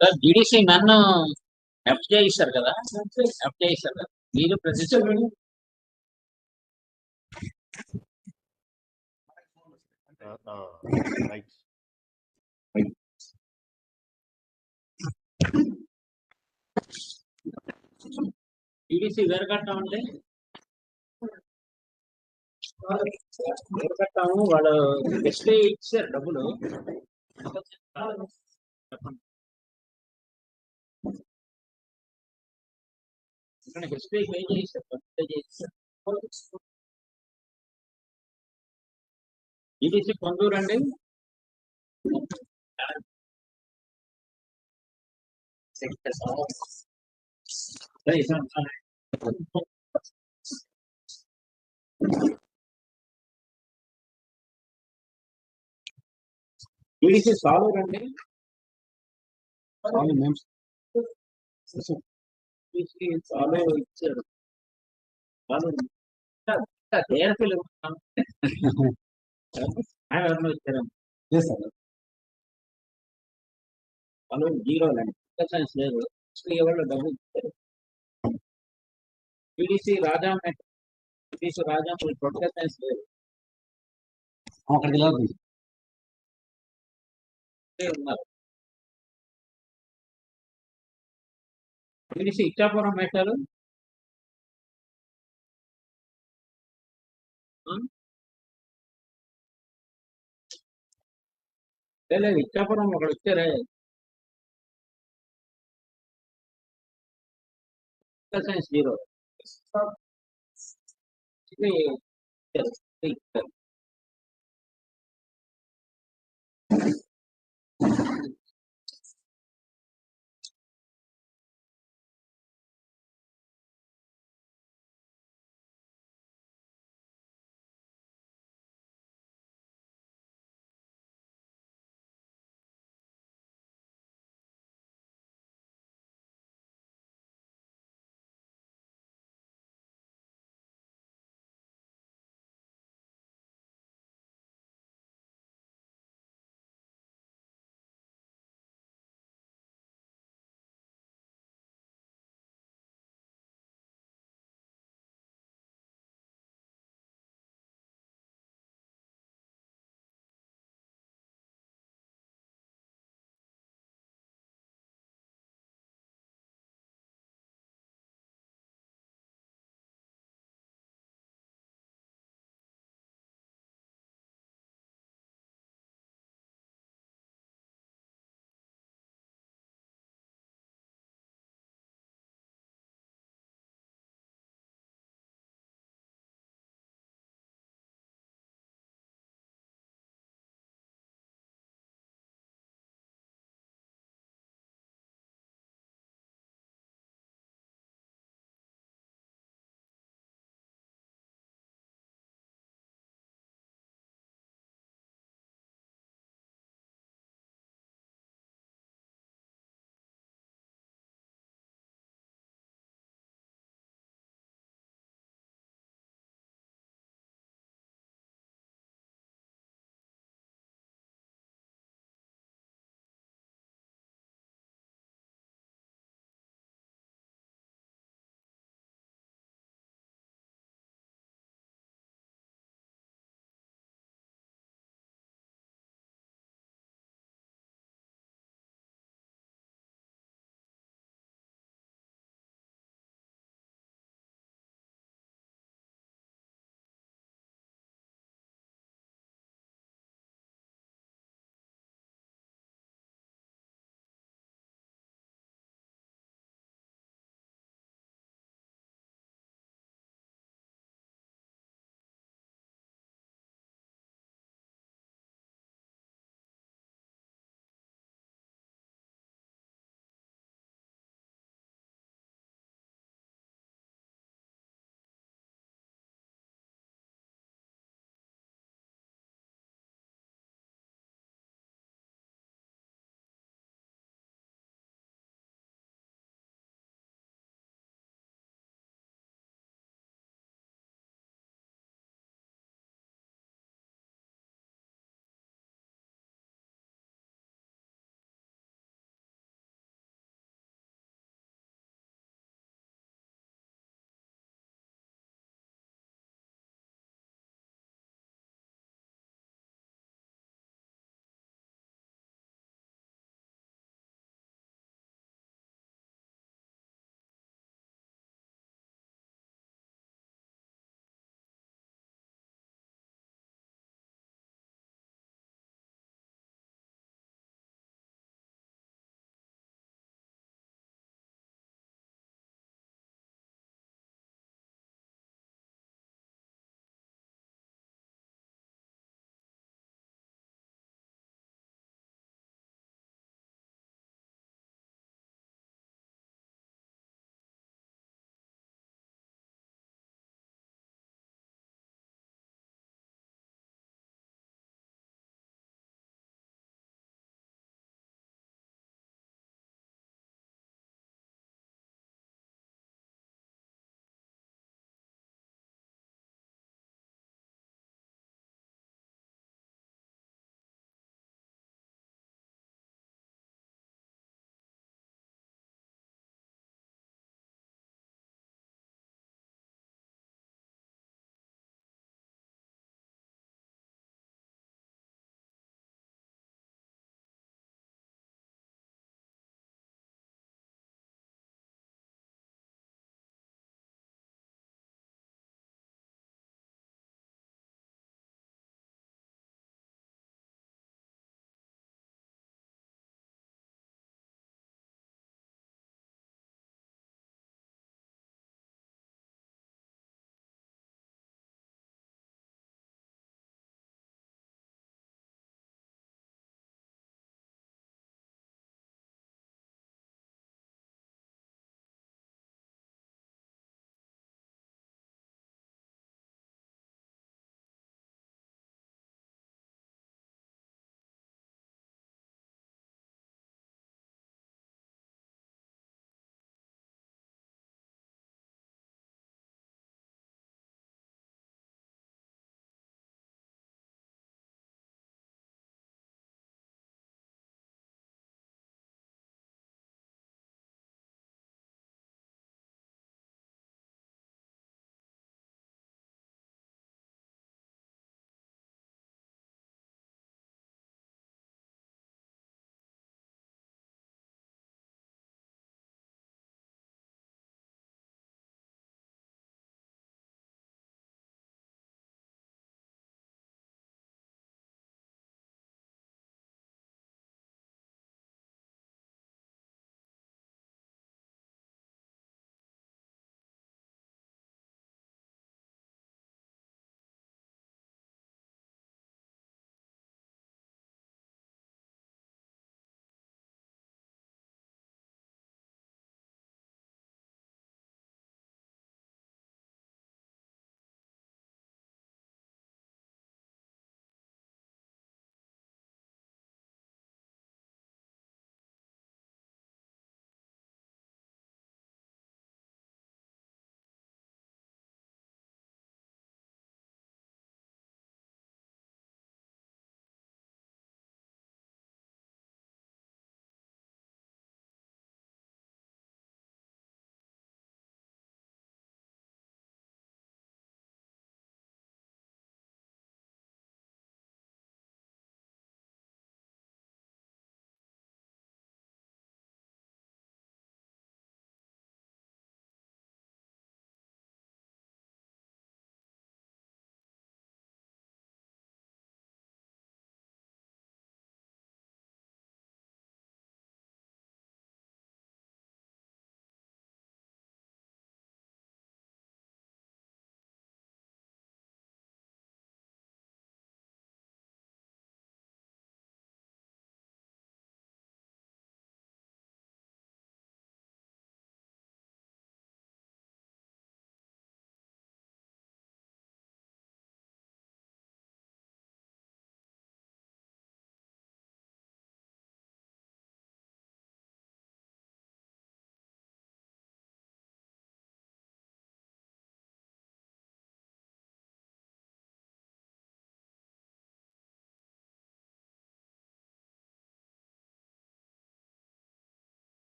Sir GDC నన్ను F చేయిస్తారు కదా, ఎఫ్ చేయిస్తారు కదా మీరు ప్రతిష్టం. రైట్. జీడీసీ వేరు కట్టామంటే వేరు కట్టాము, వాళ్ళు ఎస్టీ ఇచ్చారు డబ్బులు. చెప్పండి, ఇక్కడ హిస్టరీ పే చేశారు, పే చేశారు. జీడీసీ పొందూరు అండి. జీడీసీ సాలూరు అండి. సాలూరు ఇచ్చారు. సాలూరు దేరపిల్లి ఎవరినో ఇచ్చారు. సాలూరు జీరో అండి, సైన్స్ లేదు. ఎవరు డబ్బులు ఇచ్చారు. GDC Raja, GDC Raja political science లేదు. ఉన్నారు. జీడీసీ ఇచ్చాపురం మెట్టాలు లేదు, ఇచ్చాపురం ఒకడు ఇచ్చారే. Science zero.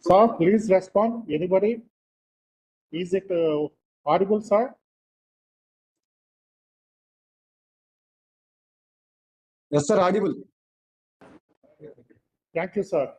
Sir, please respond. Anybody? Is it audible, sir? Yes, sir, audible. Thank you, sir.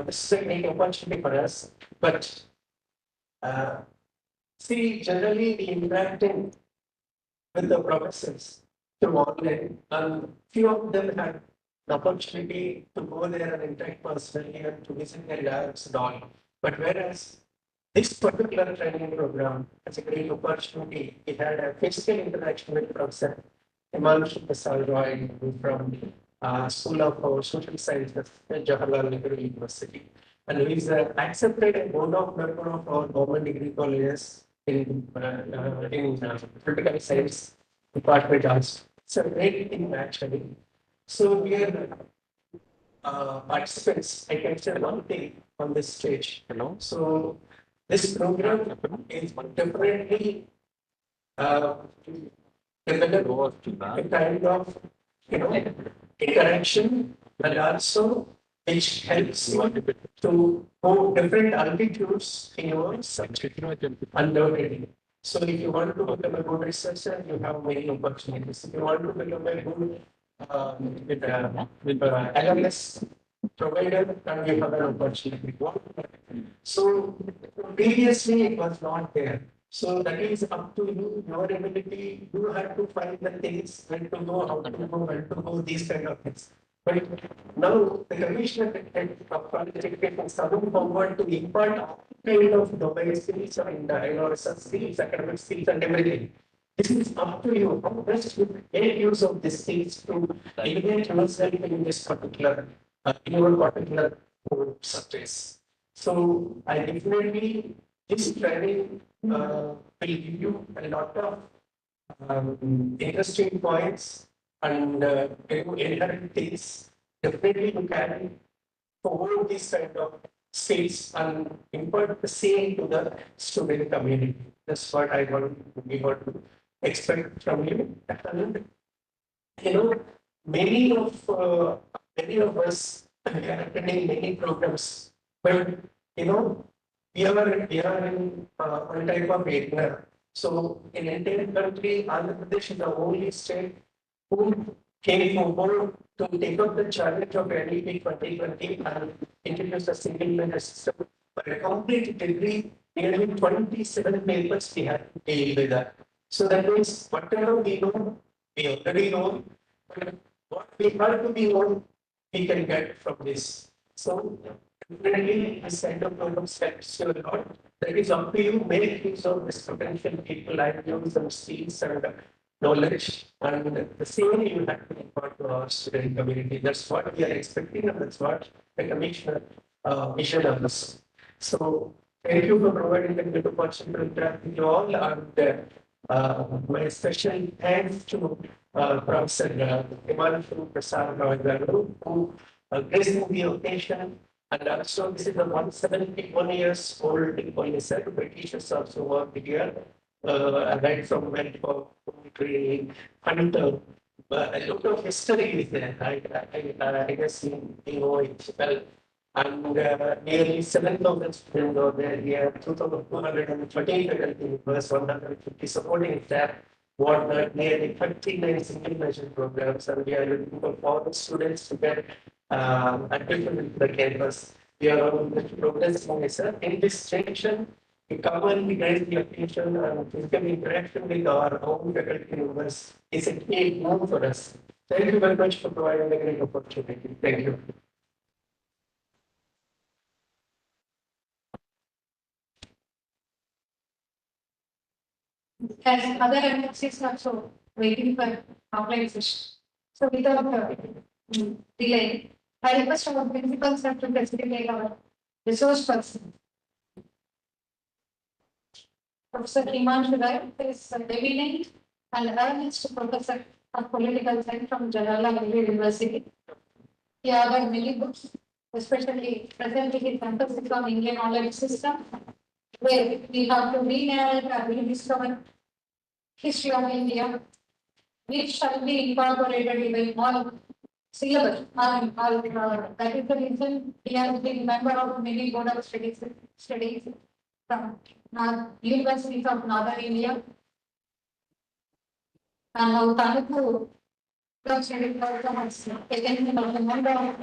this is a great opportunity for us. But see, generally we interacting with the professors through online, and few of them had the opportunity to go there and interact personally and to visit their labs and all. But whereas this particular training program has a great opportunity, it had a physical interaction with Professor Himanshu Prasad Roy from School of Social Sciences at Jawaharlal Nehru University. And he is accepted a board of member of our government degree colleges in political science department also. It's a great thing actually. So we are participants. I can say one thing on this stage. So this program is definitely develop a kind of interaction, but also which helps you to go different altitudes in your subject undoubtedly. So if you want to become a good researcher, you have many opportunities. If you want to become a good LMS provider, then you have an opportunity. So previously it was not there. So that is up to you, your ability. You have to find the things, when to go, how to go, when to go, these kind of things. But now the commissioner of college education is coming forward to impart all kind of domain skills and research skills, academic skills, and everything. This is up to you. How best you make use of these skills to elevate yourself in this particular, in your particular subjects. So I definitely this training will give you a lot of interesting points and inherent things. Definitely you can forward these kind of skills and impart the same to the student community. That's what I want to expect from you. And many of us are attending many programs, but we are in one type of area. So in Indian country, Andhra Pradesh is the only state who came forward to take up the challenge of NEP 2020 and introduce a single measure system. For a complete degree, nearly 27 papers we had to deal with that. So that means whatever we know, we already know. But what we have to be known, we can get from this. So definitely, this kind of programs helps you a lot. That is up to you. Make use of this potential people and use some skills and knowledge, and the same you have to impart to our student community. That's what we are expecting, and that's what the commissioner mission of us. So thank you for providing the good opportunity to interact with you all, and my special thanks to Professor Himanshu Prasad Roy Garu, who graced the occasion. And also, this is the 171 years old police British also worked here. Right from Melbourne, poetry, and a lot of history is there. I guess you know it well. And nearly 7,000 students are there here, 2,213 faculty members, 150 supporting staff, nearly 39 single measure programs, and we are looking for all the students to get admission into the campus. We are on the progressing, sir. In this section, we cover the guys the attention and physical interaction with our own faculty members is a key move for us. Thank you very much for providing the great opportunity. Thank you. As other NRCs are also waiting for offline session. So without delay, I request our principal sir to designate our resource person. Professor Himanshu Roy is eminent and earnest professor of political science from Jawaharlal Nehru University. He authored many books, especially presently emphasis on Indian knowledge system, where we have to renarrate and rediscover history of India, which shall be incorporated in all syllabus. That is the reason he has been member of many board of studies from universities of Northern India. And now Tanuku studies also has taken him as a member of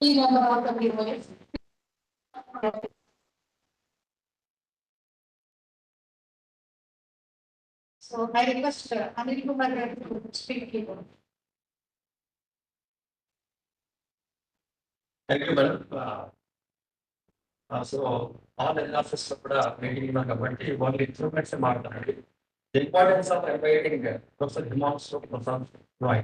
Please on the board of the voice. So I request Anil Kumar to speak here. Thank you, madam. So all NRCs కూడా meeting లో కాబట్టి వాళ్ళు instruments మాట్లాడండి. The importance of inviting Professor Himanshu Prasad Roy.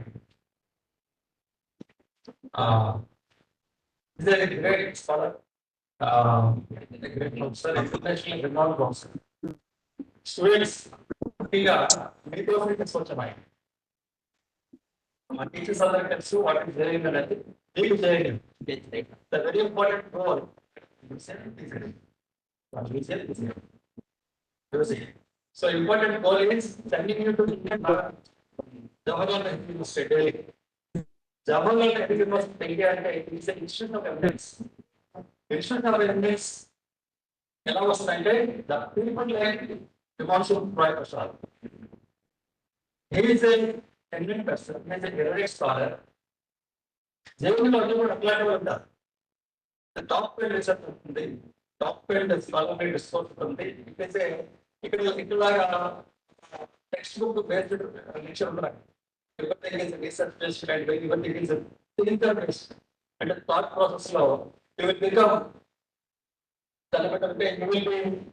He's a great scholar, a great professor, internationally renowned professor. Students, ముఖ్యంగా మీతో స్వచ్ఛమైన మన teachers అందరికీ తెలుసు వాటికి జరిగింది అనేది మీకు జరిగింది. The very important role. So important goal is sending you to Jawaharlal Nehru University, Delhi. Jawaharlal Nehru University, India, is an institute of evidence. Institute of evidence. ఎలా వస్తుందంటే the people like Himanshu Prasad. He is an eminent person. He is a great scholar. జైలులో కూడా అట్లాంటి ఉంటారు. The top field research ఉంటుంది, top field scholarly resource ఉంటుంది. ఇక్కడ text book based lecture ఉన్నాయి. everything is research based and everything is thinker based. And the thought process లో you will become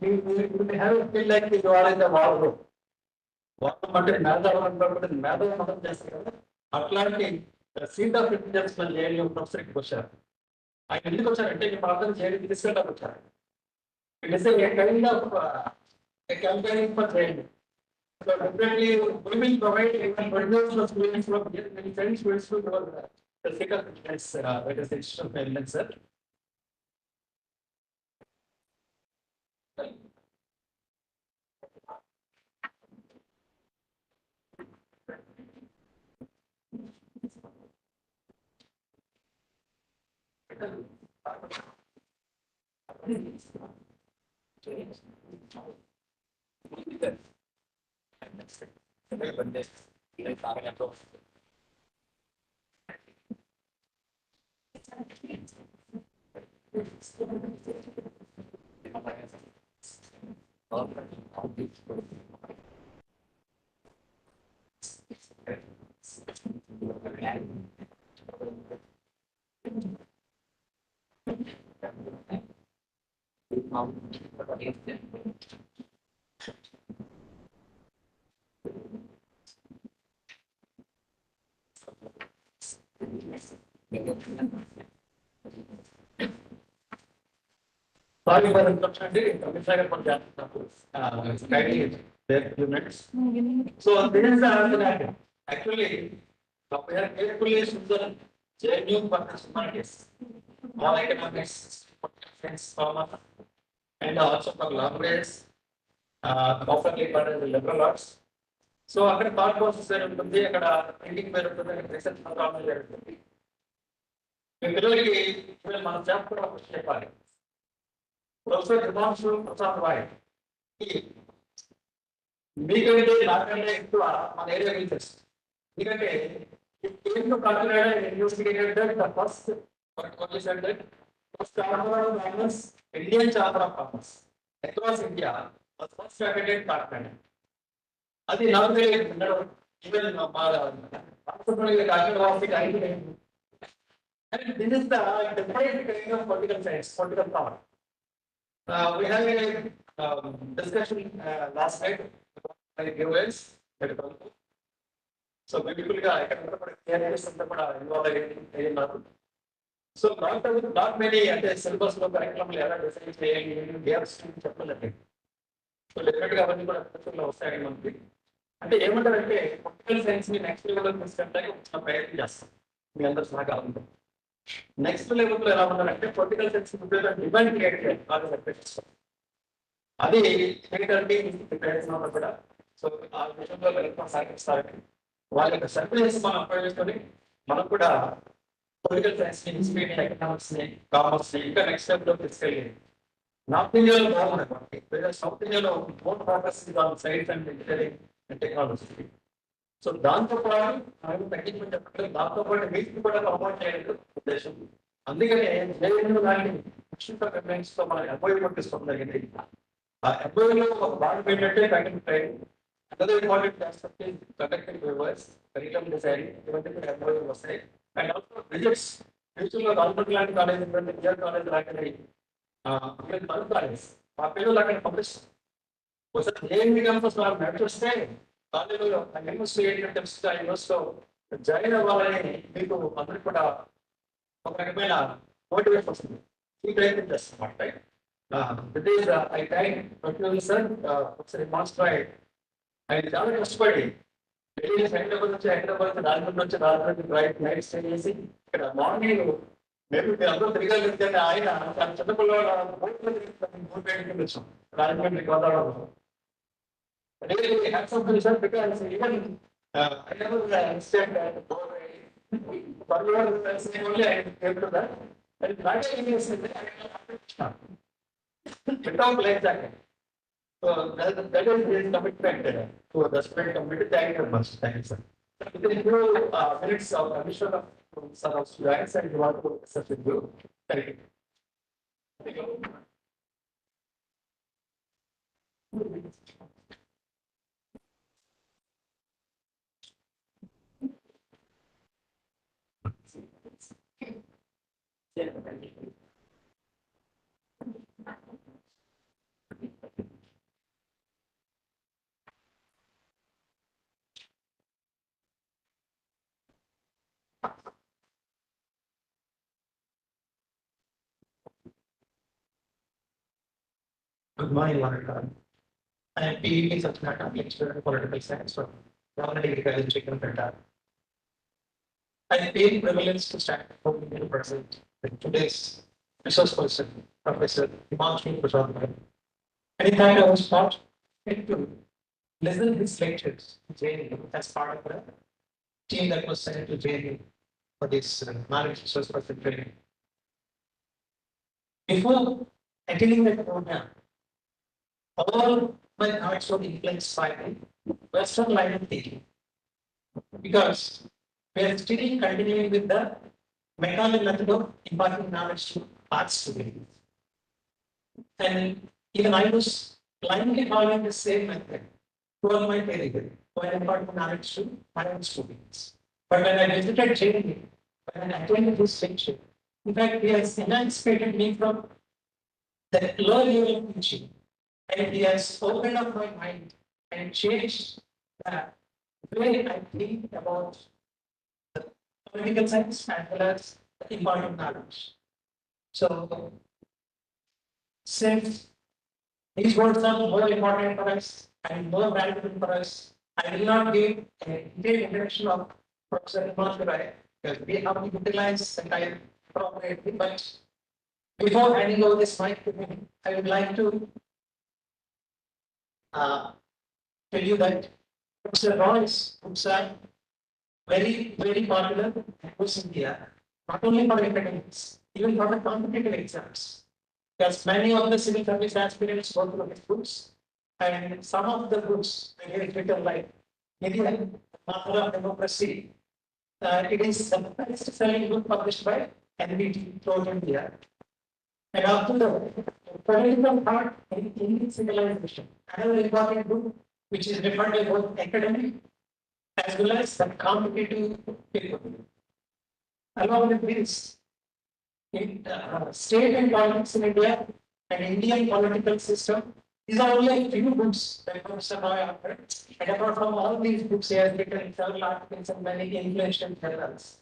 you will have feel like you are in the war room. Water అంటే మేధావులు చేస్తారు కదా, అట్లాంటి seat of intelligence మన area ప్రొఫెసర్కి వచ్చారు. ఆయన ఎందుకు వచ్చారంటే ఇప్పుడు అర్థం చేయండి తీసుకెళ్ళడానికి వచ్చారు. It is a kind of campaigning for training. So definitely we will provide even produce the students from here, many friends will to the second class it is institution of evidence, sir. Sorry for interruption. Kindly bear a few minutes. So this is the alternative. Actually, we are carefully chosen genuine humanities, all economics, science, commerce, and also for language, often for the liberal arts. So అక్కడ thought process ఉంటుంది, అక్కడ thinking వేరు ఉంటుంది, అక్కడ research programme వేరు ఉంటుంది. మీ పిల్లలకి మనం చెప్పడం చెప్పాలి. ప్రొఫెసర్ హిమాంశు ప్రసాద్ రాయ్ మీకంటే నాకంటే ఎక్కువ మన ఏరియా తెలుసు. ఎందుకంటే Indian chamber of commerce across India first academic department. అది నాకు తెలియదు. ఈవెన్ మా and this is the different kind of political science, political thought. We had a discussion last night by giveaways. So people involved. So not many at the syllabus of curriculum design. So definitely అంటే ఏమంటారంటే political science ని next level తీసుకెళ్ళడానికి ప్రయత్నం చేస్తాం మీ అందరూ సహకారం. Next level ఎలా ఉండాలంటే పొలిటికల్ సైన్స్ డిమాండ్ క్రియేట్ చేయాలి. అది ప్రయత్నం కూడా. సో ఆ విషయంలో సహకరిస్తారని వాళ్ళ యొక్క సర్వీసెస్ మనం అప్లై చేసుకొని మనం కూడా పొలిటికల్ సైన్స్ ని, హిస్టరీ ని, ఎకనామిక్స్ ని, కామర్స్ ని ఇంకా నెక్స్ట్ లెవెల్ లో తీసుకెళ్ళి నార్త్ ఇండియాలో బాగున్నాయి మనకి. సౌత్ ఇండియాలో more focus on science and engineering and technology. So దాంతో పాటు తగ్గించమని చెప్పట్లేదు, దాంతో పాటు వీటిని కూడా ప్రమోట్ చేయాలి ఉద్దేశం. అందుకనే జేఎన్యూ లాంటి విస్తృత కంప్లైంట్స్ తో మనం ఎంఓయూ పట్టిస్తాం జరిగింది. ఆ ఎంఓయూలో ఒక భాగం ఏంటంటే conduct training. Another important aspect is conducting reverse, curriculum design, ఇవన్నీ కూడా ఎంఓయూ వస్తాయి. అండ్ ఆల్సో విజిట్స్, ఫ్యూచర్లో గవర్నమెంట్ లాంటి కాలేజ్ ఇండియన్ కాలేజ్ లాంటి కాలేజ్ మా పిల్లలు అక్కడ పంపిస్తాం. ఒకసారి ఏం క్యాంపస్ వాళ్ళు నడిచొస్తే కాలేజీలో యూనివర్సిటీ ఏంటంటే యూనివర్సిటీలో జాయిన్ అవ్వాలని మీకు అందరికి కూడా ఒక రకమైన మోటివేషన్ వస్తుంది. ఈ ప్రయత్నం చేస్తాం అన్నమాట. I thank sir. ఒకసారి మాస్టర్ ఆయన చాలా కష్టపడి హైదరాబాద్ నుంచి రాజమండ్రి నుంచి ఫ్లైట్ స్టే చేసి ఇక్కడ మార్నింగ్ మేము అందరూ తిరగలిగితే ఆయన చిన్నపిల్లల వచ్చాం రాజమండ్రి గోదావరిలో. Really hats off to you, sir, because even I never understand that. Only I came to that. And that is without life jacket. So that is his commitment to the spirit community. Thank you very much. Thank you, sir. Within few minutes of commission of sir of students and you want to such a group. Thank you. Thank you. Good morning, Lord. I am PhD subject lecturer in political science from Government College, Chicken Center. I feel privileged to stand before you to present today's resource person, Professor Himanshu Prasad. Anytime I was taught to listen to his lectures to JNU as part of the team that was sent to JNU for this knowledge resource person training. Before attending that program, all my thoughts were influenced by the Western line of thinking, because we are still continuing with the mechanical method of imparting knowledge to art students. And even I was blindly following the same method to all my career, while imparting knowledge to my own students. But when I visited JNU, when I attended this lecture, in fact, he has emancipated me from the low level of teaching. And he has opened up my mind and changed the way I think about the political science as well as the important knowledge. So, since these words are more important for us and more valuable for us, I will not give a detailed introduction of Professor Himanshu because we have to utilize the time appropriately. But before handing over this mic to him, I would like to tell you that Professor Roy's books are very, very popular across India, not only for academics, even for the competitive exams. Because many of the civil service aspirants go through his books, and some of the books, they are written like India, Mother of Democracy. It is the best selling book published by NBT throughout India. And after the political part in Indian civilization, another important book which is referred by both academic as well as the competitive people. Along with this, state and politics in India and Indian political system, these are only a few books that Professor Roy authored. And apart from all these books, he has written several articles and many influential journals.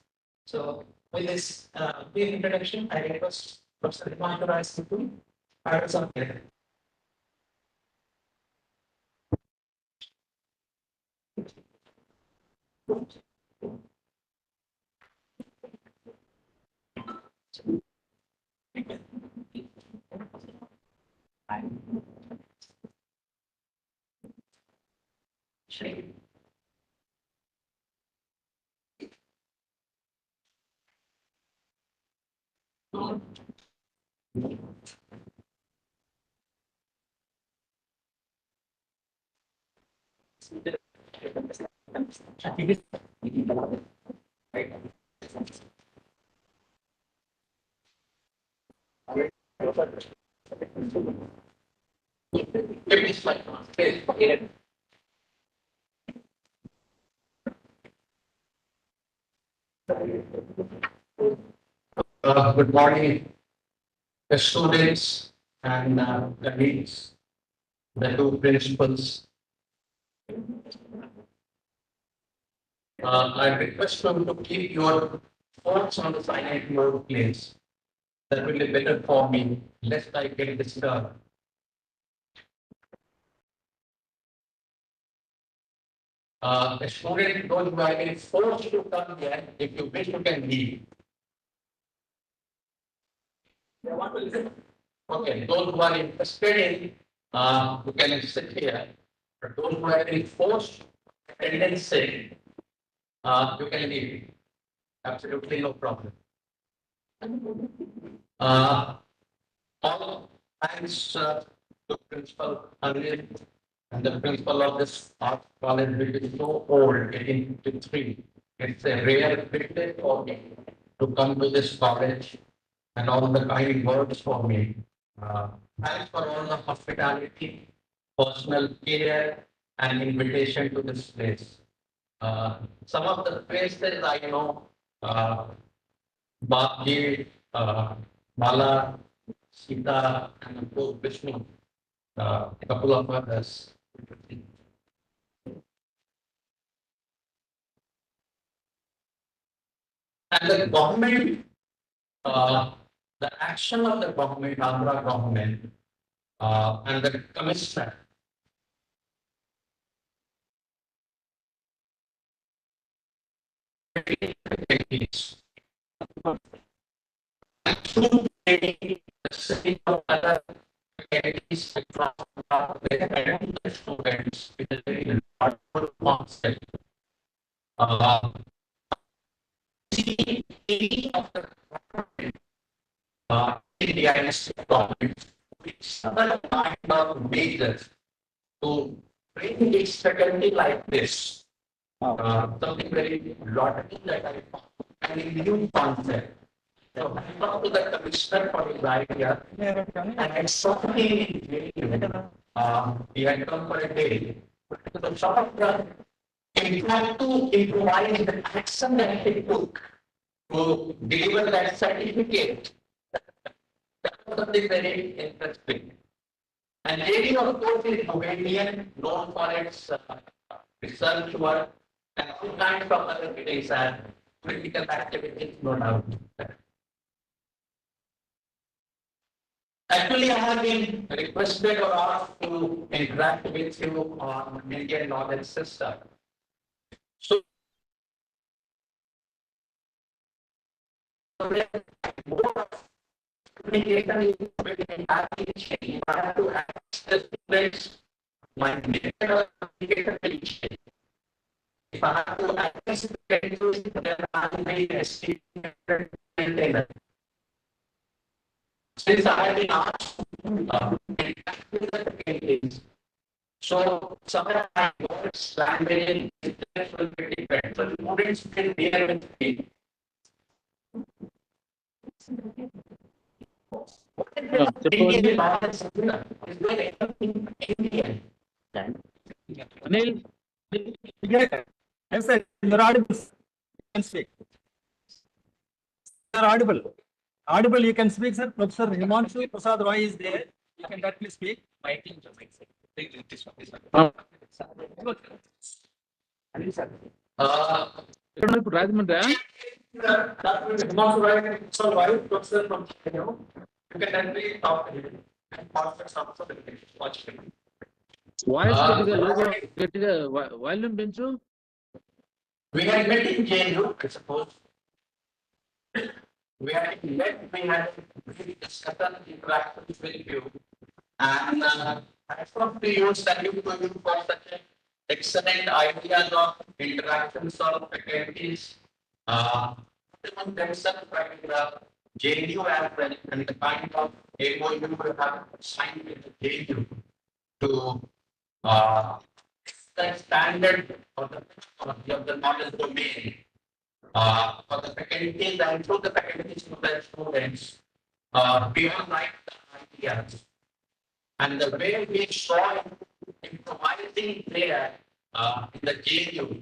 So, with this brief introduction, I request Professor Himanshu to add something. Give me slide. Okay. Good morning, the students and colleagues, the two principals. I request you to keep your thoughts on the finite mode, please. That will be better for me, lest I get disturbed. A student don't have any force to come here. If you wish, you can leave. Okay, those who are interested in, you can sit here. But those who have any force tendency, you can leave. Absolutely no problem. All thanks to Principal Anil and the principal of this art college, which is so old, 1853. It's a rare privilege for me to come to this college and all the kind words for me. Thanks for all the hospitality, personal care, and invitation to this place. Some of the places I know, Bhakti, Bala, Sita, and of course Vishnu, a couple of others. And the government, the action of the government, Andhra government, and the commissioner. India is government, which other kind of measures to bring its faculty like this. Something very logical that I found, and a new concept. So I talked to the commissioner for his idea, and I saw him in jail. He had come for a day. So sort of he had to improvise the action that he took to deliver that certificate. That was something very interesting. And lady, of course, is Romanian, known for its research work and all kinds of other things and critical activities, no doubt. Actually, I have been requested or asked to interact with you on Indian knowledge system. So, more communication is between application. I have to access students, my method of communication will change. If I have to access the schedules, then I may estimate maintainer. Since I have been asked to interact with the paintings, so somewhere I words, language, interest will be different. So students can bear with me. Indian knowledge system is there anything Indian? Anil, Yes, sir. You're audible. You can speak. You're audible. Audible, you can speak, sir. Professor Himanshu Prasad Roy is there. You can directly speak. ఇప్పుడు Rajahmundry So why professor from you can directly talk to him and pass also watch him. Voice గట్టిగా logo గట్టిగా volume పెంచు. We had met in JNU, I suppose. We had met, we had certain interactions with you. And I want to use that you for such an excellent ideas of interactions of faculties. Themselves writing the JNU as well, and the kind of MOU we have signed with the JNU to the standard of the knowledge domain for the faculties and through the faculties to the students beyond like areas. And the way we saw improvising there in the JU,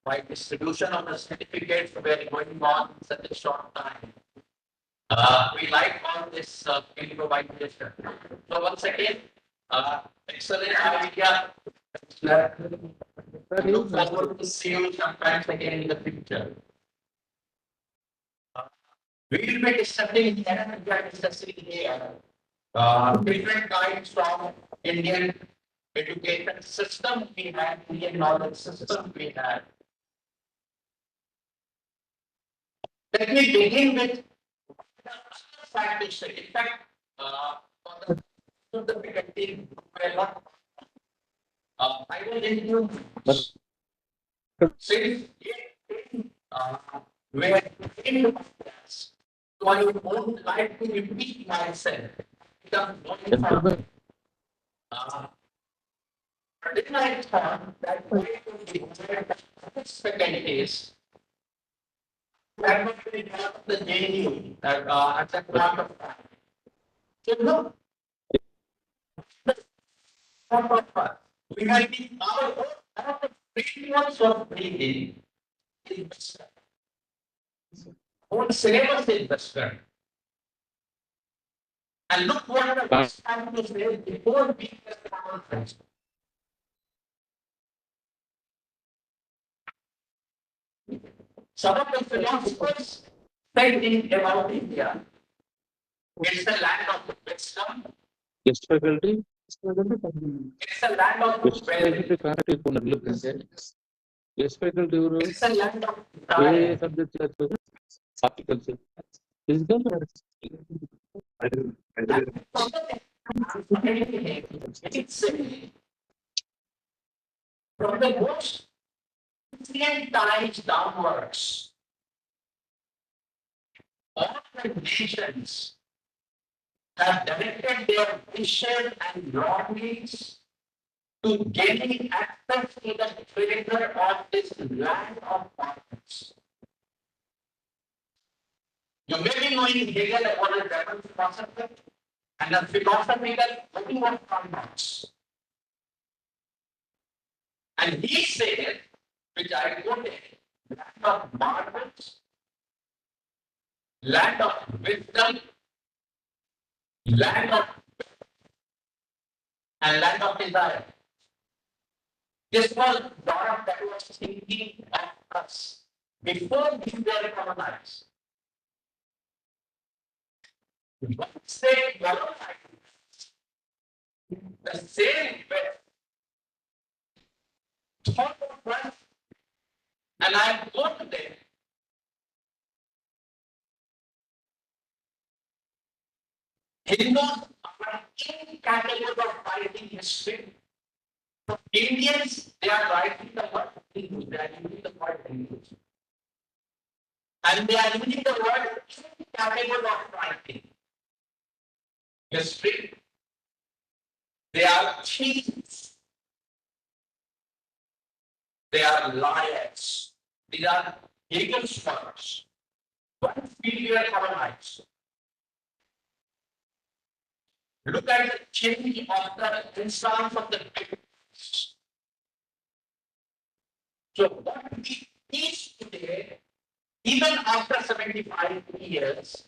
by distribution of the certificates were going on in such a short time. We like all this improvisation. So once again, excellent idea. Look forward to see you sometimes again in the future. We will be discussing here different kinds from Indian education system we have, Indian knowledge system we have. Let me begin with factors. In fact, for the team, I will introduce since where in class, so I won't like to repeat myself. Then I thought that the second is that would be the JU that at the point of time. So look, we have been our frameworks of breathing is Western. Whole syllabus is Western. And look what the West had to say before being the conference. Some of the philosophers thinking about India. It's the land of wisdom. Yes, faculty. It's the land of prosperity. Yes, faculty. It's the land of Yeah, desire. subject articles. Physical. It's from the most ancient times downwards. All the nations have directed their vision and longings to gaining access to the treasure of this land of promise. You may be knowing Hegel about a German philosopher and a philosophical looking of concepts. And he said, which I quoted, land of marvels, land of wisdom, land of and land of desire. This was Dora that was thinking of us before we were colonized. Once they colonized, the same way thought of us, and I go to them. Hindus are incapable of writing history. So Indians, they are writing the word Hindu, they are using the word Hindu. And they are using the word incapable of writing history. They are thieves. They are liars. These are Hegel's words. One period colonized. Look at the change of the instance of the pictures. So what we teach today, even after 75 years,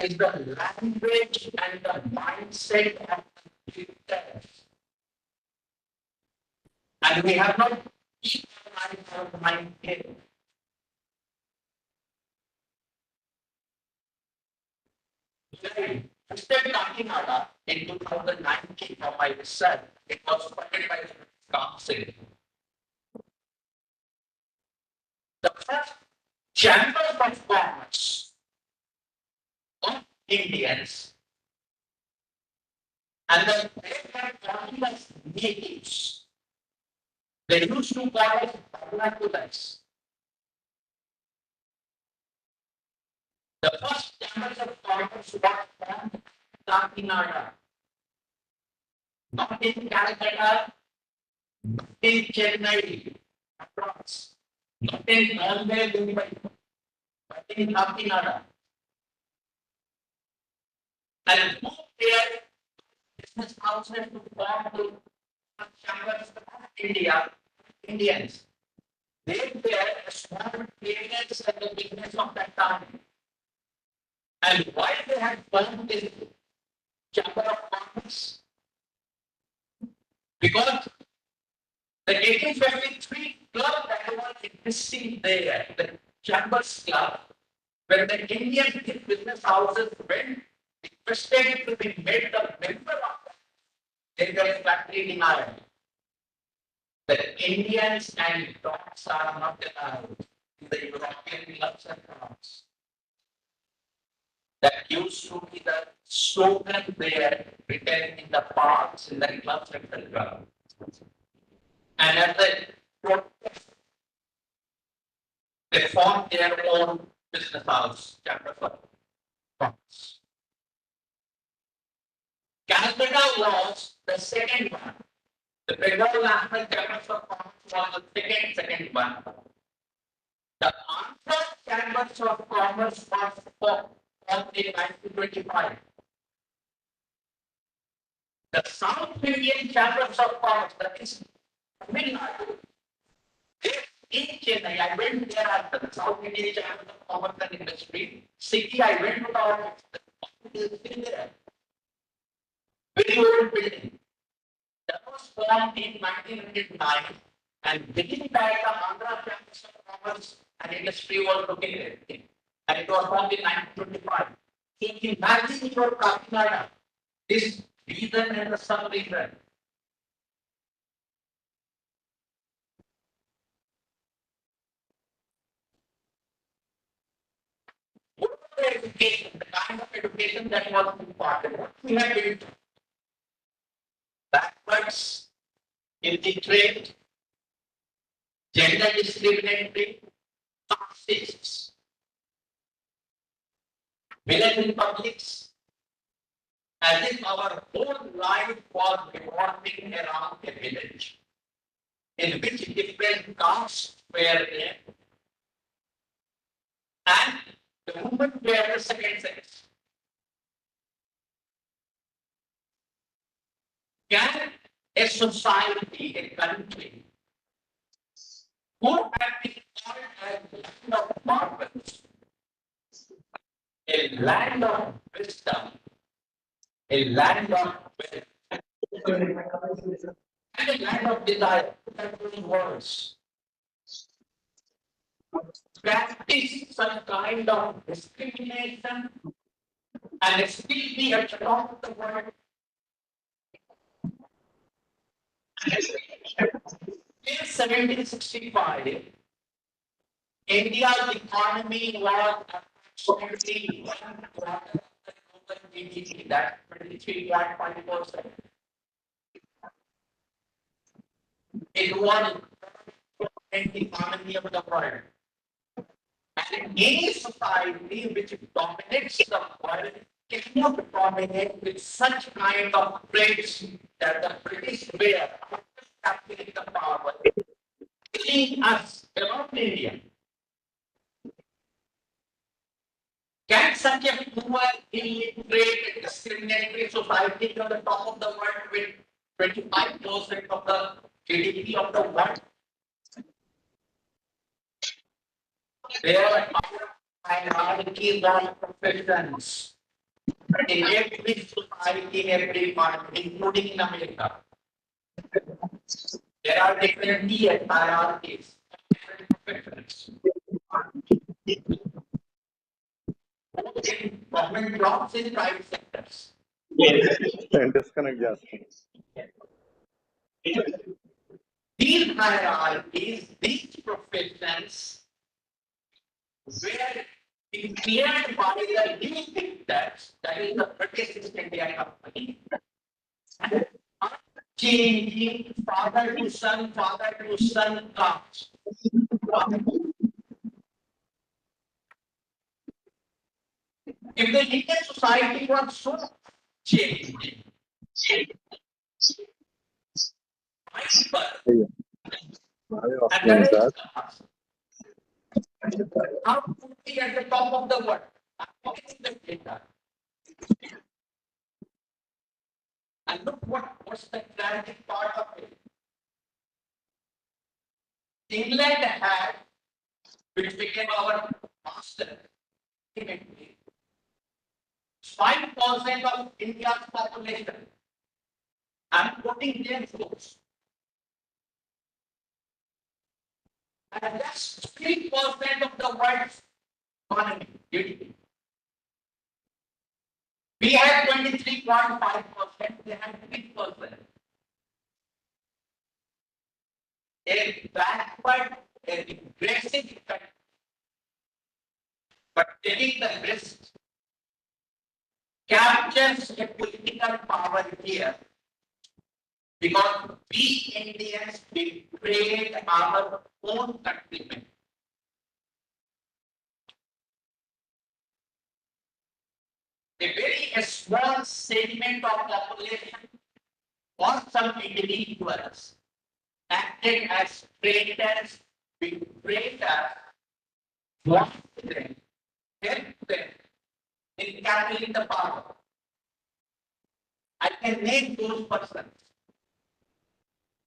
is the language and the mindset of the pictures. And we have not equalized our mind here. Mr. Kakinada in 2019 for my research, it was funded by the council. The first chamber of commerce of Indians and the Indians natives, they used to call it vernaculars. The first chambers of commerce was formed in Kakinada, not in Calcutta, not in Chennai, across, not in Bombay, Mumbai, but in Kakinada. And who there business houses to form the chambers of India, Indians. They were small traders and the business of that time. And why they had formed this chamber of commerce? Because the 1853 club that was existing there, the Chambers Club, when the Indian business houses went interested to be made a member of that, they were flatly denied. The Indians and dogs are not allowed in the European clubs and clubs. That used to be the slogan there written in the parks, in the clubs, etc. And as a protest, they formed their own business house, Chamber of Commerce. Calcutta was the second one. The Bengal National Chamber of Commerce was the second one. The Andhra Chambers of Commerce was formed in 1925. The South Indian Chambers of Commerce, that is Tamil Nadu, in Chennai, I went there at the South Indian Chambers of Commerce and Industry. City, I went to the office. The office is still there. Very old building. That was formed in 1909, and within that, the Andhra Chambers of Commerce and Industry was located. And it was formed in 1925. So imagine your Kakinada, this region and the sub-region. What was the education, the kind of education that was imparted? What we have been backwards in the trade, gender discriminatory, casteist, village republics, as if our whole life was revolving around a village in which different castes were there, and the women were the second sex. Can a society, a country, who have been called a land of marvels, a land of wisdom, a land of wealth, and a land of desire, words, practice some kind of discrimination and still be at the top of the world? In 1765, India's economy was approximately 1/4 of the global GDP, that's 23.5%. It was the economy of the world. And any society which dominates the world cannot dominate with such kind of traits that the British were capturing the power, killing us around India. Can such a poor, illiterate, discriminatory society be on the top of the world with 25% of the GDP of the world? There are hierarchies of professions in every society, in every country, including in America. There are different tiers, hierarchies, different professions. Both in government jobs in private sectors. Disconnect చేస్తాను. These hierarchies, these professions were declared by the new dictators, that is the British East India Company, changing father to son comes. If the Indian society was so changing, how to be at the top of the world? How is the data? And look what's the tragic part of it. England had, which became our master, ultimately, 5% of India's population. I'm quoting their source. And that's 3% of the world's economy, GDP. We had 23.5%, they had 3%. A backward, a aggressive effect, but taking the risk captures a political power here because we Indians betrayed our own countrymen. A very small segment of population or some individuals acted as traitors, betrayed us, wanted them, helped them in capturing the power. I can name those persons.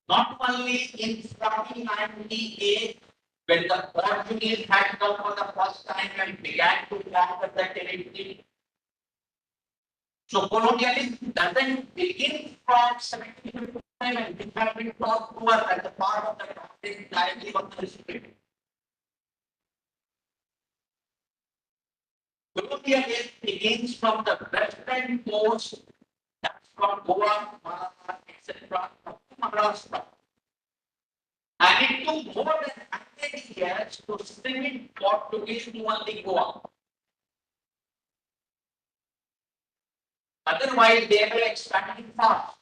Not only in 1498, when the Portuguese had come for the first time and began to conquer the territory. So colonialism doesn't begin from 1755 and it has been taught to us as a part of the doctrine directly of the history. Colonialism begins from the western coast, that's from Goa, Malabar, etc., to Maharashtra. And it took more than 100 years to bring in Portuguese to only Goa. Otherwise, they were expanding fast.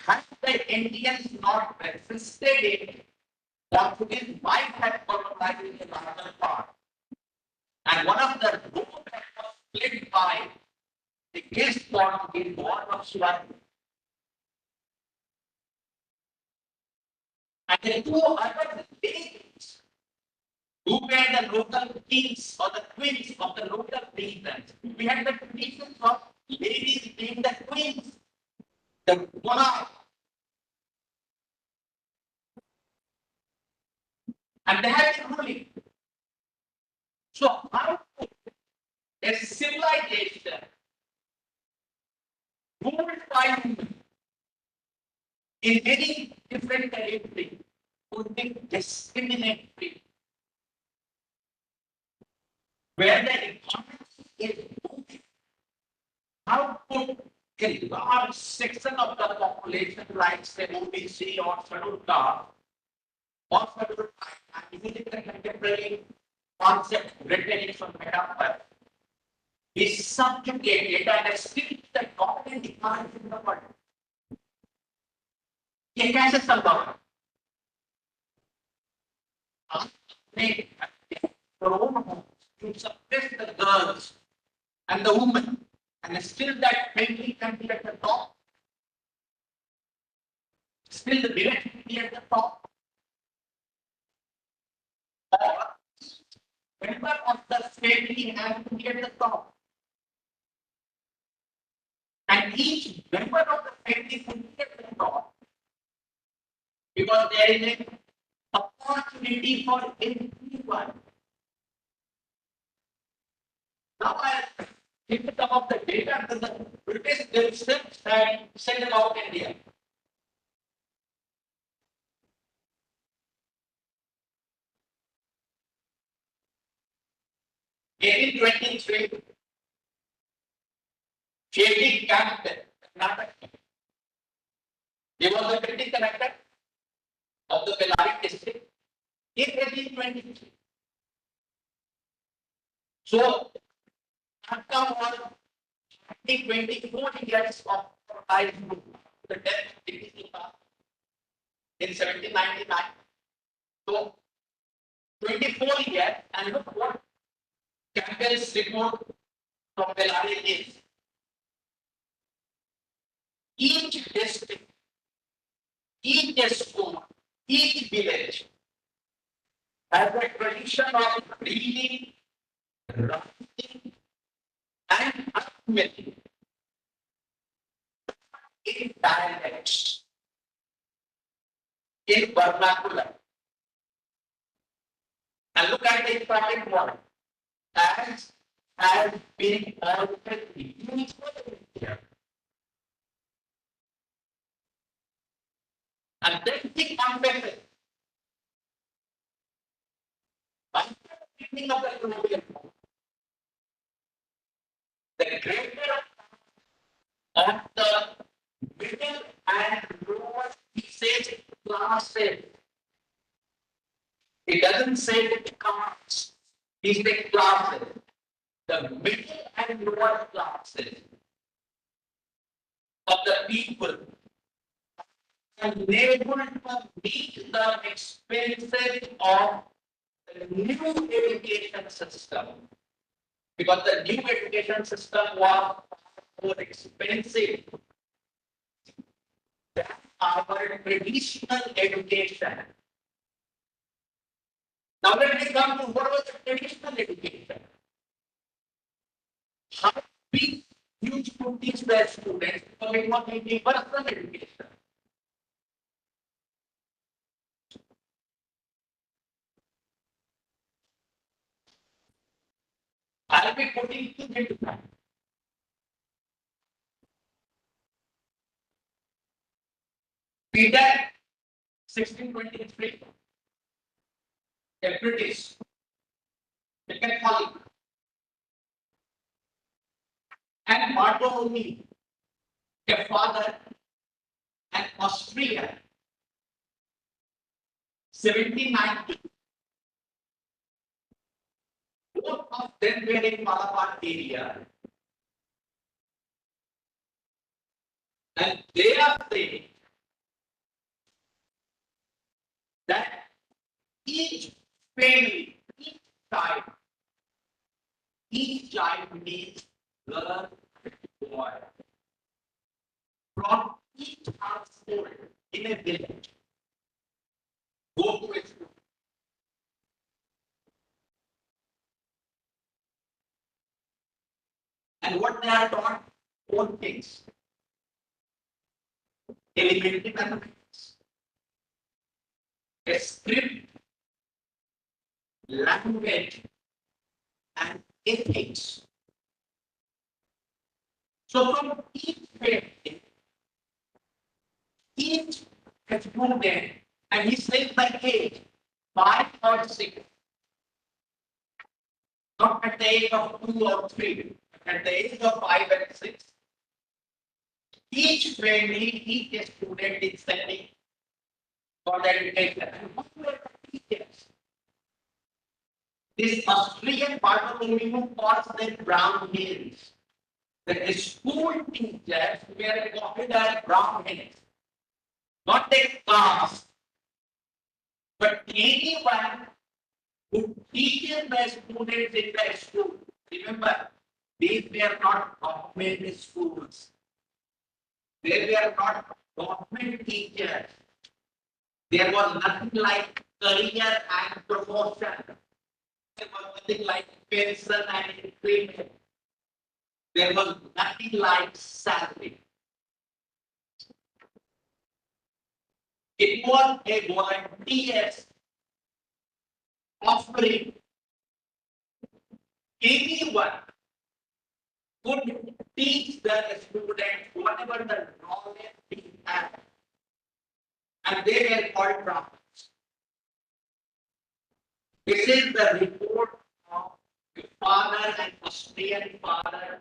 Had the Indians not resisted it, Portuguese might have colonized in another part. And one of the routes that was split by the East Portuguese war was Sudan. And the two other ladies who were the local kings or the queens of the local regions. We had the traditions of ladies being the queens, the monarch. And they had been ruling. So how could a civilization ruled by women in any different territory would be discriminatory? Where the economy is booming, how could a large section of the population, like say OBC or scheduled caste, or scheduled tribe, and using the contemporary concept written from Medapur, is subjugated and still the dominant economy in the world? ये कैसे संभव है? आपने करोड़ों to suppress the girls and the women, and still that family can be at the top. Still the village can be at the top. Or member of the family has to be at the top. And each member of the family should be at the top. Because there is an opportunity for everyone. Now I think some of the data that the British themselves had said about India. In 1823, J.P. Campbell, he was the British collector of the Bellary district in 1823. So, after was 24 years of life, the death of British in 1799. So, 24 years, and look what Campbell's report from Bellary is. Each district, each school, each village has a tradition of reading, writing, and arithmetic. in dialects, in vernacular. And look at the important one. As has been already used here. And then the context. By the reading of the European, the greater of the middle and lower, he says classes. It doesn't say class. He says classes. The middle and lower classes of the people unable to meet the expenses of the new education system. Because the new education system was more expensive than our traditional education. Now let me come to what was the traditional education. How we used to teach the students because it was universal education. I'll be putting two into that. Peter 1623, a British Catholic, and Bartholomew, a father, an Austrian, 1790. Both of them were in Malabar area, and they are saying that each family, each child needs learn boy from each household in a village. Go to a school. And what they are taught? Four things. Elementary mathematics, a script, language, and ethics. So from each family, each student, and he says by age, 5 or 6, not at the age of 2 or 3, at the age of 5 and 6. Each family, each student is studying for the education. And what were the teachers? This Austrian part of the Bartholomew calls them brown hens. The school teachers were considered brown hens. Not a class, but anyone who teaches the students in the school. Remember, these were not government schools. They were not government teachers. There was nothing like career and promotion. There was nothing like pension and increment. There was nothing like salary. It was a volunteer offering. Anyone could teach the students whatever the knowledge they had. And they were called prophets. This is the report of the father and Austrian father,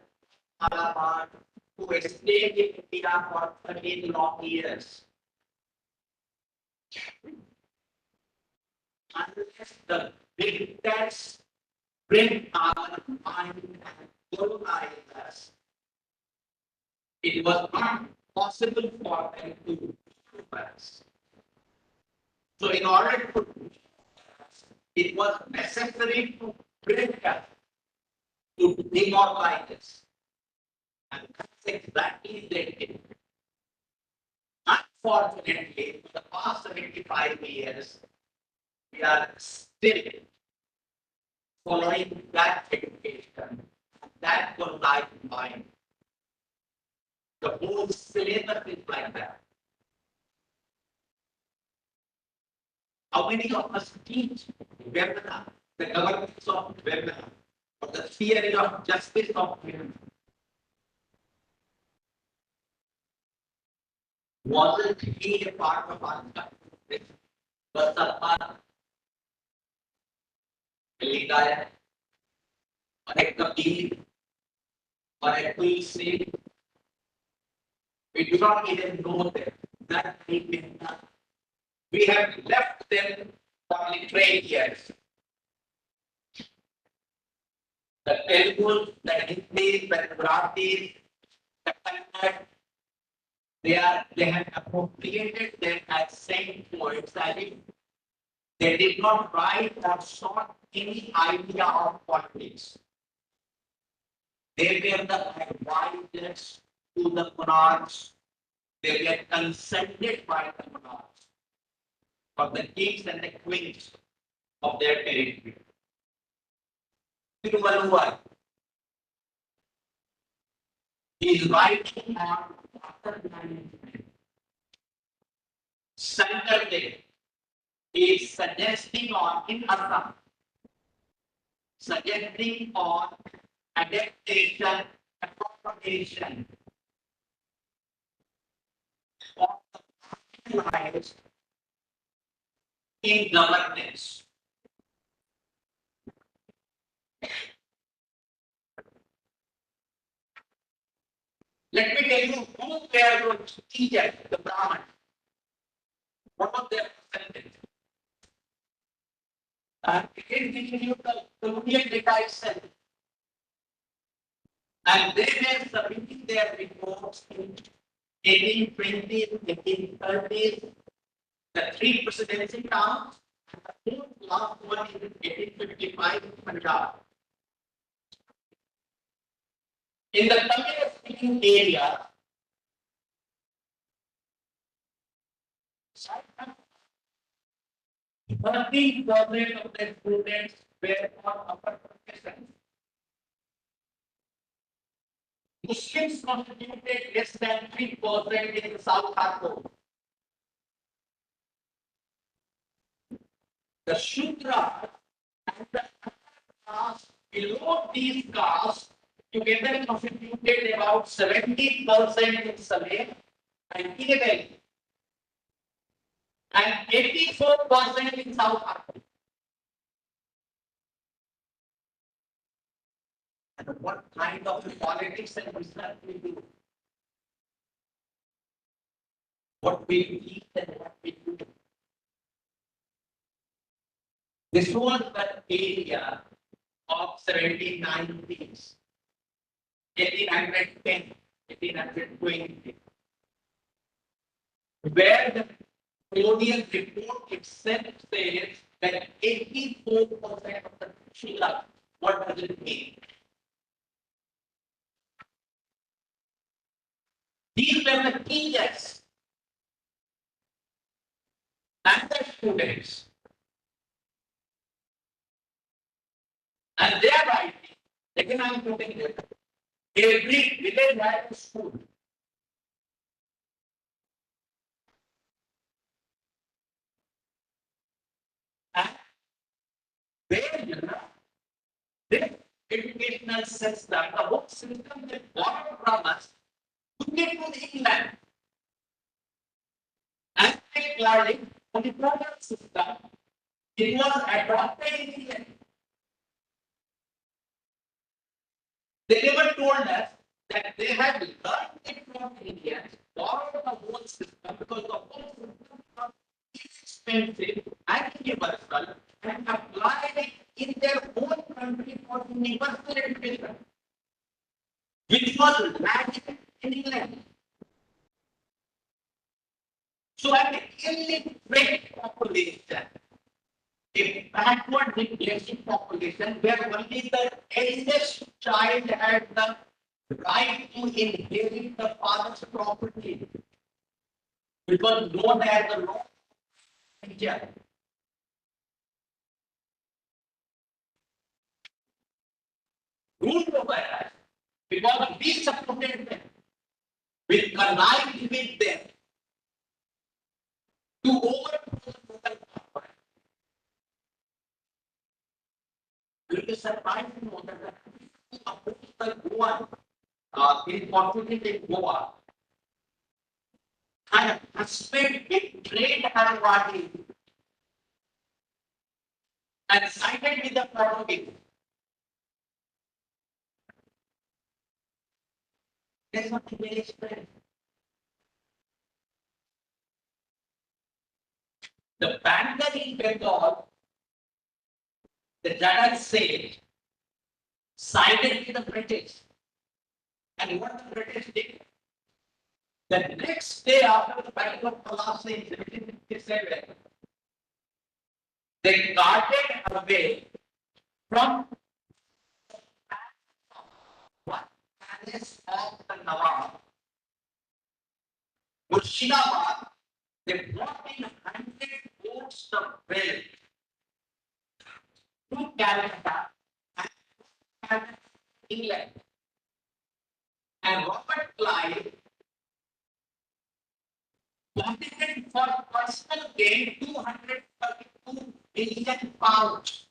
Malabar, who stayed in India for 13 long years. Unless the big tests bring our mind and colonize us, it was not possible for them to do us. So in order to do us, it was necessary to break us, to demoralize us. And that's exactly they did. Unfortunately, for the past 75 years, we are still following that education, that colonized mind. The whole syllabus is like that. How many of us teach webinar, the governance of webinar, or the theory of justice of women? Wasn't he a part of our country? Was a part Ligaya, or a Kabir, or a Tulsi? We do not even know them. That we been done. We have left them for literary years. The Telugu, the Hindi, the Gujarati, the Kannada, they have appropriated them as saint poets, as if they did not write or sought any idea of politics. They were the advisors to the monarchs. They were consulted by the monarchs, for the kings and the queens of their territory. Tiruvalluvar is writing on water management. Saturday is suggesting on in Assam, suggesting on adaptation, appropriation of the lives in governance. Let me tell you who were going to teach us, the Brahman. One of them presented. Again, giving you the colonial data itself. And they were submitting their reports in 1820s, 1830s, the three presidency towns, and the fourth last one is in 1855 in Punjab. In the Tamil speaking area, 30% of the students were on upper professions. Muslims constituted less than 3% in the South Harbour. The Shudra and the caste below these castes together constituted about 70% in Salem and Kiribati, and 84% in South Africa. And what kind of politics and research we do? What we eat and what we do. This was the area of 1790s, 1810, 1820, where the colonial report itself says that 84% of the Shila, what does it mean? These were the teachers and the students. And they are writing, again I am putting it, every village had a school. And there, you know, this educational system, the whole system that borrowed from us, took it to England. And they learning on the program system, it was adopted in England. They never told us that they had learned it from Indians, borrowed the whole system because the whole system was expensive and universal, and applied it in their own country for universal education, which was lacking in England. So an illiterate population, a backward replacing population where only the eldest child had the right to inherit the father's property, which was known as the law of India. Ruled over us because we supported them. will connived with them to overthrow the local government. You will be surprised to know that the people who opposed the Goa, in conflict in Goa, her husband betrayed her party and sided with the Portuguese. That is what very explained. The banker in Bengal, the judge said, sided with the British. And what the British did? The next day after the Battle of Palasi in 1757, they guarded away from what palace of the Nawab, Murshidabad. They brought in 100 boats of wealth to Calcutta and England. And Robert Clive wanted for personal gain 232 million pounds.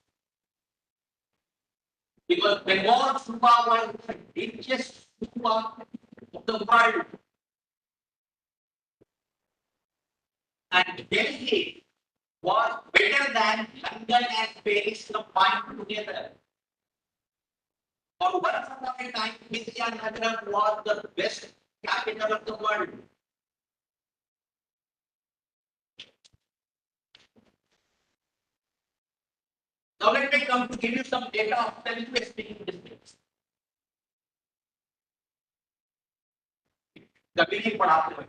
Because Bengal Supa was the richest Supa of the world. And Delhi was better than London and Paris combined together. For once upon a time, Vizianagaram was the best capital of the world. Now let me come to give you some data of Telugu speaking districts. कभी नहीं पढ़ाते हो.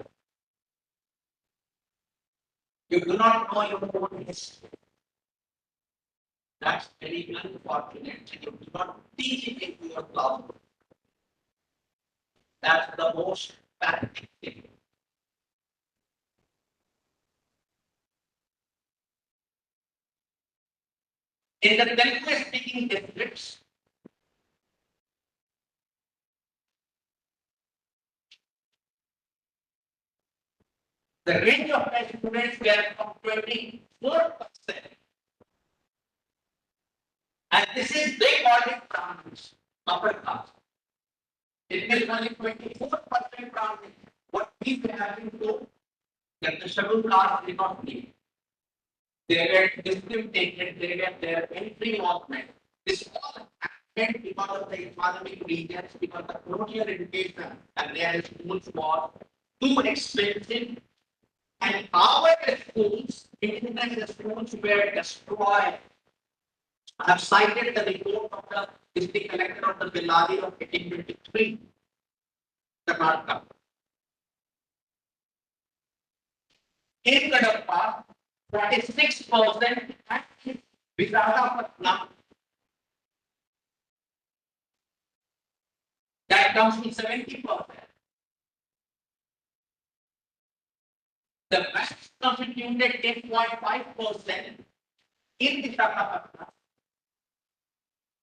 You do not know your own history. That's very unfortunate. You do not teach it in your classroom. That's the most pathetic thing. In the Telugu speaking districts, the range of my students were from 24%. And this is, they call it Brahmins, upper caste. It is only 24% Brahmins. What we have been told that the scheduled caste did not need. They were discriminated, they were their entry movement. This all happened because of the economic reasons, because the colonial education and their schools was too expensive. And our schools, international schools, were destroyed. I have cited the report of the district collector of the Bellary of 1823, Karnataka. In Kadapa, 46% and Visakhapatnam, that comes to 70%. The West constituted 10.5% in Visakhapatnam,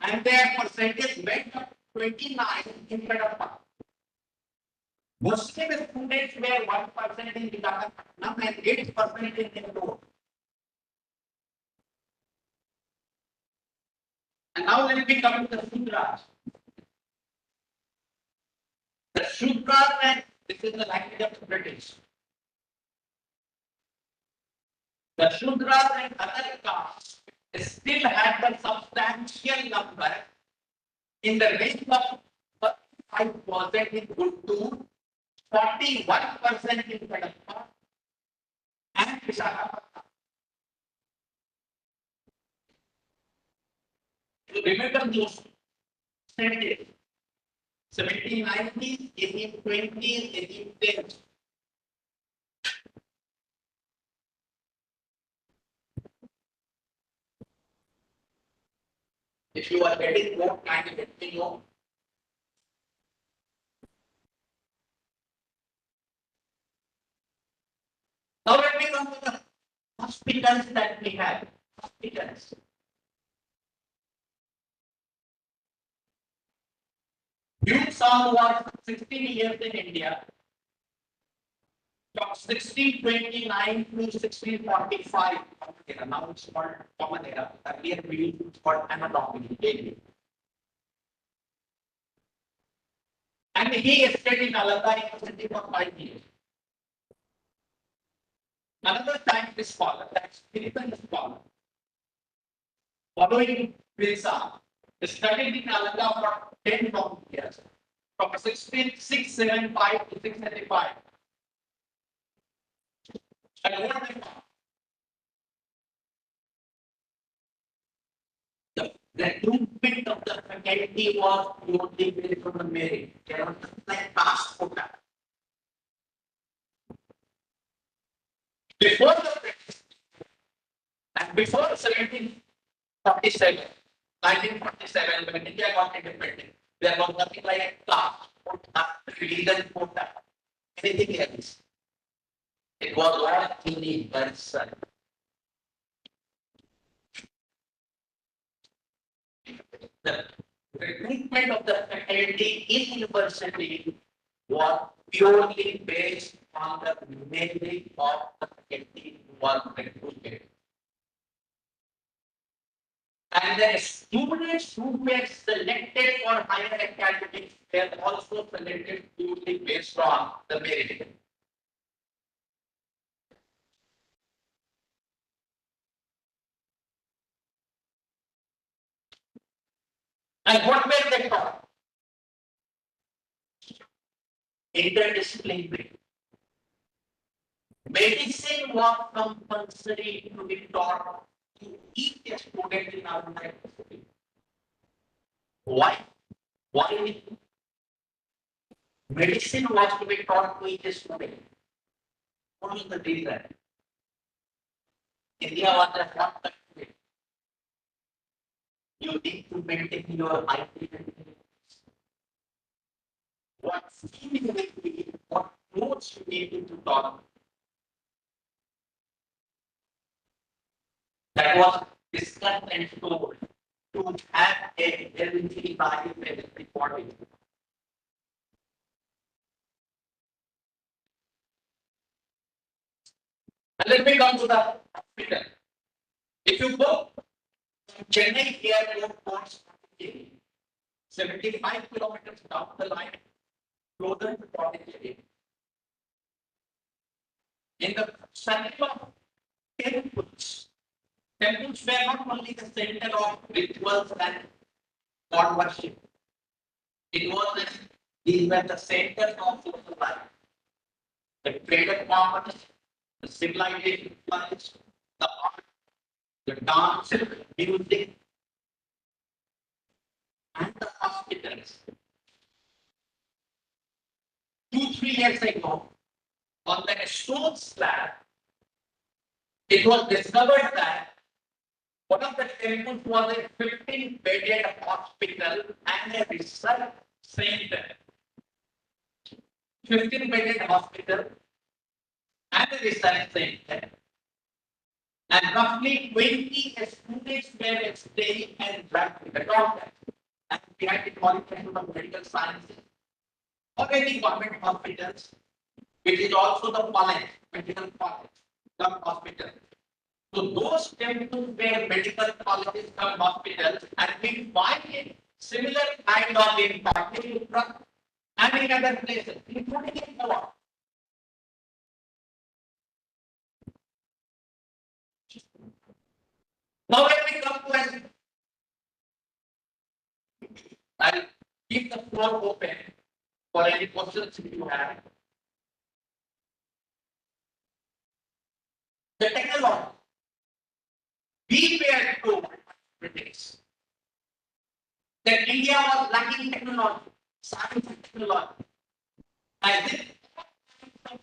and their percentage went up 29 in Kadapa. Muslim students were 1% in Visakhapatnam and 8% in Indore. And now let me come to the Shudras. The Shudras, and this is the language of the British. The Shudras and other castes still had a substantial number in the range of 5% in Guntur, 41% in Kadapa, and Visakhapatnam. You remember those percentages? 1790s, 1820s, 1810s. If you are getting more time, let me know. Now let me come to the hospitals that we have. Hospitals. You saw was 16 years in India. from 1629 to 1645. Now it's called Common Era. Earlier we used to call anatomy. And he stayed in Nalanda University for 5 years. Another scientist scholar, that's Philippine scholar, following Pilsa, studied in Nalanda for 10 long years, from 675 to 635. And what they found? The movement of the faculty was purely based on the merit. There was like past quota. Before the and before 1747, 1947, when India got independent, there was nothing like a class, religion quota, anything else. It was all universal. The recruitment of the faculty in university was purely based on the merit of the faculty who was recruited. And the students who were selected for higher academics were also selected purely based on the merit. And what were they taught? Interdisciplinary. Medicine was compulsory to be taught to each student in our university. Why? Why medicine was to be taught to each student? What was the reason? India was a hot country. You need to maintain your hygiene. What food you need, what clothes you need to talk. That was discussed and told to have a healthy life and healthy body. And let me come to the hospital. If you go from Chennai here, you course 75 kilometers down the line, closer to Pondicherry. In the circle of temples, temples were not only the center of rituals and God worship. It was these were the centers of social life. The trade of commerce, the civilization, the art, the dance, music, and the hospitals. 2-3 years ago, on the stone slab, it was discovered that one of the temples was a 15-bedded hospital and a research center. 15-bedded hospital and a research center. And roughly 20 students were staying and the doctor. And we had the College of Medical Sciences or any government hospitals, which is also the college, medical college, the hospital. So those temples were medical colleges, some hospitals, and we find a similar kind of impact in Trump and in other places, including in Goa. Now when we come to an, I'll keep the floor open for any questions if you have. The technology. We were told critics that India was lacking technology, science and technology. As if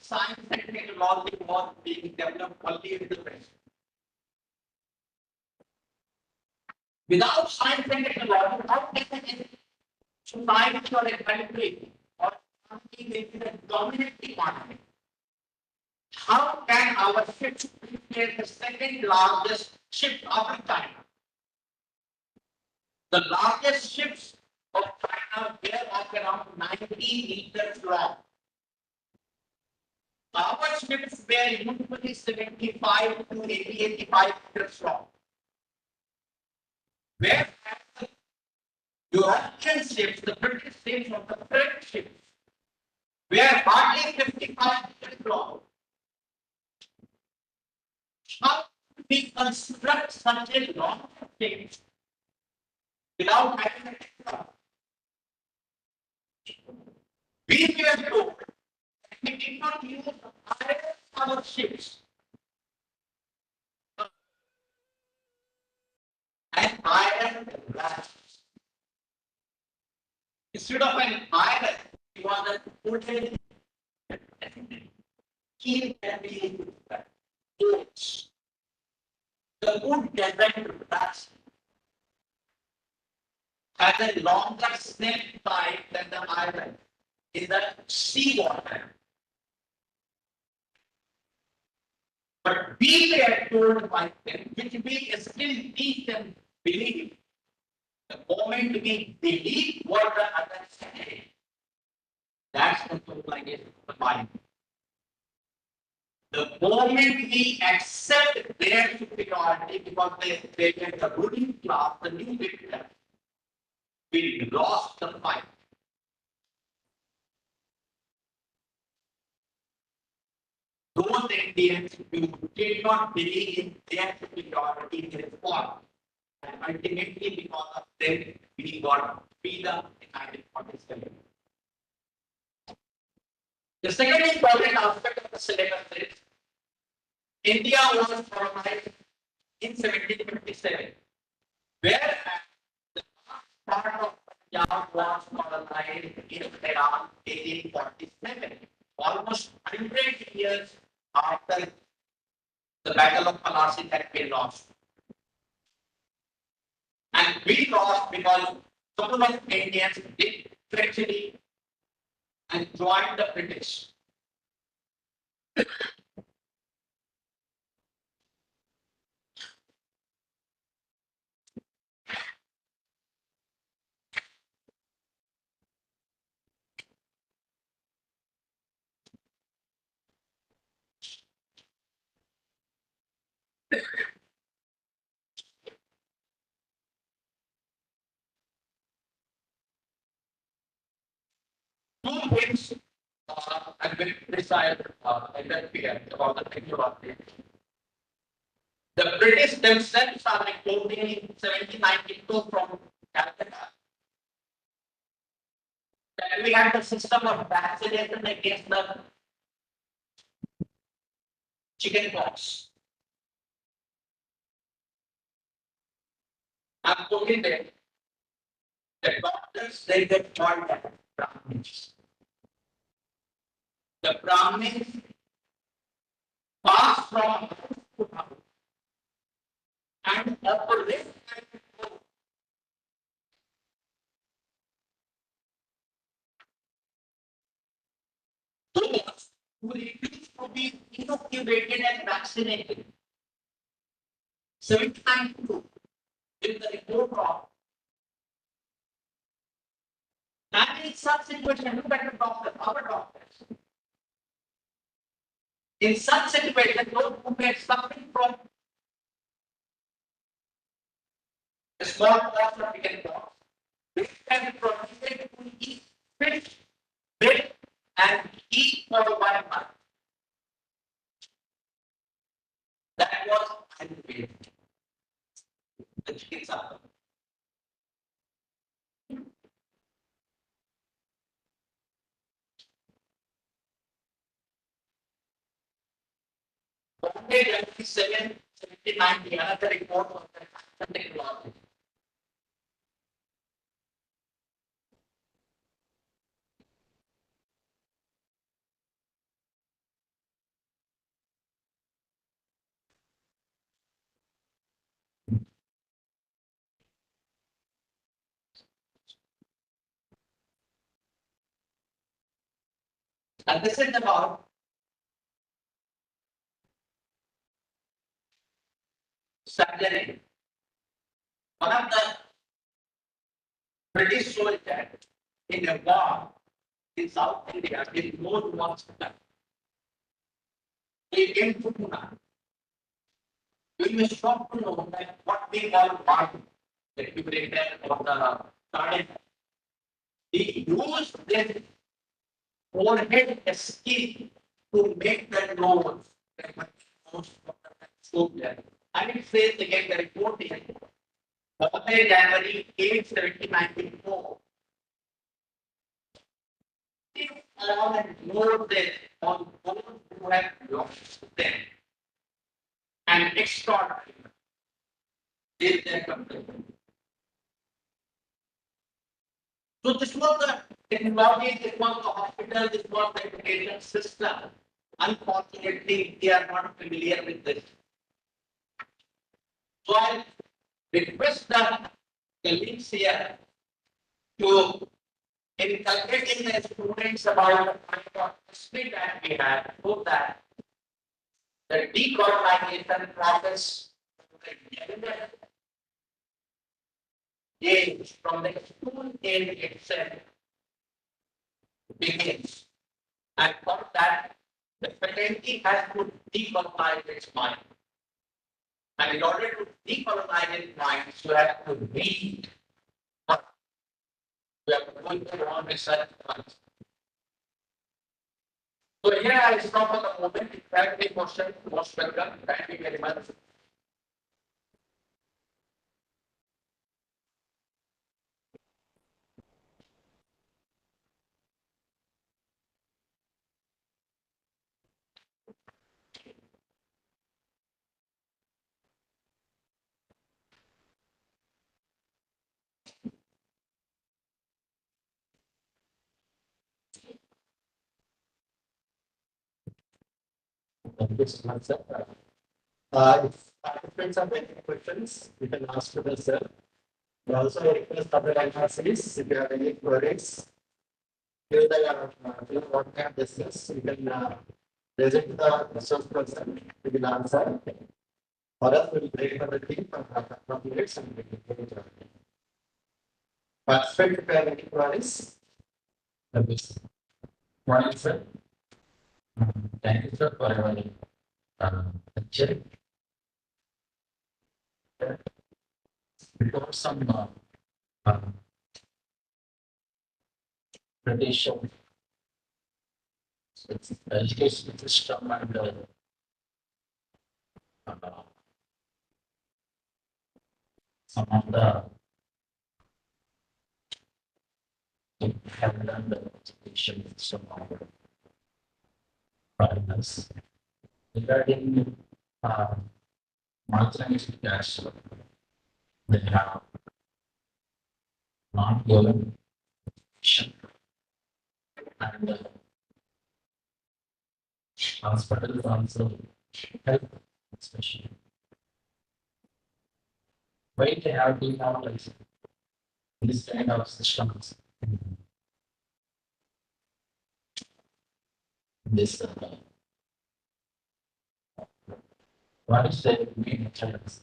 science and technology was being developed only in the West. Without science and technology, how can a society or a country or something make it a dominant economy? How can our ships replace the second largest ship after China? The largest ships of China were of around 90 meters long. Our ships were usually 75 to 80, 85 meters long. Whereas European ships, the British ships or the French ships, were hardly 55 meters long. How do we construct such a long ship without having a technology? We were told that we did not use iron power ships. And iron glass. Instead of an iron, it was a wooden key can be used. The wood desert glass has a longer snake bite than the iron in the seawater. But we were told by them, which we still teach and believe, the moment we believe what the other said, that's the totalization of the mind. The moment we accept their superiority because they get the ruling class, the new victor, we lost the fight. Those Indians who did not believe in their superiority, they fought. And ultimately, because of them, we got freedom in 1947. The second important aspect of the syllabus is India was colonized in 1757, whereas the part of Punjab was colonized in around 1847, almost 100 years after the Battle of Plassey had been lost. And we lost because a couple of Indians did treachery and joined the British. Two things I'm very precise about the technology. The British themselves are reporting in 1792 from Calcutta that we had a system of vaccination against the chicken pox. I'm putting there. The doctors, they get called as Brahmins. The Brahmins pass from house to house and operate those who refuse to be inoculated and vaccinated. 792 with the report of. And in such situation, look at the doctor, our doctors. In such situation, those who were suffering from a small pox or chicken pox, they can be prohibited to eat fish, bread, and eat for 1 month. That was unpaid. The chicken supper. Bombay 77, 79, the another report was the technology. And this is about surgery. One of the British soldiers in a war in South India did more hospital. we came to know. We were shocked to know that what we all want, the regulator or the garden, we use this overhead scheme to make the nodes. And it says again the report is January 8, 1794. If all know this on those who have lost them and extort is their complaint. So this was the technology, this was the hospital, this was the education system. Unfortunately, we are not familiar with this. So I request the colleagues here to inculcating the students about the kind of history that we have, so that the decolonization process age from the school age itself begins. And for that, the faculty has to decolonize its mind. And in order to decolonize its mind, you have to read. You have to go through on research. So here I stop for the moment. If you have any questions, most welcome. Thank you very much. Thank you so much, sir. If participants have any questions, you can ask to the sir. We also request other NRCs, if you have any queries, fill what kind of business, you can raise it to the resource person, we will answer. Or else we will break for the team from minutes and we will go to participant, if you have any queries. Morning, sir. Thank you, sir, for your lecture. Before some British education system and some of the have done the education system of foreigners regarding marginalized cash. They have not given and hospitals also help, especially. Why they have been out like this kind of systems? This what is the main challenge?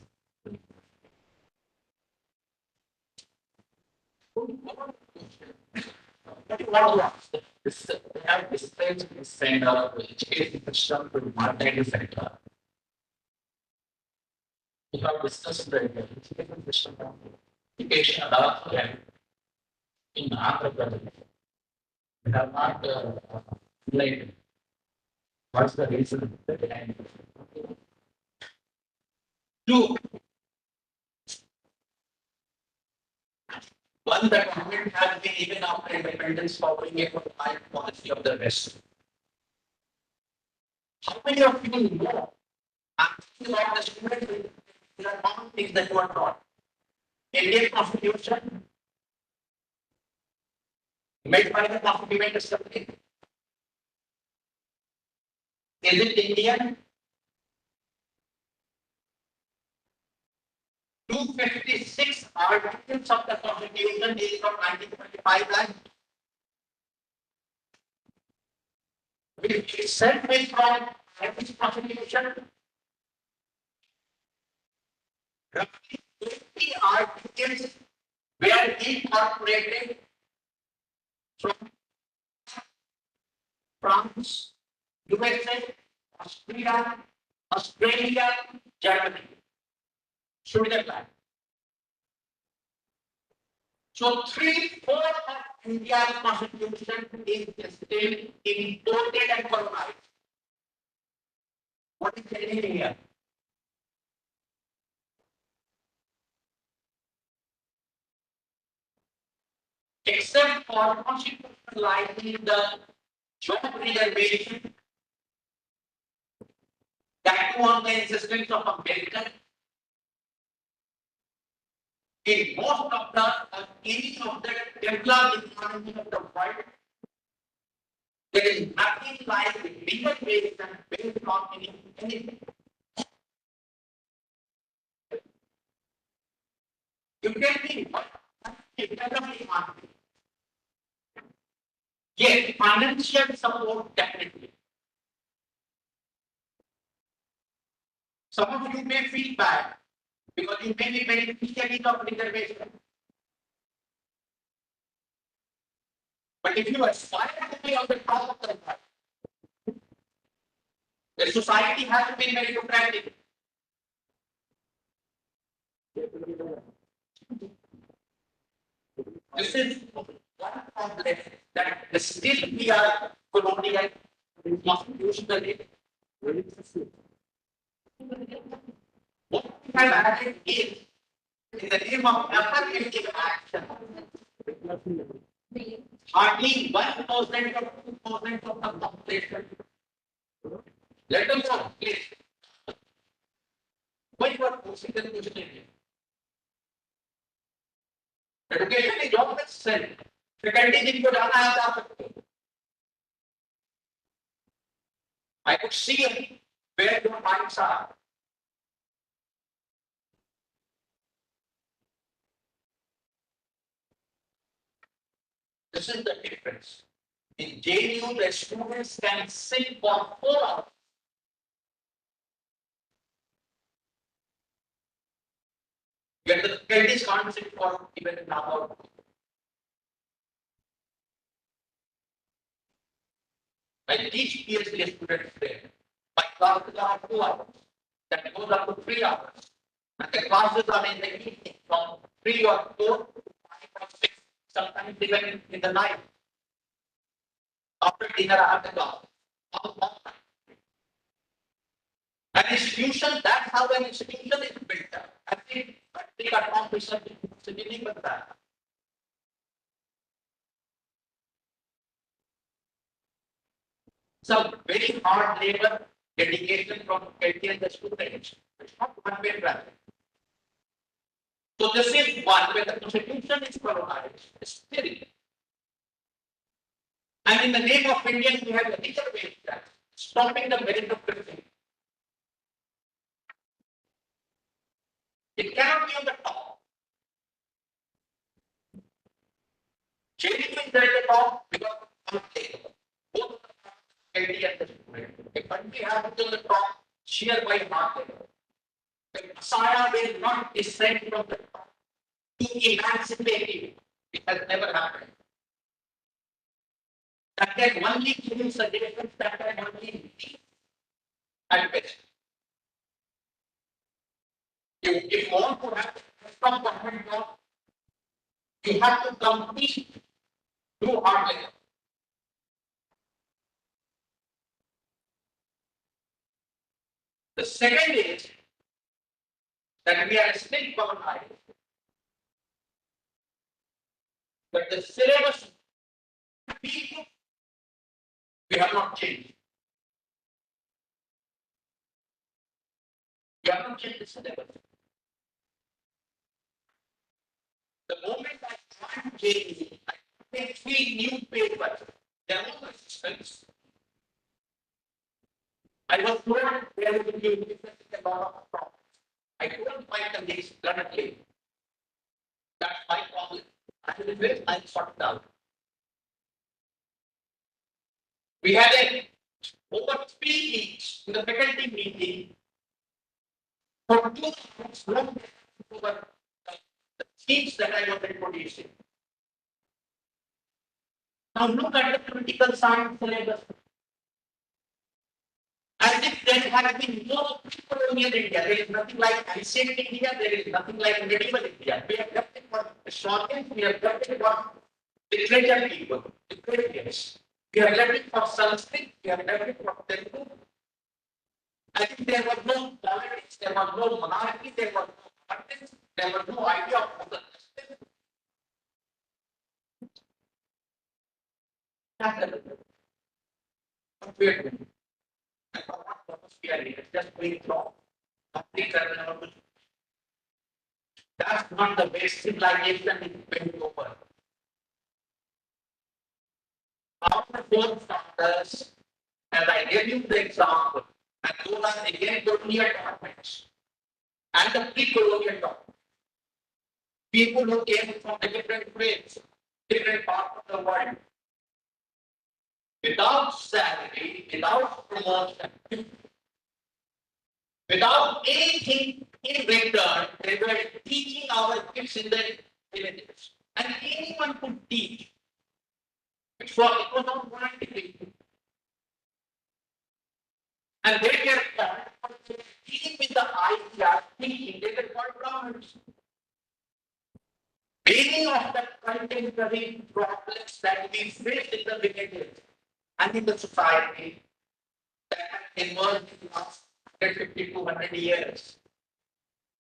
This they have displayed this kind of education system to market sector. We have discussed the education system of education also in Andhra Pradesh. We have not like what's the reason behind it? Two, one, the government has been even after independence following a compliant policy of the West. How many of you know? I'm thinking about the students. There are common things that you are taught. Indian Constitution, made by the Constituent Assembly. Is it Indian? 256 articles of the Constitution is from 1925 Act, which itself is from Irish Constitution. Roughly 50 articles were incorporated from France, USA, Austria, Australia, Germany should be the plan. So 3/4 of India's constitution is still imported and colonized. What is happening here? Except for constitutionalizing the job reservation, that too on the insistence of American. In most of the any of the developed economy of the world, there is nothing like the reservation based on anything. You can be developed economy. Yes, financial support definitely. Some of you may feel bad because you may be beneficiaries of reservation. But if you aspire to be on the top of the world, the society has to be meritocratic. This is one complex that still we are colonial, constitutionally. What we have added is in the name of affirmative action. Hardly 1% or 2% of the population. Let them go, please. Why you are forcing them to stay here? Education is job itself. Faculty जिनको जाना है जा सकते हैं. I could see where your minds are. This is the difference. In JU, the students can sit for 4 hours. Yet the faculty can't sit for even an hour. I teach PhD students there. My classes are 2 hours. That goes up to 3 hours. And the classes are in the evening from 3 or 4 to 5 or 6, sometimes even in the night. After dinner, I have the class. An institution, that's how an institution is built up. I think at home research is dealing with that. Some very hard labor, dedication from faculty and the students. It's not one-way traffic. So this is one where the constitution is colonized, still. And in the name of Indian, we have a reservation tax, stopping the meritocracy. It cannot be on the top. JDU is there at the top because of both the faculty and the student. The country has it on the top, sheer by market. The Messiah will not descend from the top to emancipate you. It has never happened. That can only give you suggestions, that can only be at best. If you want to have some government job, you have to compete through hard labor. The second is that we are still colonized, but the syllabus we have not changed. We have not changed the syllabus. The moment I joined JE, I take 3 new papers. There are no assistants. I was told there will be a lot of problems. I couldn't find the list bluntly. That's my problem. I will wait, I'll sort it out. We had over 3 weeks in the faculty meeting for 2 months over the themes that I was introducing. Now look at the political science syllabus. As if there has been no pre-colonial India. There is nothing like ancient India. There is nothing like medieval India. We have kept it for historians. We have kept it for literature people, literatures. We have left it for Sanskrit. We have left it for Telugu. I think there was no politics. There was no monarchy. There was no politics. There was no idea of justice. Wait a minute. For what purpose we are here? Just going through. That's not the way civilization is going over. After four founders, and I gave you the example, and those are again colonial documents and the pre-colonial documents. People who came from the different places, different parts of the world, without salary, without promotion, without anything in return, they were teaching our kids in the villages. And anyone could teach. It was not scientific. And they were dealing with the idea, thinking they were called Brahmins. Many of the contemporary problems that we face in the villages and in the society that have emerged in the last 150 to 100 years.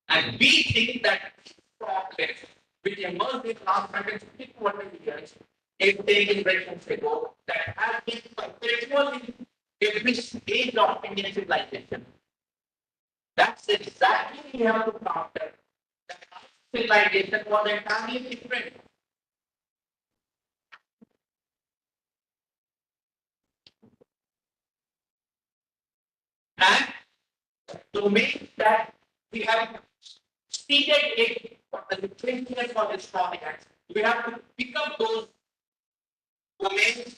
And we think that these problems which emerged in the last 150 to 100 years, 10 generations ago, that have been perpetual in every stage of Indian civilization. That's exactly we have to counter. That civilization was entirely different. And to make that we have stated it for the literature for historians, we have to pick up those domains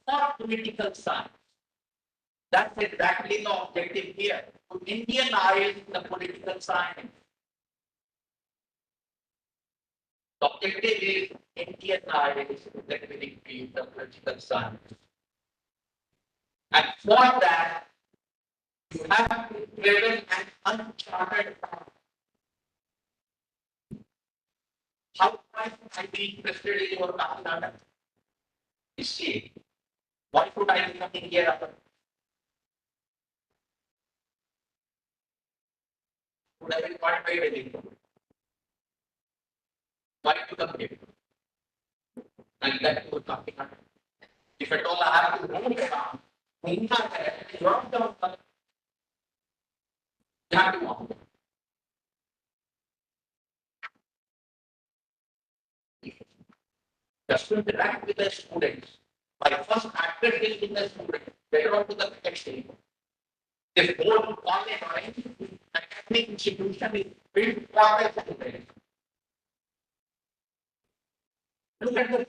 for political science. That's exactly the objective here. To Indianize the political science. The objective is Indianize the clinical field, the political science. And for that, you have to travel an uncharted path. How might I be interested in your Tamil Nadu? You see, why should I become India? Would have been quite very difficult. Why to come here? And that to Tamil Nadu. If at all I have to move around, you have to walk. Just to interact with the students. My first activity with the students, later on to the next day. This whole college or any academic institution is built for the students. Look at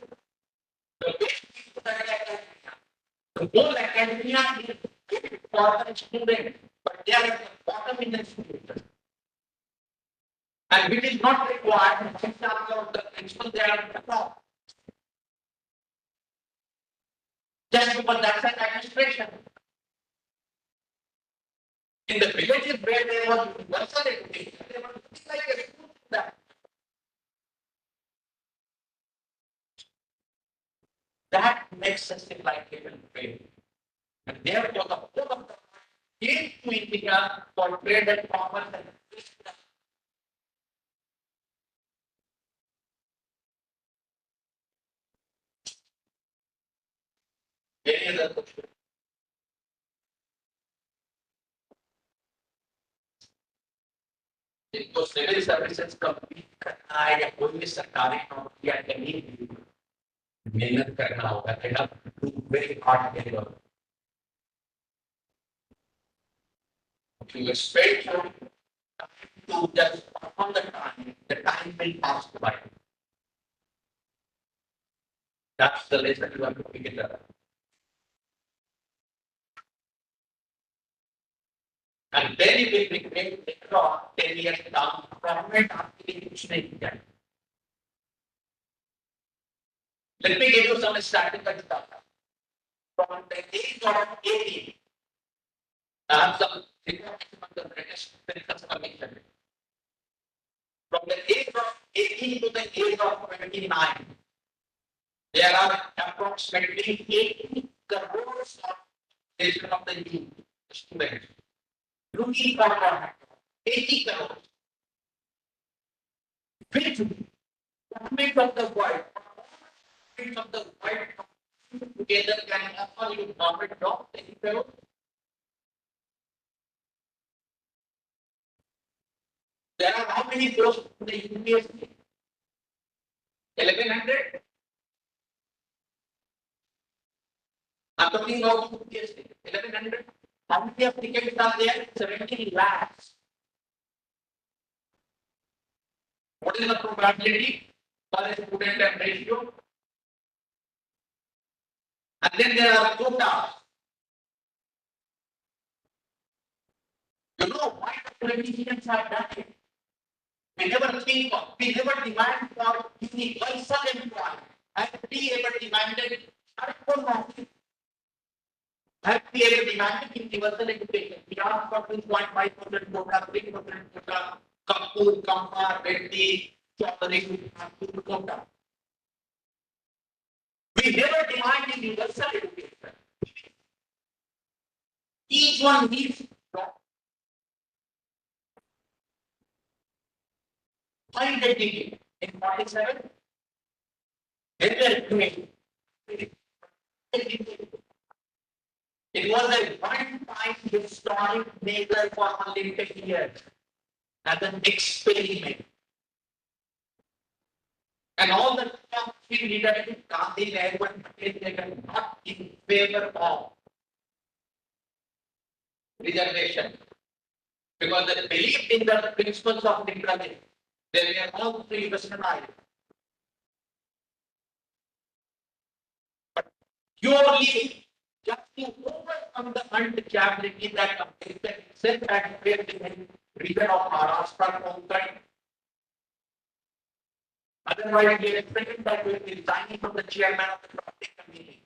the whole academia is built for the students, but they are at the bottom in the institution. And which is not required, for example, of the principal, they are at the top. Just because that's an administration. In the villages where there was universal education, there was nothing like a school in that. That makes us like even trade. And therefore, the whole of the came to India for trade and commerce and business. Any other question? इनको civil services complete करना है या कोई भी सरकारी नौकरी या कहीं भी मेहनत करना होगा तेरा very hard labour you expect your to just perform the time will pass by. That's the lesson you have to pick it up. And then it will be great later on 10 years down government actually कुछ नहीं किया. Let me give you some statistical data. From the age of 18 I have some information on the British Medical Commission. From the age of 18 to the age of 29, there are approximately 80 crores of population of the youth students looking for work. 80 crores. Which government of the world, government of the world together can offer you government job? 80 crores. There are how many posts in the university? 1100. I'm talking about UPSC. 1100. How many applicants are there? 17 lakhs. What is the probability per student and ratio? And then there are quotas. You know why the politicians have done it? We never think of, we never demand for universal employment. Have we ever demanded? I don't know. Have we ever demanded universal education? We ask for 2.5% quota, 3% quota, Kapoor, Kamar, Reddy, Chaudhary, quota. We never demand universal education. Each one needs find a degree in 47. It was a one-time historic measure for only 10 years as an experiment. And all the top three leadership, Gandhi, Nehru, and Patel, they were not in favor of reservation because they believed in the principles of liberalism. They were all three westernized. But purely just to overcome the untouchability that itself had faced in the region of Maharashtra, Konkan. Otherwise, we expected that we will be resigning from the chairman of the drafting committee.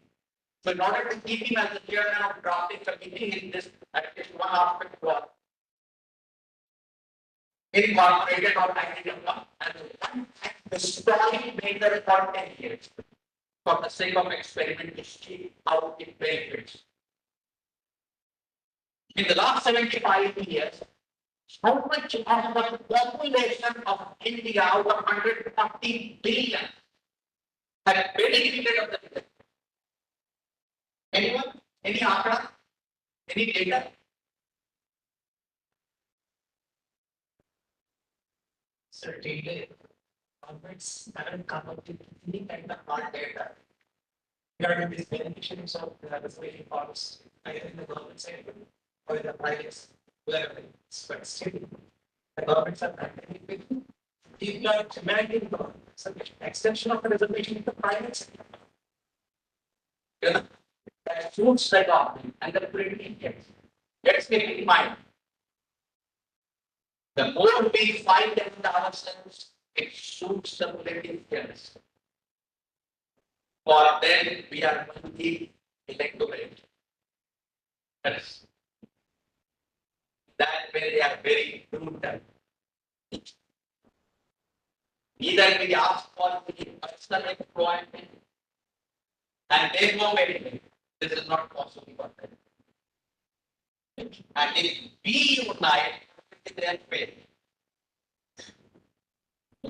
So, in order to keep him as the chairman of the drafting committee, in this, at least one aspect was incorporated or acted upon as one historic measure for 10 years for the sake of experiment to see how it benefits. In the last 75 years, how much of the population of India, out of 140 billion, have benefited of the system? Anyone? Any aakra? Any data? Certainly, governments haven't come up with any kind of hard data regarding these beneficiaries of the reservation policy, either in the government sector or in the private, wherever it's but still, the governments are continuing with people are demanding some extension of the reservation in the private sector. You know, that suits the government and the printing gets. Let's keep in mind. The more we fight against ourselves, it suits the politicians. For then we are only electorate. Yes. That way they are very brutal. Either we ask for the personal employment and they go very this is not possible for them. And if we unite with their faith,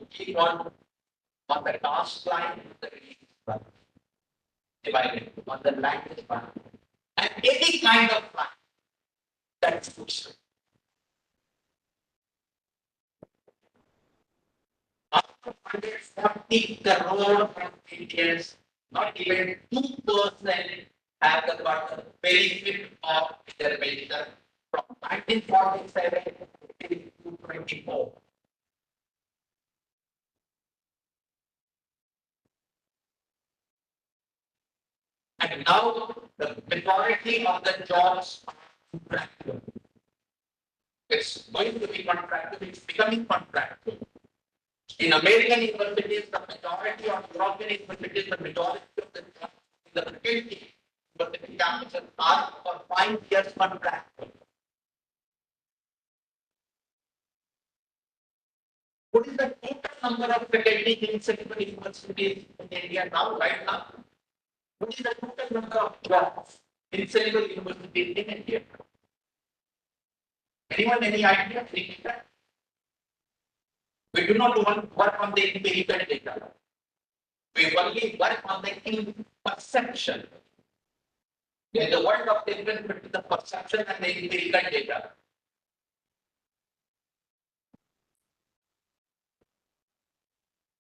keep on the task line, the divided on the language one, and any kind of line that suits you. After 140 crore of Indians, not even 2% have got the benefit of reservation from 1947 to 2024. And now the majority of the jobs are contractual. It's going to be contractual, it's becoming contractual. In American universities, the majority of European universities, the majority of the jobs in the university campuses are for 5 years contractual. What is the total number of faculty in several universities in India now, right now? What is the total number of jobs in several universities in India? Anyone, any idea? Any data? We do not work on the empirical data. We only work on the perception. In the world of difference between the perception and the empirical data.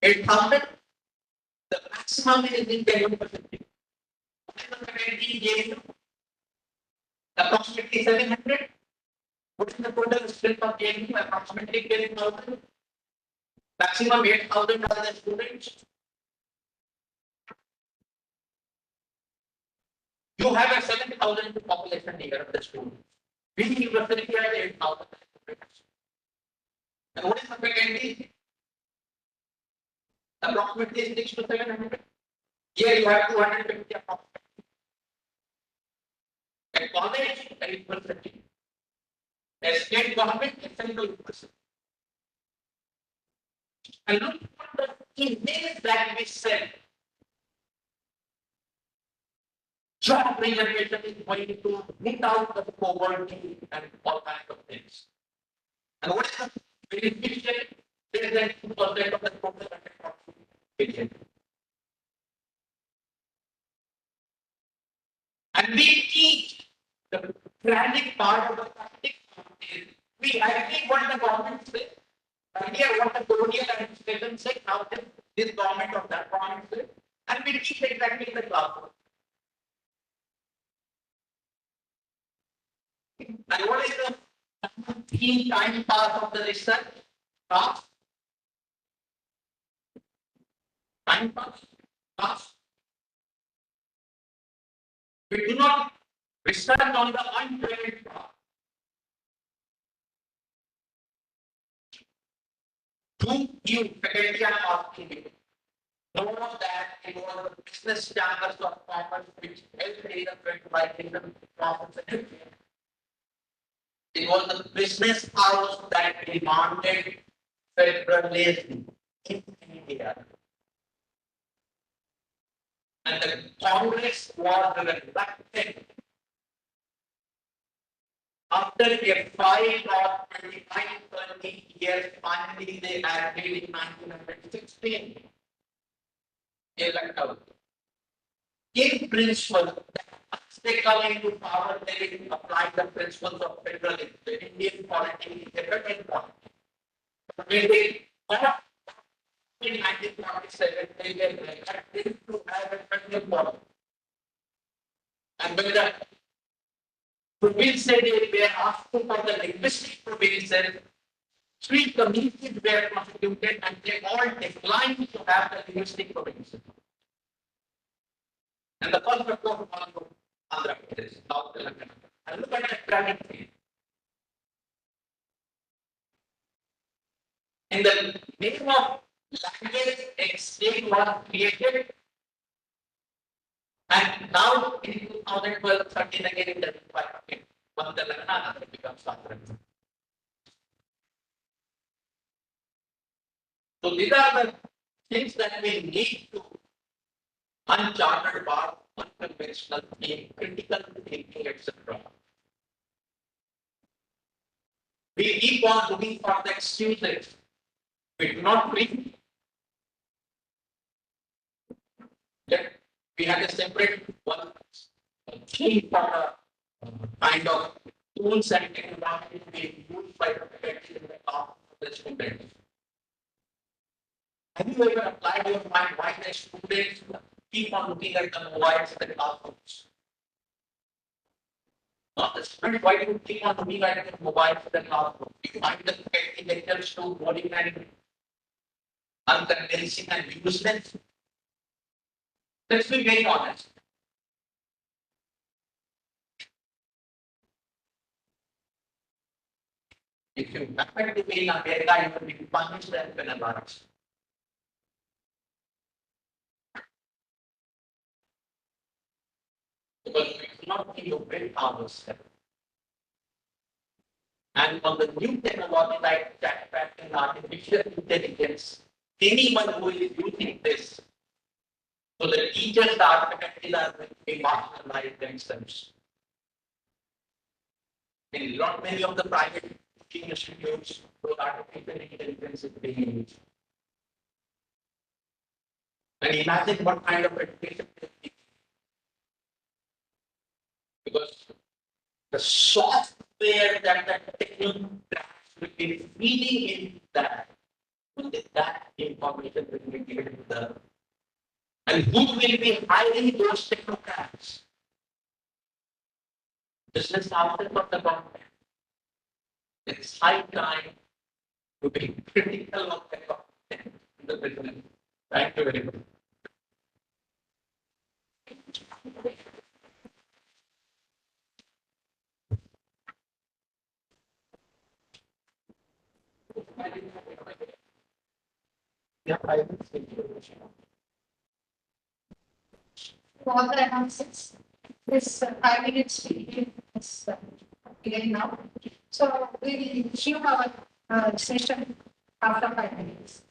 It founded the maximum is in the university. What is the faculty in JNU? Approximately 700. What is the total strength of JNU? Approximately 10,000. Maximum 8,000 are the students. You have a 7,000 population here of the students. We university has 8,000 students. And what is the faculty? Approximately 6 to 700. Here you have 250 approximately. A college, a university. A state government, a central university. And look at the image that we said. Job preservation is going to root out the poverty and all kinds of things. And what is the beneficial? Less than 2% of the total billion. And we teach the tragic part of the practice is we agree what the government says, earlier what the colonial administration said, now this government or that government says, and we teach exactly the classroom. And what is the key time pass of the research? Pass. Time pass. Pass. We do not research on the untrained part. Do you faculty are asking you know that it was the business chambers of commerce which helped in the writing the profits and it was the business house that demanded federalism in India. And the Congress was reluctant. After a fight of 25, 30 years, finally they agreed in 1916. Electoral. In principle, once they come into power, they will apply the principles of federalism. The Indian polity is a federal polity. When they got in 1947, they were elected to have a federal polity. And when the provinces they were asking for the linguistic provinces, 3 communities were constituted and they all declined to have the linguistic provinces. And the first of course was Andhra Pradesh, South Telangana. And look at the trajectory. In the name of language, a state was created. And now in 2012, 13 again it doesn't quite fit. One Telangana, another becomes Andhra. So these are the things that we need to uncharted path, unconventional thinking, critical thinking, etc. We keep on looking for the excuses. We do not think. Yet we have a separate one thing for the kind of tools and technology to be used by the faculty in the class of the students. Have you ever applied your mind why the students keep on looking at the mobiles in the classrooms? Not the student, why do you keep on looking at the mobiles in the classroom? You find the faculty lectures too boring and unconvincing and useless. Let's be very honest. If you happen to be in America, you will be punished and penalized. Because we cannot be obeyed ourselves. And on the new technology like chat and artificial intelligence, anyone who is using this, so the teachers are affected are being marginalized themselves. In not many of the private teaching institutes, so artificial intelligence is being used. And imagine what kind of education it is. Because the software that the technical will be feeding into that, with that information will be given to the, and who will be hiring those technocrats? Business after of the government. It's high time to be critical of the government in the business. Thank you very much. Yeah, I will say. For the announcements, this 5 minutes meeting is beginning now. So we will resume our session after 5 minutes.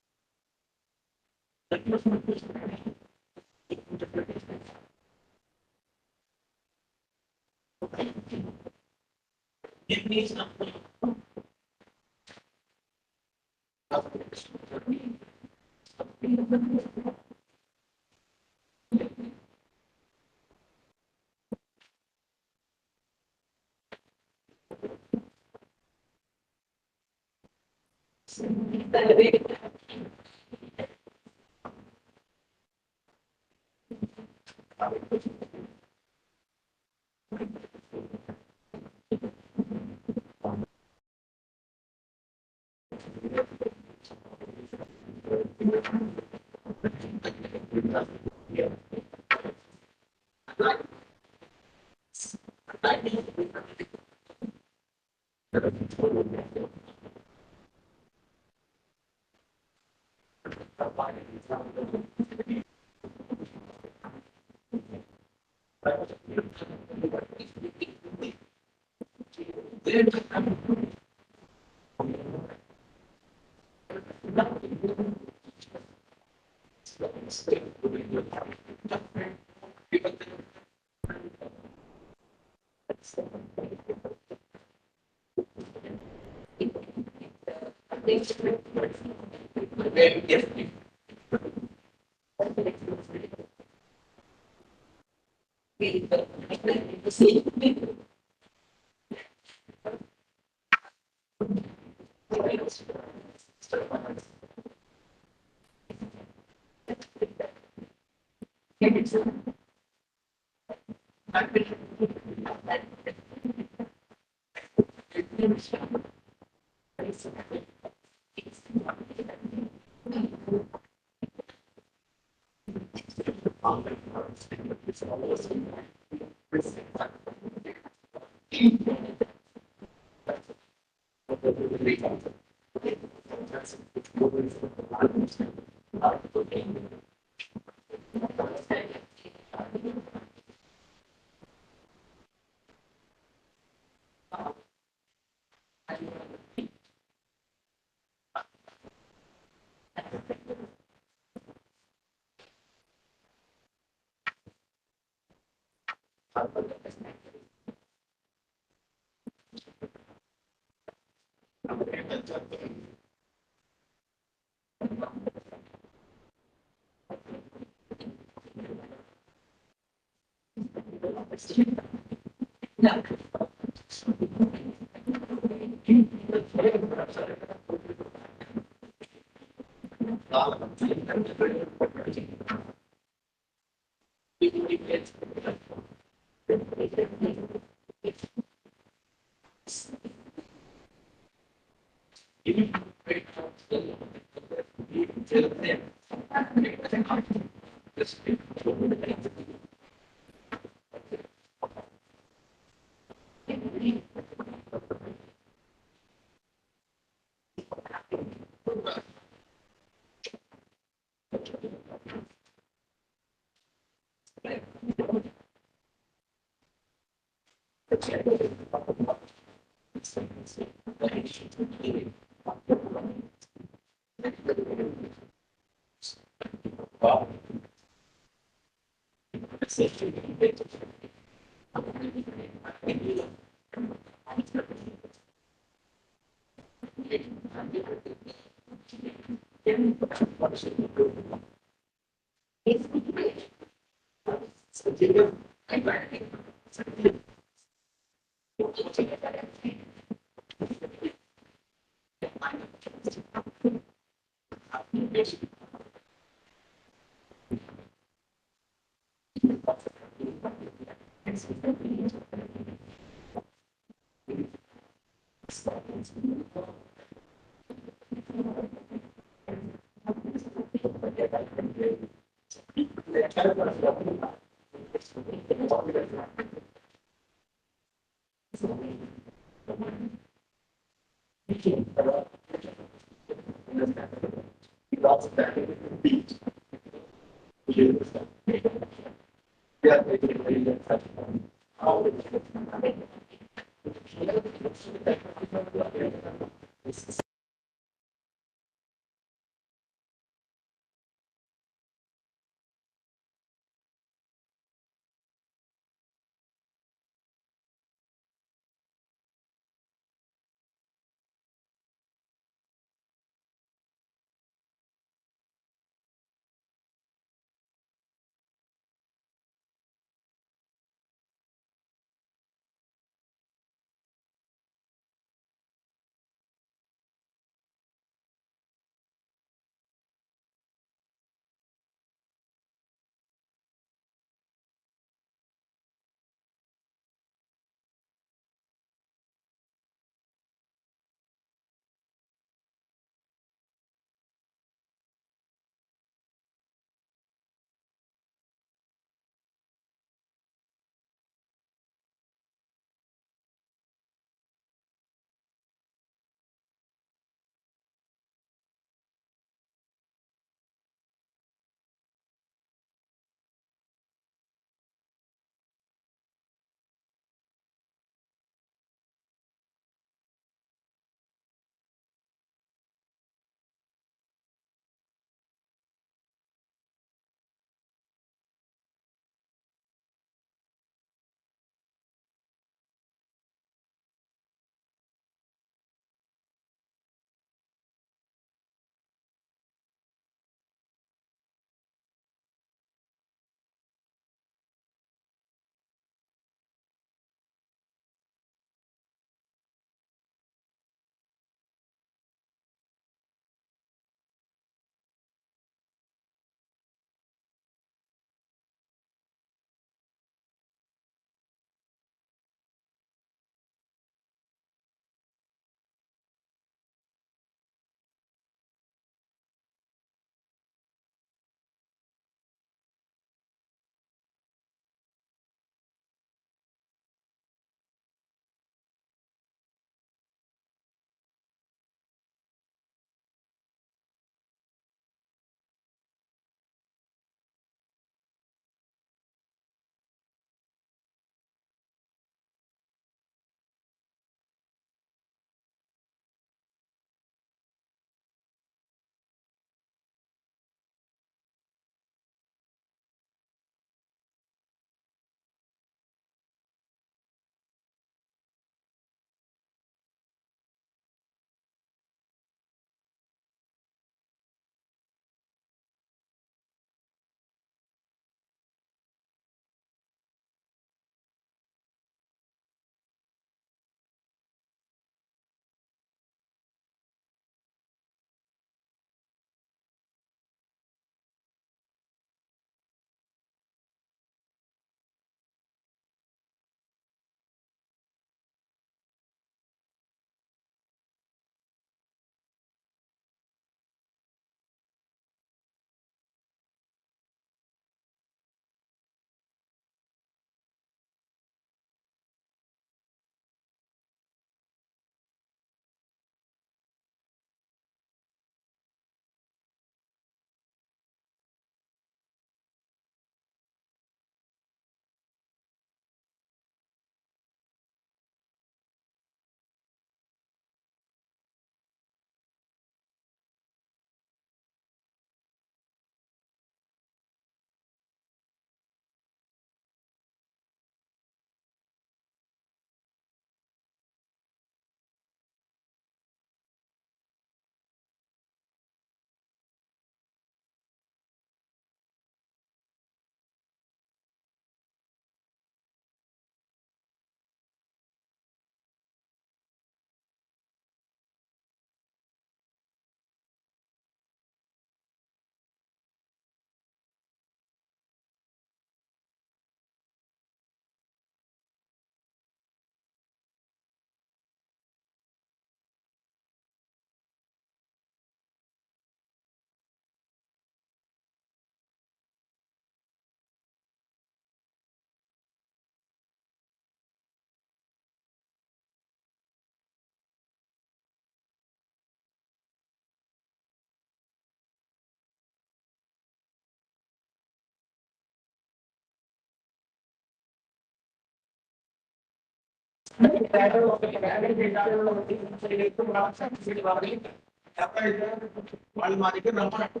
వాళ్ళు మా దగ్గర రమ్మన్నట్టు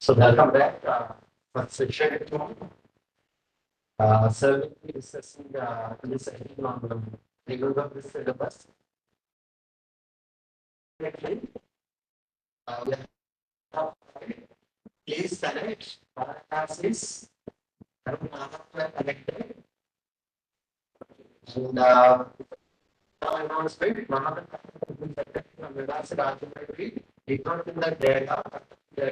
So welcome back for session. Sir, will be discussing this section on the review of this syllabus. Please select NRCs. Connected. And now announcement, one of the from the last documentary, it not in the data, the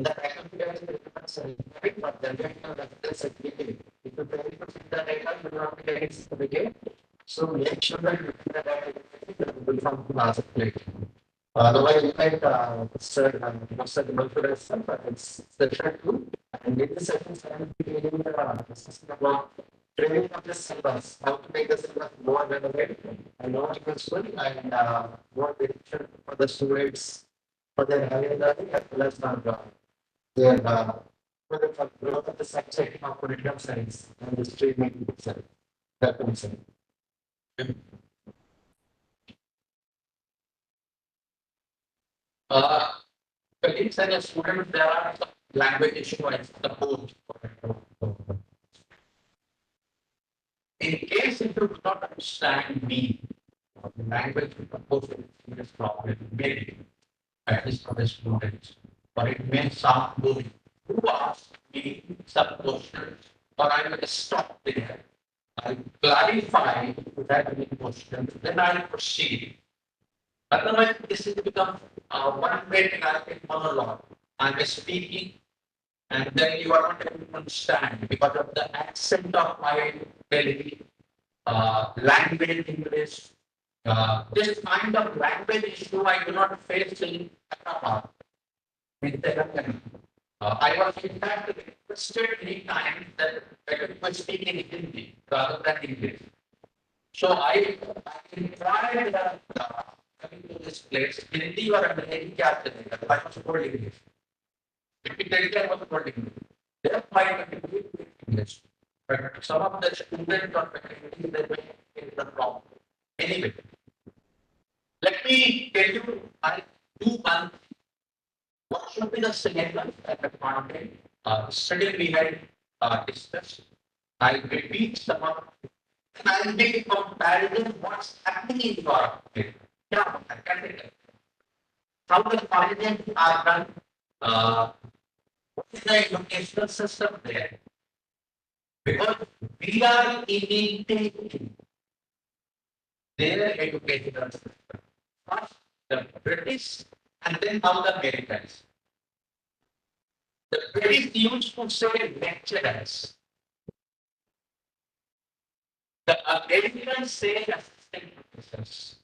faculty has certificate, but the data the certificate. If you fail to see the data, you will not be getting certificate. So make sure that you see the data from last plate. Otherwise, you might Mr. Demonstration, but it's session 2. And in this session, I will be giving the discussion about training of the syllabus, how to make the syllabus more relevant and more useful and more beneficial for the students for their higher learning as well as their for the growth of the subject of political science and the streaming itself. That concern. Colleagues and students, there are some language issues the both. In case if you do not understand me, the language will compose this problem, maybe at least for the students, but it may sound good. Who asked me some questions, or I will stop there. I'll clarify if you have any questions, then I'll proceed. Otherwise, this has become one-way monologue. I'm speaking, and then you are not able to understand because of the accent of my Delhi, language English. This kind of language issue I do not face in Hyderabad. I was in fact requested many times that I was speaking Hindi rather than English. So I inquired coming to this place, Hindi or Hindi क्या चलेगा? I was told English. Typically, I was told English. They are fine with English. But some of the students or faculty, they may get the problem. Anyway, let me tell you, I do one. What should be the syllabus at the content? Study we had discussed. I repeat some of it. And I will make a comparison what's happening in your field. Yeah, I can take it. How the colleges are done. What is the educational system there? Because we are imitating their educational system. First the British and then now the Americans. The British used to say lecturers. The Americans say assistant professors.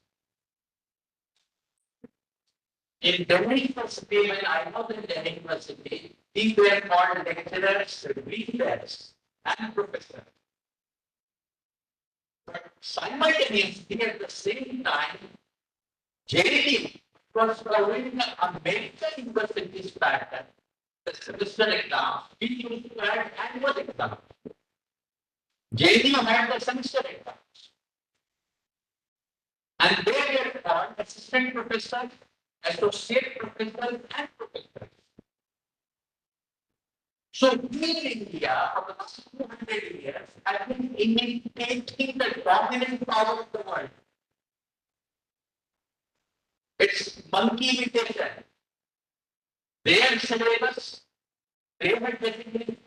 In Delhi University, when I was in Delhi University, these were called lecturers, readers, and professors. But simultaneously, at the same time, JD was following the American university's pattern, the semester exams, we used to have annual exams. JNU had the semester exams. And they were called assistant professor, associate professor, and professor. So we in India, for the last 200 years, have been imitating the dominant power of the world. It's monkey imitation. Their syllabus, their designation,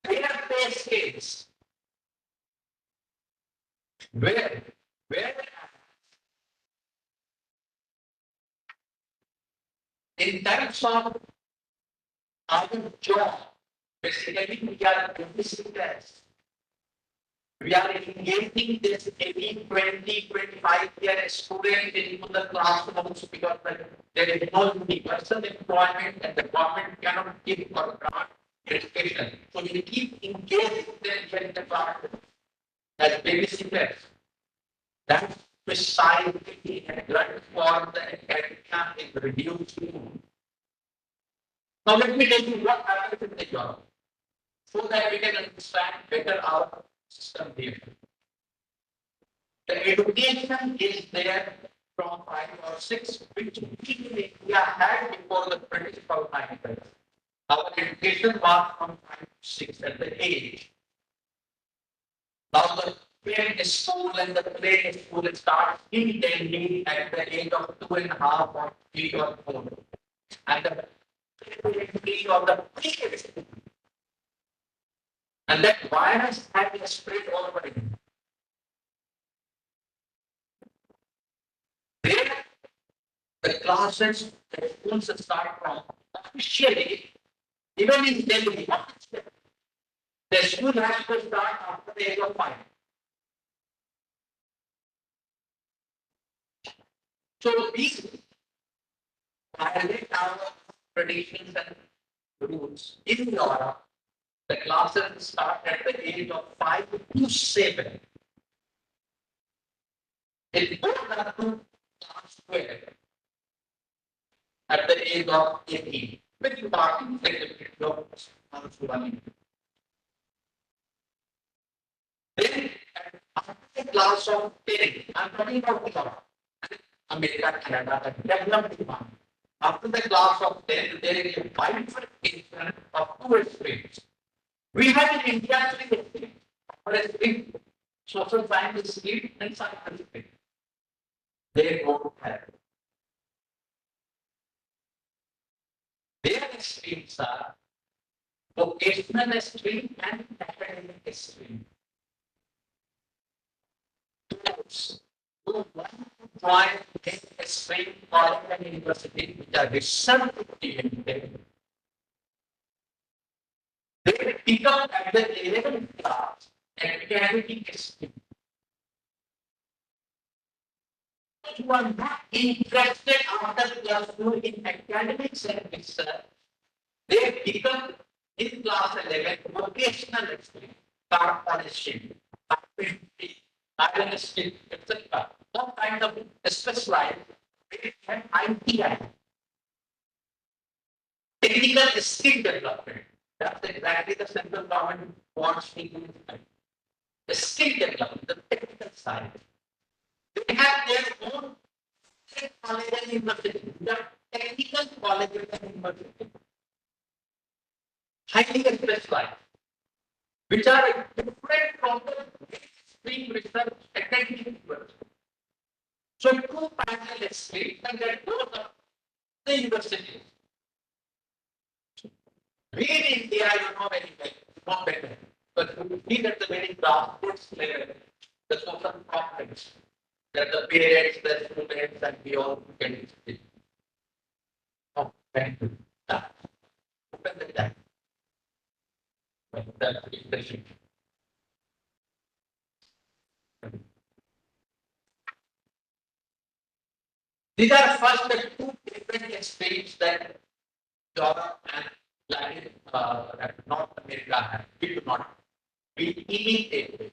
their pay scales. Where in terms of our job, basically we are babysitters. We are engaging this 18, 20, 25-year student into the classrooms because there is no universal employment and the government cannot give or grant education. So we keep engaging them in the classroom as babysitters. That's precisely a blood for the academia is reduced to. Now let me tell you what happens in the job so that we can understand better our system here. The education is there from 5 or 6, which we in India had before the British colonizers. Our education was from 5 to 6 at the age. Now the parent school and the play school starts in Delhi at the age of 2.5 or 3 or 4. And the age of the pre school. And that virus had been spread all over India. There, the classes, the schools start from officially, even in Delhi, the school has to start after the age of 5. So these violate our traditions and rules. In Europe, the classes start at the age of 5 to 7. It goes up to class 12 at the age of 18. With parking flexibility of then after the class of 10, I'm talking about Europe, America, Canada, the developed one. After the class of 10, there is a bifurcation of 2 streams. We have in India 3 streams. First stream, social science stream, and science stream. They don't have. Their streams are vocational stream and academic stream. Those who want to join a stream college and university which are research oriented, they pick up at the 11th class academic stream. Those who are not interested after class 2 in academics and research, they pick up in class 11 vocational stream, carpentry, carpentry, etc. All kinds of specialized and ITI, technical skill development. That's exactly the central government wants to do. The skill development, the technical side. They have their own college and university, the technical colleges and university, highly specialized, which are different from the mainstream research academic university. So two parallel streams and that goes up the university. We in India, you know very well, not better. But you see that the very grassroots level, the social problems that the parents, the students, and we all get it. Oh, thank you. Open the chat. That's the impression. These are first the 2 different states that Europe and Latin, North America have. We do not. We imitate it.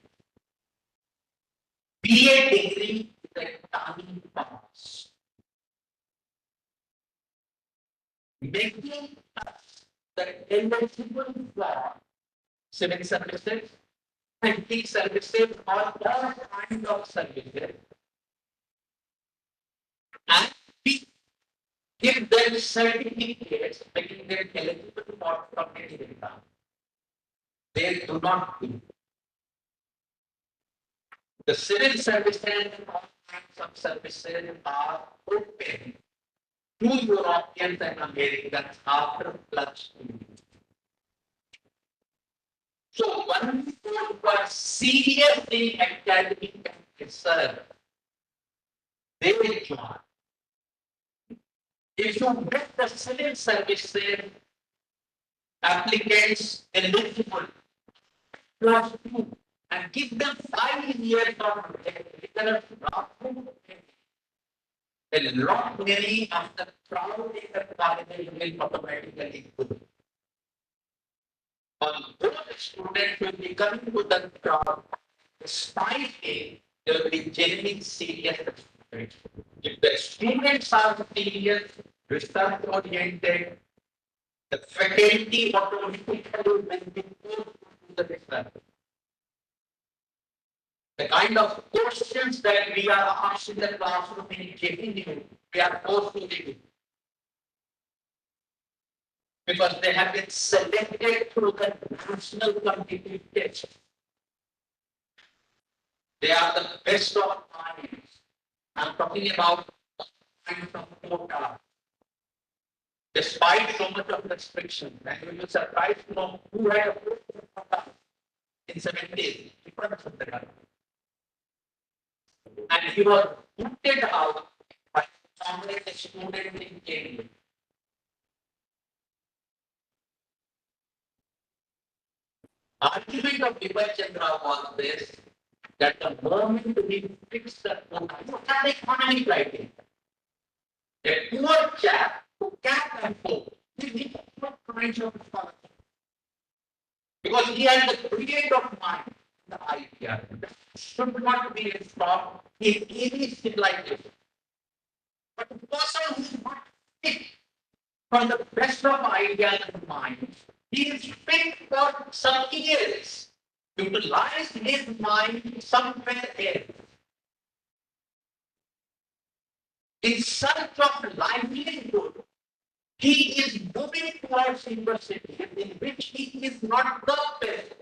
BA degree is a tiny pass. Making us the eligible for civil services, IT services or all kind of services, and we give them certificates making them eligible for community income. They do not do. The civil services and all kinds of services are open to Europeans and Americans after +2. So one who was serious in academic and research, they will join. If you make the civil services applicants eligible +2 and give them 5 years of rigorous process, a lot many of the crowd in the colleges will automatically go. Although the students will be coming to the crowd, despite it, there will be genuine serious students. If the students are serious, research oriented, the faculty automatically will be pushed to the research. The kind of questions that we are asked in the classroom in JNU, we are forced to do. Because they have been selected through the national competitive test. They are the best of minds. I'm talking about minds from TOT. Despite so much of restriction, and you will be surprised to know who had a quota in 7 days, different from the government. And he was booted out by a student in JNU. Argument of Vibha Chandra was this, that the moment we fix the quota, you have the economic criteria. A poor chap who can't afford, he needs what kind of scholarship. Because he has the creative of mind, the idea. That should not be installed in any civilization. But the person who is not fit for the best of ideas and minds, he is fit for something else. Utilize his mind somewhere else. In search of livelihood, he is moving towards university in which he is not the best.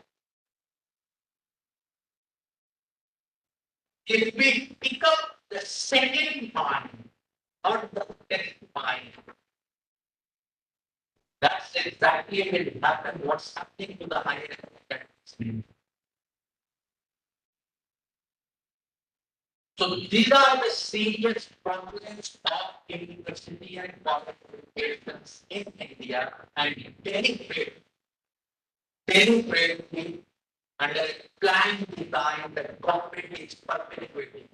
If we pick up the second mind or the best mind, that's exactly what happened, what's happening to the higher education. So these are the serious problems of university and college educations in India, and deliberately under a planned design that government is perpetuating.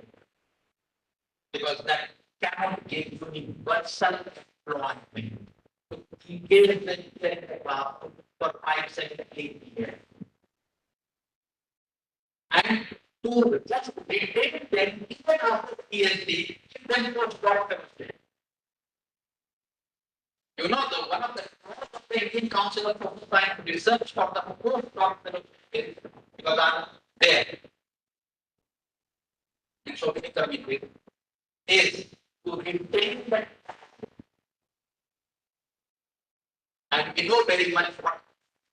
Because that cannot give universal employment to engage the class for 5, 7, 8 years. And to just retain them even after PhD, give them postdoctoral. You know, one of the Indian Council of Science research for the postdoctoral is because I'm there in so many communities, is to retain that. And we know very much what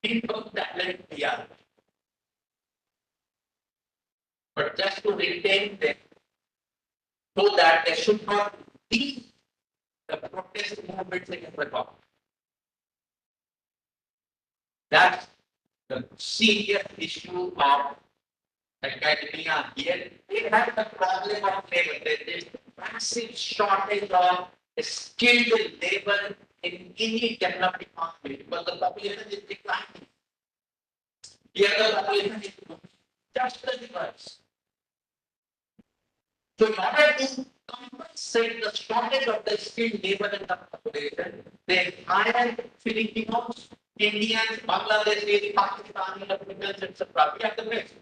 people talent we are. But just to retain them so that they should not be the protest movements against the government. That's the serious issue of academia here. They have the problem of labor. There is massive shortage of skilled labor in any developed economy because the population is declining. Here the population is just the reverse. So in order to compensate the shortage of the skilled labor in the population, they hire Filipinos, Indians, Bangladeshis, Pakistani, Africans, etc. We are the best.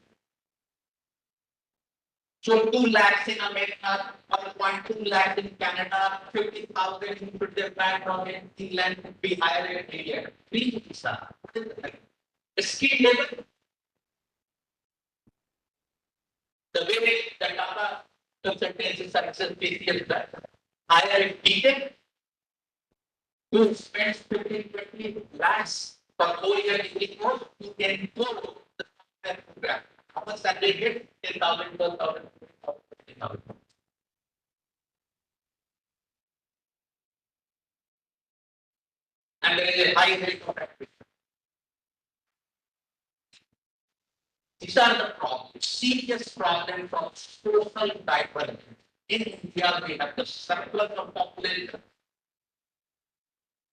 So 2 lakhs in America, 1.2 lakhs in Canada, 50,000 in Japan from England, we hire every year. Free visa. Skilled labor. the way the Tata consultancy services PCS does, hire a BTech who spends 15-20 lakhs for 4 year degree course, you can follow the software program. How much salary get? 10,000, 12,000, 15,000. And there is a high rate of activity. These are the problems, serious problems of social divergence. In India, we have the surplus of population.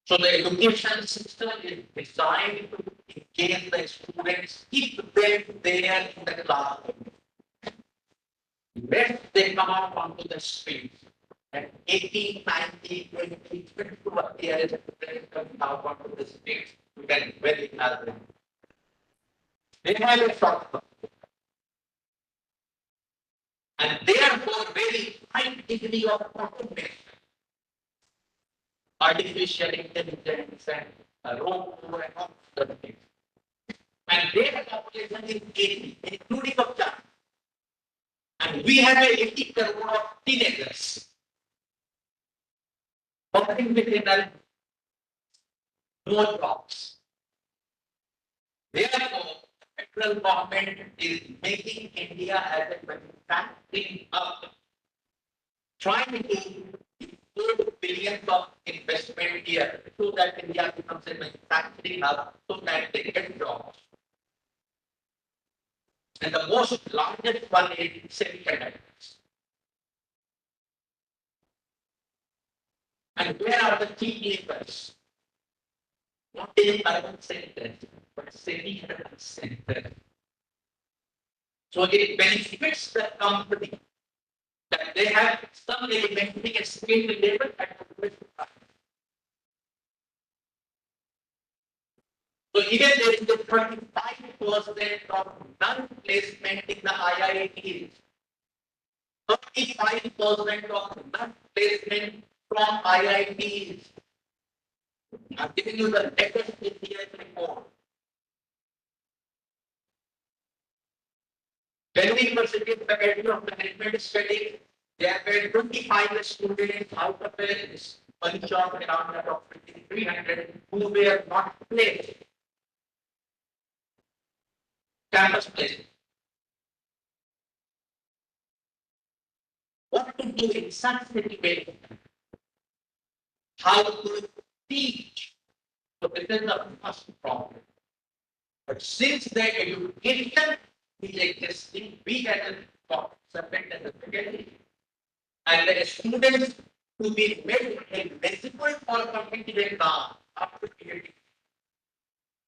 So the education system is designed to engage the students, keep them there in the classroom. Let they come out onto the streets. And 18, 19, 20, 21 years, they come out onto the streets. We can very help them. They have a short term. And therefore, very high degree of automation, artificial intelligence, and robot and all other things. And their population is 80, including of China. And we have a 80 crore of teenagers. Working within no jobs. Therefore, the federal government is making India as a manufacturing hub, trying to put billions of investment here so that India becomes a manufacturing hub so that they get jobs. And the most largest one is semiconductors. And where are the key labors? Not in urban centers, but semi-urban centers. So it benefits the company that they have some elementary and skilled labor at the lowest price. So even there is a 35% of non-placement in the IITs. 35% of non-placement from IITs. I'm giving you the latest Indian report. Delhi University Faculty of Management Studies, they have had 25 students out of a bunch of around approximately 300 who were not placed. Campus placed. What to do in such situation? How to teach? So this is the first problem. But since the education is existing, we as a subject as a faculty, and the students to be made eligible for competitive exam after PhD.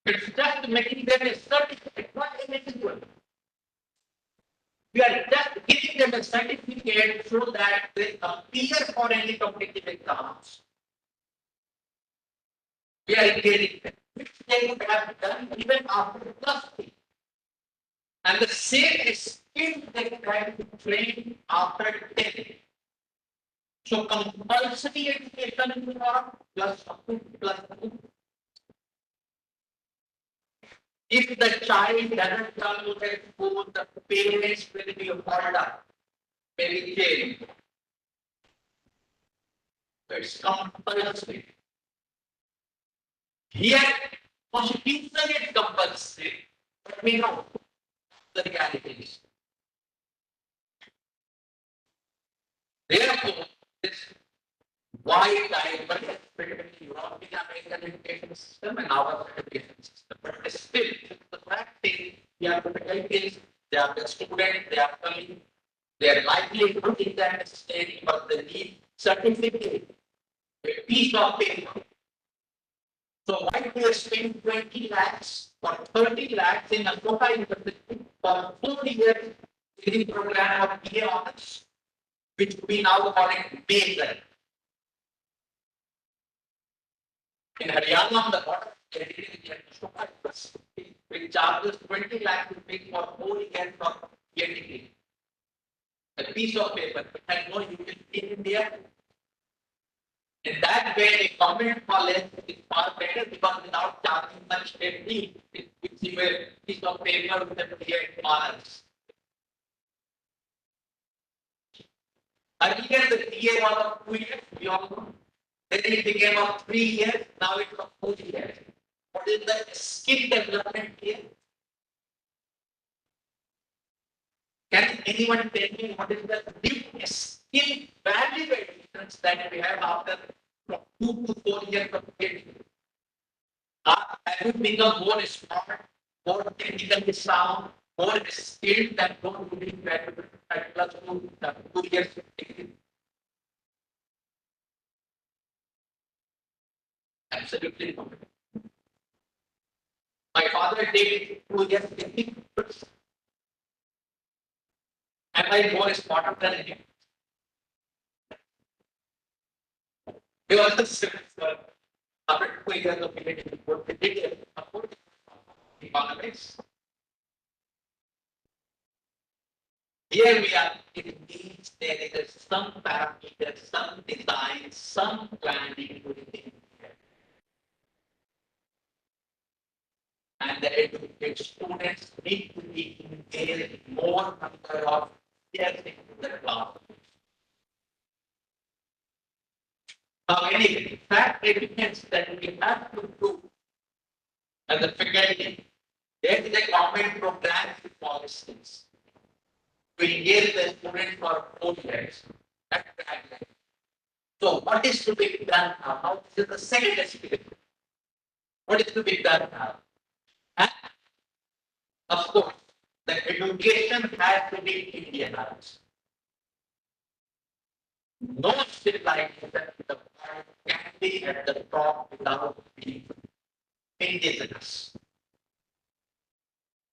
It's just making them a certificate, not eligible. We are just giving them a certificate so that they appear for any competitive exams. We are engaging them, which they would have done even after plus 3. And the same skill they try to train after 10. So compulsory education for plus 2. If the child doesn't come to the school, the parents will be called up, very jail. So it's compulsory. Here, constitution is compulsory, but we know the reality is. Therefore, this wide divergence between European American education system and our education system. But still, the fact is, we are the faculties, they are the students, they are coming, their livelihood is at stake, but they need certificate, a piece of paper. So why do you spend 20 lakhs or 30 lakhs in a Kota University for 4 years degree program of BA honors, which we now call it major? In Haryana, the border which charges 20 lakh rupees for 4 years for BA degree. A piece of paper, it has no utility in India. In that way, a government college is far better because without charging much fee, it gives you a piece of paper with a BA honors. Earlier the TA was of 2 years, we all know. Then it became of 3 years, now it's of 4 years. What is the skill development here? Can anyone tell me what is the new skill value additions that we have after from 2 to 4 years of training? Have you become more smart, more technically sound, more skilled than those who did graduate at plus 2 years of training? Absolutely not. My father did 2 years training. Am I more smarter than him? He was the civil servant. After 2 years of military work, they did economics. Here we are, it means there is some parameters, some design, some planning to it. And the educated students need to be engaged more number of years into the class. Now, anyway, fact evidence that we have to do as a faculty, there is a government program with policies to engage the students for 4 years. That's the guideline. So, what is to be done now? Now, this is the second aspect. What is to be done now? And of course, the education has to be Indianized. No civilization in the world can be at the top without being indigenous,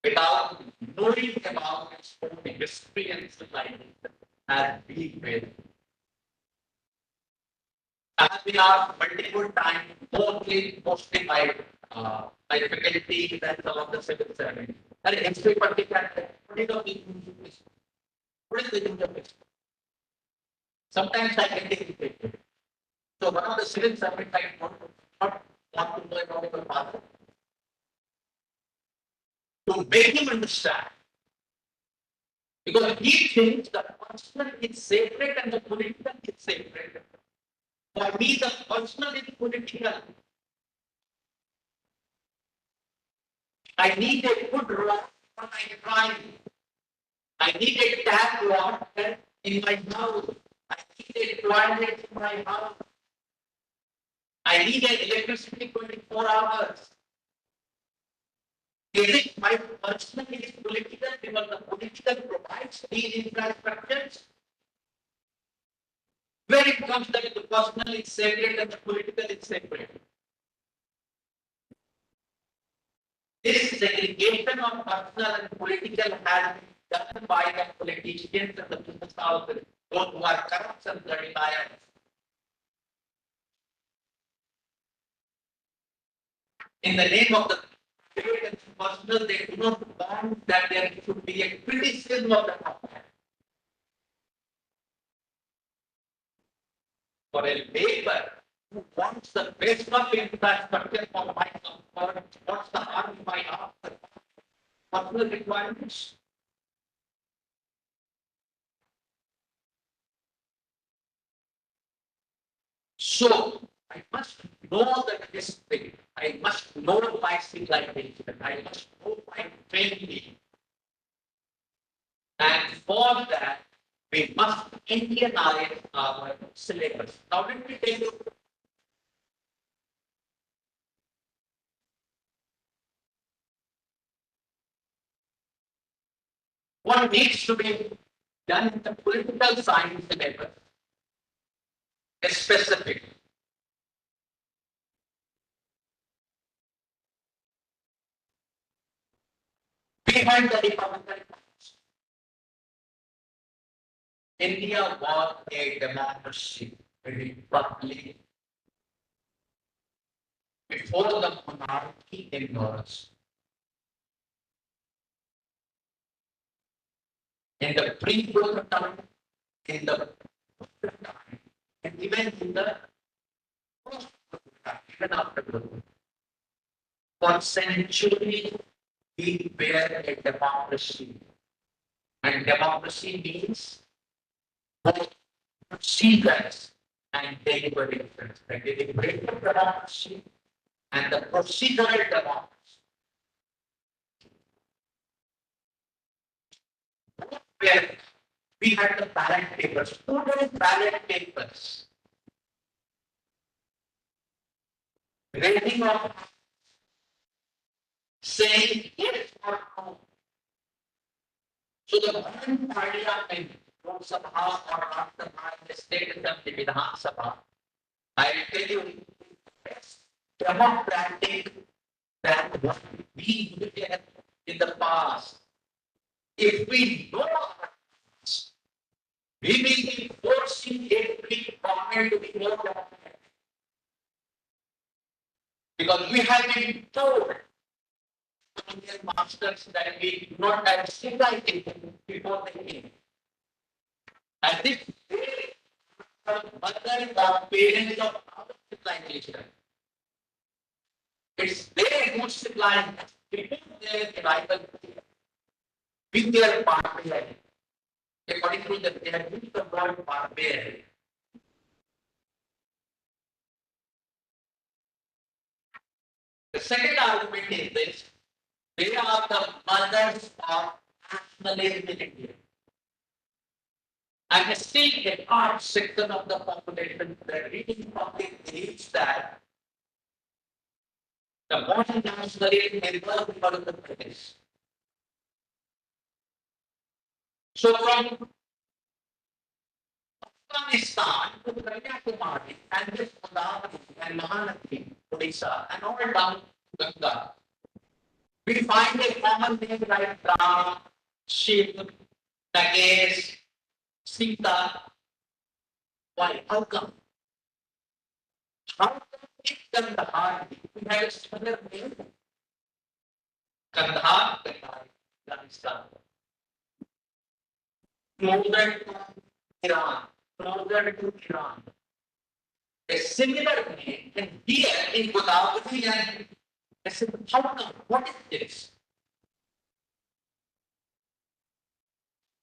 without knowing about its own history and civilization as we will. As we are multiple times, mostly by faculty and some of the civil servants. And history particular, what is the use of history? Sometimes I get irritated. So one of the civil servants I not want to know about your father. To make him understand. Because he thinks the personal is sacred and the political is sacred. For me, the personal is political. I need a good road for my drive. I need a tap water in my house. I need a toilet in my house. I need an electricity 24 hours. Is it my personal is political because the political provides these infrastructures? Where it comes that the personal is sacred and the political is sacred. This segregation of personal and political has been done by the politicians and the business houses, those who are corrupt and the deniers. In the name of the private and personal, they do not want that there should be a criticism of the government. For a labor who wants the best of infrastructure for my comfort, what's the harm if I ask the personal requirements? So, I must know the history. I must know my civilization. I must know my training. And for that, we must Indianize our syllabus. Now, let me tell you. What needs to be done in the political science syllabus is specific. Behind the Republican India was a democracy, a republic. Before the monarchy emerged, in the pre-Buddha time, in the Buddha time, and even in the post-Buddha time, even after Buddha, for centuries we were a democracy, and democracy means both procedures and deliberations. The deliberative democracy and the procedural democracy. Where we had the ballot papers, student ballot papers, raising of saying yes or no. So the one idea in Lok Sabha or Rajya Sabha, the state assembly, Vidhan Sabha, I will tell you, it's democratic than what we did in the past. If we know our rights, we will be forcing every government to be more democratic. Because we have been told Indian masters that we do not have civilization before they came. And this they are mother or parents of our civilization. It's they who civilize before their arrival with their barbarian. According to them, they have used the word barbarian. The second argument is this: they are the mothers of nationalism in India. And still a large section of the population, the reading public believes that the modern nationalism is well because of the British. So from Afghanistan to Kanyakumari and this Godavari and Mahanadi, Odisha, and all down Ganga, we find a common name like Ram, Shiv, Nagesh, Sita. Why? How come? How come in Kandahar we have a similar name? Kandahar, Afghanistan. Closer to Iran, closer to Iran. A similar name, and here in Godavari, and I said, how come? What is this?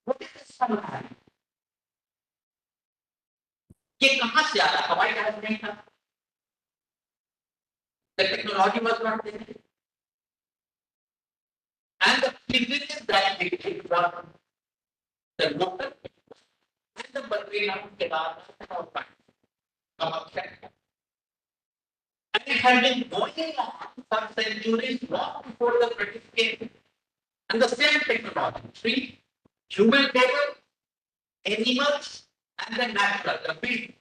What is this Samad? ये कहाँ से आ रहा? हवाई जहाज नहीं था. The technology was not there. And the privileges that we take from the local people and the Badrinath, Kedarnath, and all that. And it has been going on for centuries long before the British came. And the same technology, three human labor, animals, and the natural, the wind,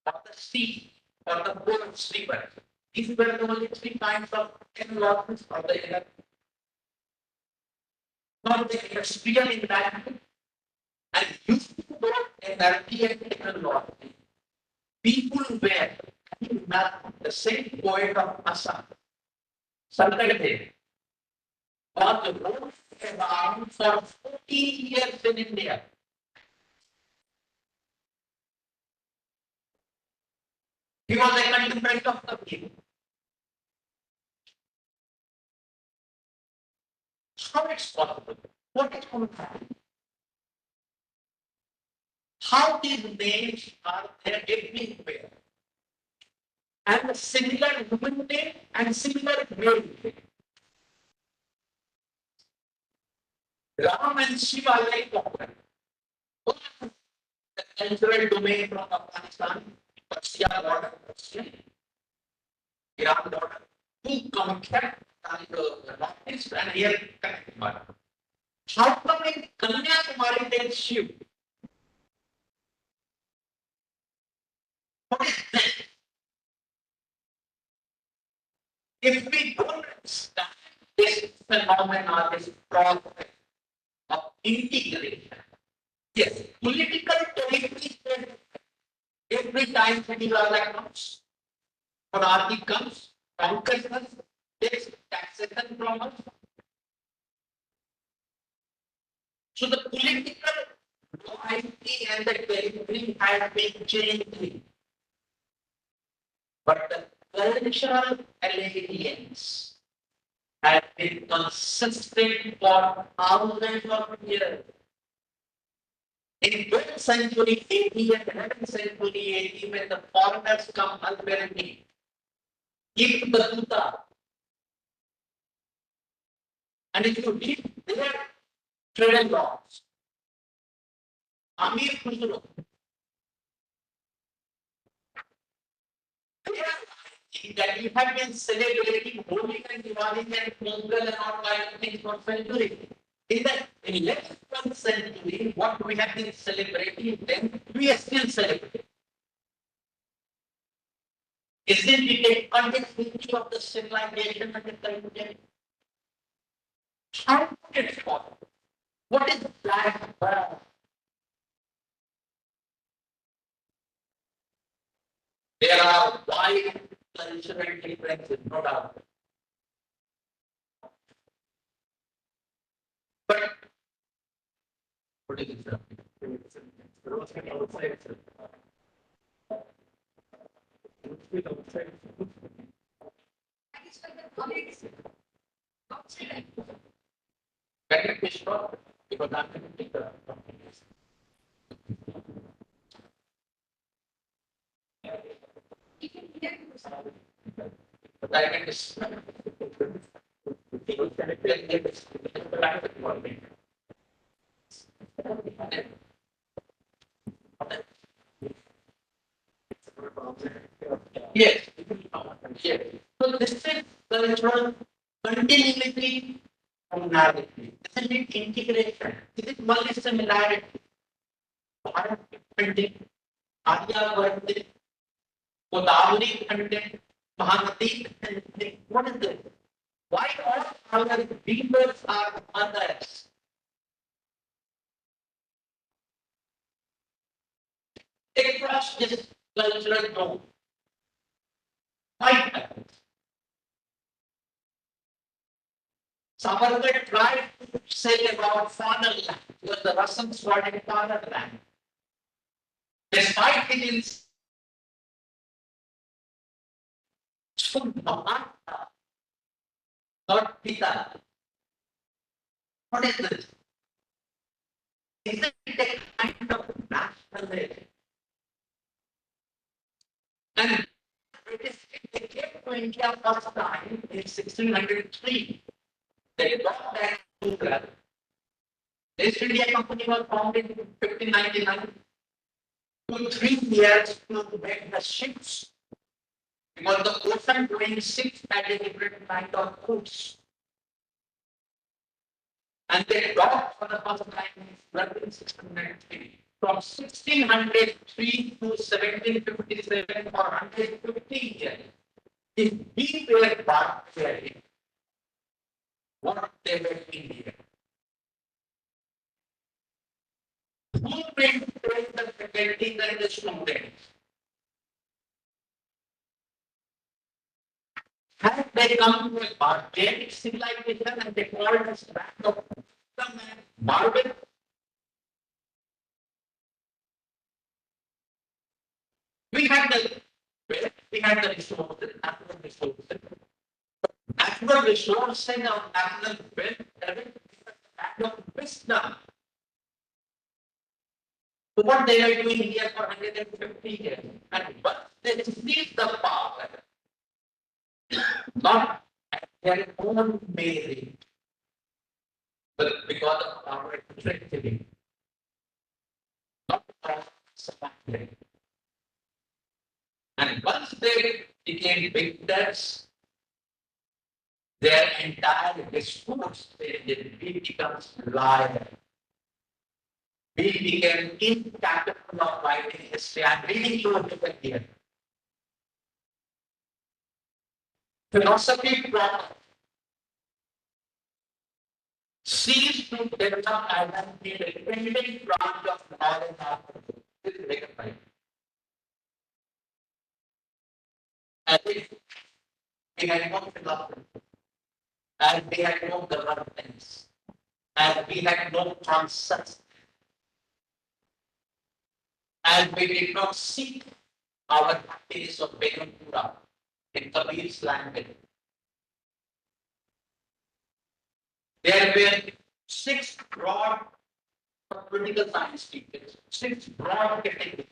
or the sea, or the birds, rivers. These were the only three kinds of technologies of the energy. Not the industrial environment, and used to both energy and technology. People were the same poet of Assam, Sarkar was ruled around for 14 years in India. He was a contemporary of the king. How it's possible? What is going to happen? How these names are there everywhere? And similar women name and similar male name. Ram and Shiva are very common. The cultural domain from Afghanistan, Persia border, Iran border, to contact the Northeast and here Kanyakumari. How come in Kanyakumari there is Shiv? What is that? If we don't understand this phenomenon, this process of integration, yes, political territories, every time Srinivasa comes, monarchy comes, conquers us, takes taxation from us. So the political loyalty and the territory have been changing. But the cultural allegiance have been consistent for thousands of years. In 12th century AD and 11th century AD, when the foreigners come unwillingly, keep the Tuta. And if you read their trade laws, Amir Khusro, they are writing that you have been celebrating Holi and Diwali and Pongal and all kinds of things for centuries. In the 11th, 12th century, what we have been celebrating, then we are still celebrating. Isn't it a continuity of the civilization and the culture? How could it possible? What is the plan? There are wide cultural differences, no doubt. But what is it? Better be sure, because I'm going to take the. But I can just. Yes. Yes. So this is cultural continuity and narrative. Isn't it integration? Is it only similarity? Bharat Pandit, Aryavarti, Godavari Pandit, Mahanadi Pandit. What is this? Why all our rivers are others? Across this cultural zone. Why? Savarkar tried to say about fatherland, because the Russians wanted fatherland. Despite his Mahata, not Pita. What is this? Isn't it a kind of nationalism? And they came to India first time in 1603. They got that program. The East India Company was founded in 1599. Took 3 years to make the ships, because the ocean going ships had a different kind of routes. And they docked for the first time in 1603. From 1603 to 1757 for 150 years, if we were back there, what they were in here. Who will train the faculty and the students? Have they come to a barbaric civilization and they called us back of some marvel? We had the resources, natural resources. Natural resources of national wealth, of wisdom. So what they are doing here for 150 years, and once they seize the power, not at their own merit, but because of our treachery, not because of something. And once they became victors, their entire discourse changes. We become liar. We became incapable of writing history. I'm reading you a book here. Philosophy problem seems to develop as an independent branch of knowledge after this is recognized. As if we had no philosophy, as we had no governance, as we had no concepts, as we did not seek our happiness of Benampura in Kabir's language. There were 6 broad political science teachers, six broad categories.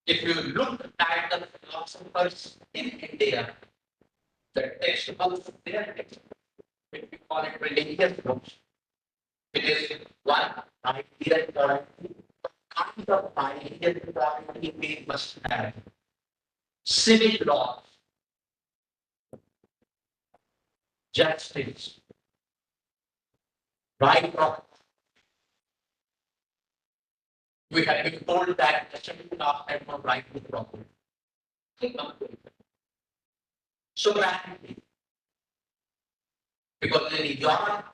If you look at the philosophers in India, the textbooks, their textbooks, which we call it religious books, it is one ideal quality, the kind of ideal quality we must have. Civic laws, justice, right of. We have been told that the second class have no right to property. Sovereignty. Because in Europe,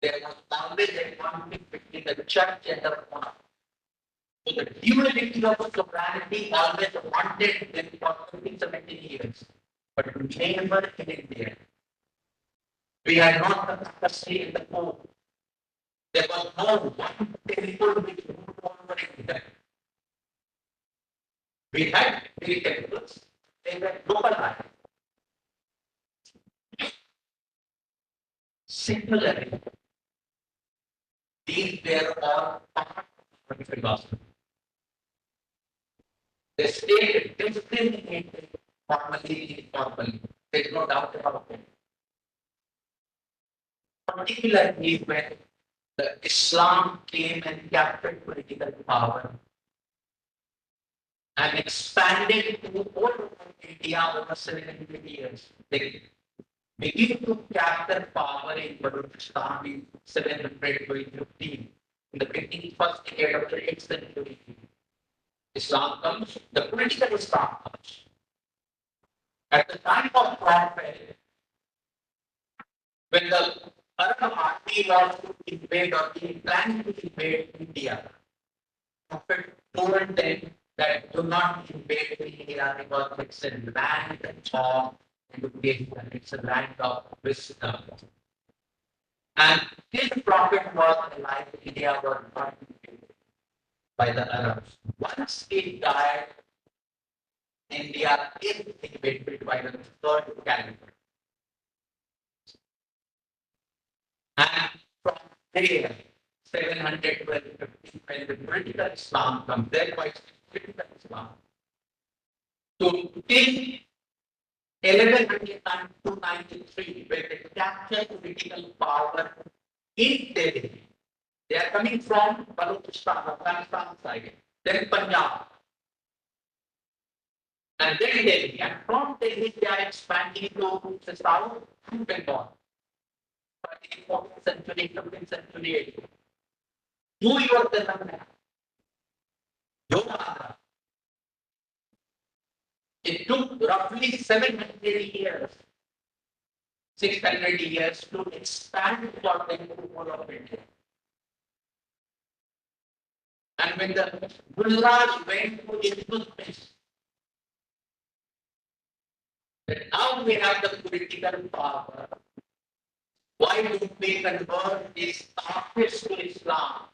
there was always a conflict between the church and the monarch. So the duality of sovereignty always wanted them for 70 years, but never in India. We had not the capacity in the Pope. There was no one temple which moved over India. We had three temples, they were localized. Similarly, these were all part of the philosophy. The state discriminated formally, informally. There's no doubt about it. Particularly when the Islam came and captured political power and expanded to all over India over 700 years. They begin to capture power in Balochistan in 715, in the beginning, first decade of the 8th century. Islam comes, the political Islam comes. At the time of Prophet, when the Arab army was to invade or he planned to invade India, Prophet told them that do not invade India because it's a land of education, it's a land of wisdom. And this prophet was alive, India was not invaded by the Arabs. Once he died, India is invaded by the third caliphate. And from there, 712, when the political Islam comes, there was political Islam. So till 1193, when they capture political power in Delhi, they are coming from Balochistan, Afghanistan side, then Punjab, and then Delhi, and from Delhi they are expanding to the south and Bengal. 14th century, 15th century. Do your Telangana. Yoga. It took roughly 700 years, 600 years to expand for them to all of India. And when the Mullahs went to Iltutmish, that now we have the political power, why don't we convert these Hafiz to Islam?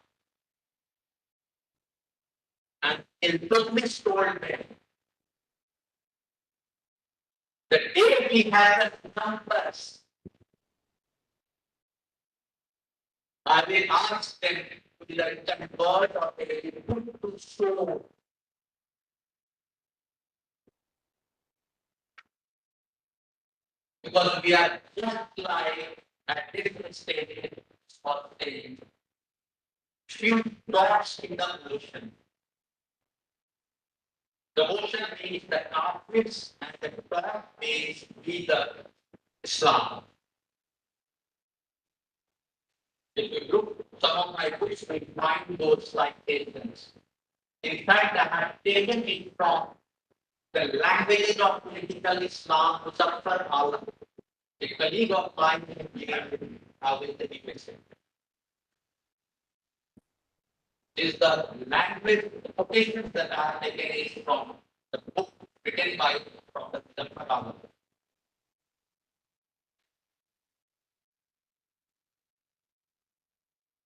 And Iltutmish told them, the day we have the numbers, I will ask them to either convert or they will put to sword. Because we are just like at different stages of the few dots in the ocean. The ocean means the Hafiz and the dot means be the Islam. If you look some of my books, we find those citations. In fact, I have taken it from the language of political Islam, Muzaffar Allah, a colleague of mine in with the USA. Is the language, the quotations that I have taken is from the book written by Prophet Muzaffar Allah.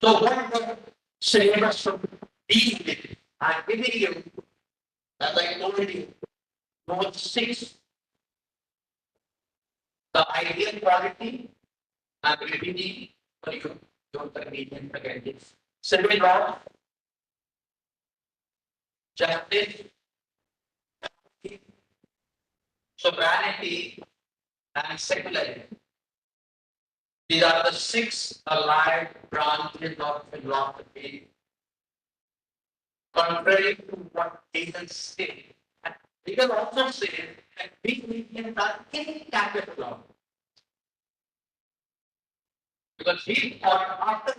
So what the syllabus should deal with? I'm giving you, as I told you, note 6, the ideal quality. I'm repeating for you, your convenience again this. civil law, justice, sovereignty, and secularism. These are the 6 allied branches of philosophy. Contrary to what Hegel said, and Hegel also said that we Indians are incapable of. Because he thought after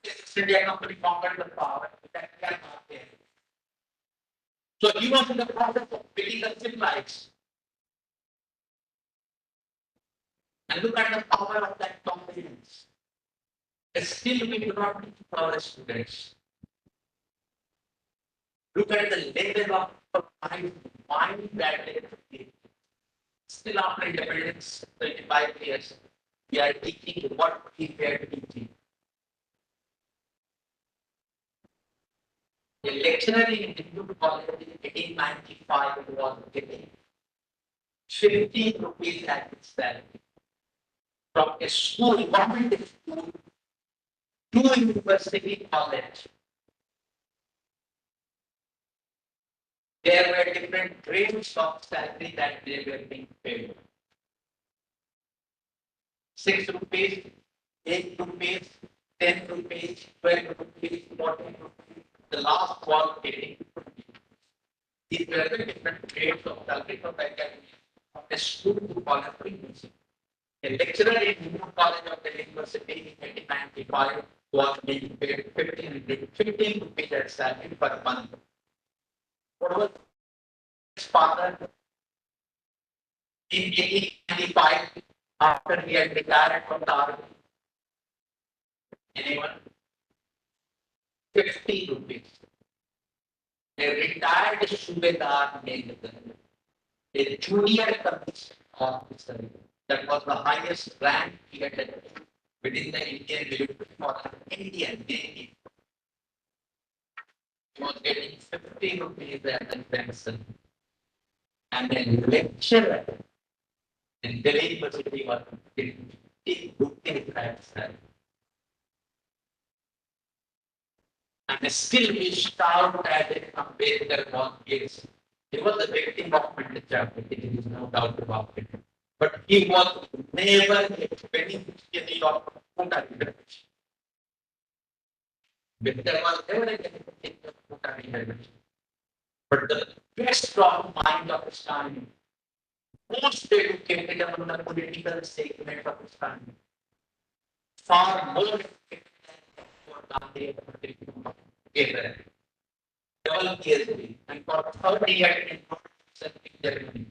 the India Company conquered the power, that we are not there. So he was in the process of building a civilized. And look at the power of that dominance. Still, we do not teach our students. Look at the level of mind that they have. Still, after independence, 25 years, we are teaching what we were teaching. A lecturer in Hindu college in 1895 was getting 15 rupees at his salary. From a school, government school, to university college. There were different grades of salary that they were being paid. 6 rupees, 8 rupees, 10 rupees, 12 rupees, 14 rupees. The last was getting 20. These were the different grades of salary of the academy of a school to college university. A lecturer in Hindu College of the University in 1895 was being paid 15 rupees as salary per month. What was his father in 1895 after he had retired from the army? Anyone? 50 rupees. A retired Subedar named a junior commission officer. That was the highest rank he had achieved within the Indian military for an Indian Navy. He was getting 50 rupees as a pension. And a lecturer in Delhi University was getting 50 rupees as salary. And still we shout at it Ambedkar was yes. He was the victim of mental trafficking, there is no doubt about it. But he was never a beneficiary of quota reservation. Ambedkar was never a beneficiary of quota reservation. But the best of mind of his time, most educated among the political segment of his time, far more educated than Gandhi. 12 years and for 30 years in Germany.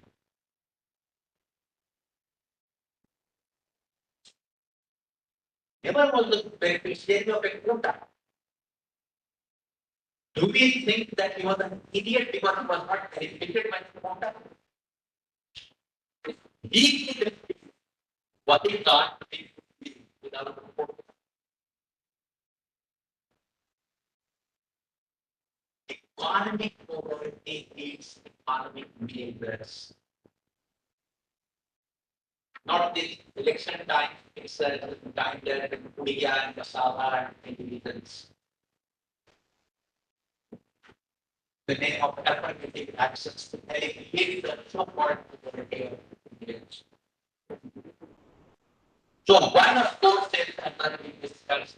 Never was the beneficiary of a quota. Do we think that he was an idiot because he was not benefited by the quota? He did what he got without a quota. Economic poverty is economic behaviors. Not the election time itself, the time there in Puria and Masala and individuals. The name of affirmative access to alleviate the so-called poverty of Indians. So one of those things that we discussed,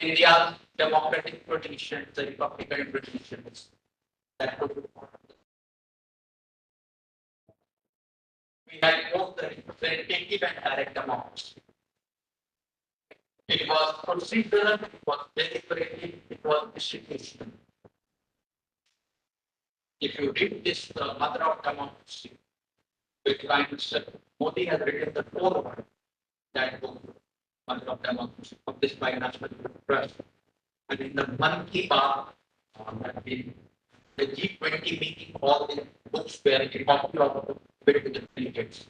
India's democratic traditions, the republican traditions, that would we had both the representative and direct democracy. It was procedural, it was deliberative, it was institutional. If you read this, the mother of democracy, which Prime Minister Modi has written the foreword, that book, Mother of Democracy, published by National Trust. And in the Man Ki Baat, the G20 meeting, all the books were a copy of the with the delegates.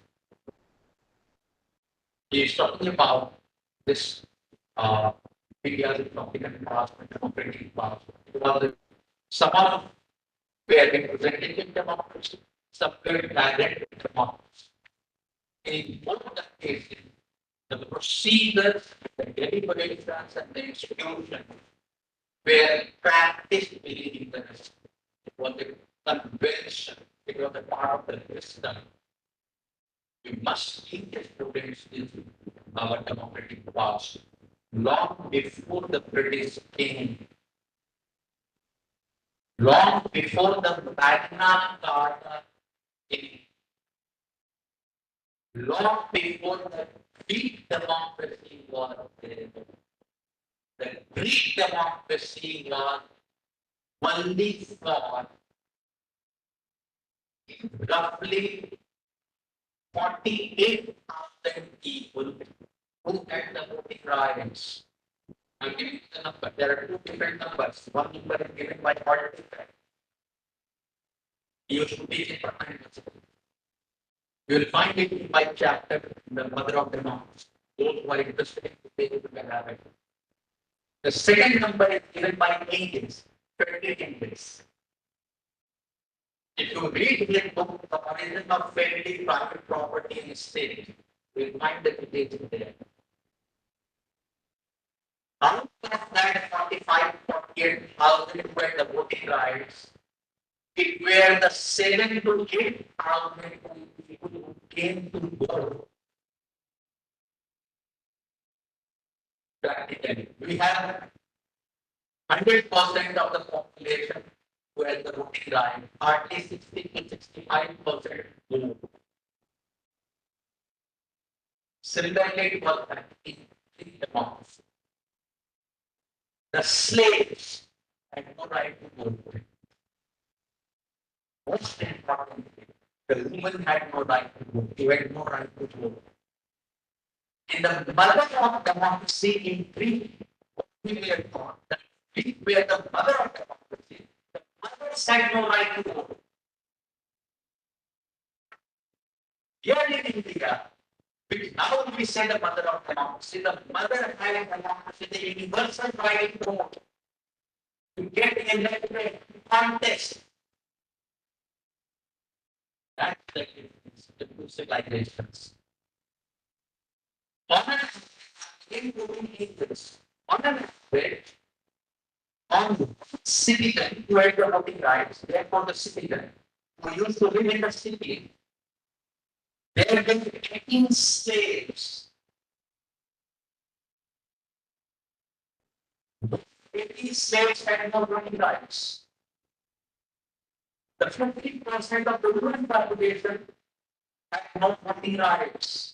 He is talking about this India's Republican past and democratic past. It was some of were representative democracy, some were direct democracy. In both the cases, the procedures, the deliberations, and the institution were practiced believing that it was a convention, it was a part of the system. We must teach the students this our democratic past long before the British came, long before the Magna Carta came, long before the Greek democracy was there. The Greek democracy was only for roughly 48,000 people who had the voting rights. I'm giving you the number. There are two different numbers. One number is given by order. You should be in front. You will find it in my chapter, the mother of the democracy. Those who are interested in the will have it. The second number is given by English, 20 English. If you read the book, The Origin of Family, Private Property and State, you will find the details there. Out of that 48,000 who had the voting rights, it were the 7 to 8,000 people who came to vote. Practically, we have 100% of the population who has the voting right, hardly 60 to 65% vote. Similarly, it was in democracy. The slaves had no right to vote. Most importantly, the women had no right to vote. They had no right to vote. In the mother of democracy in Greek, we were taught that we were the mother of democracy. The mothers had no right to vote. Here in India, which now we say the mother of democracy, the mother had democracy, the universal right to vote, to get elected contest. That's the difference, the two civilizations. On an on an average, on citizen who had the voting rights, therefore the citizen who used to live in the city, there have been 18 slaves. 18 slaves had no voting rights. The 50% of the women population had no voting rights.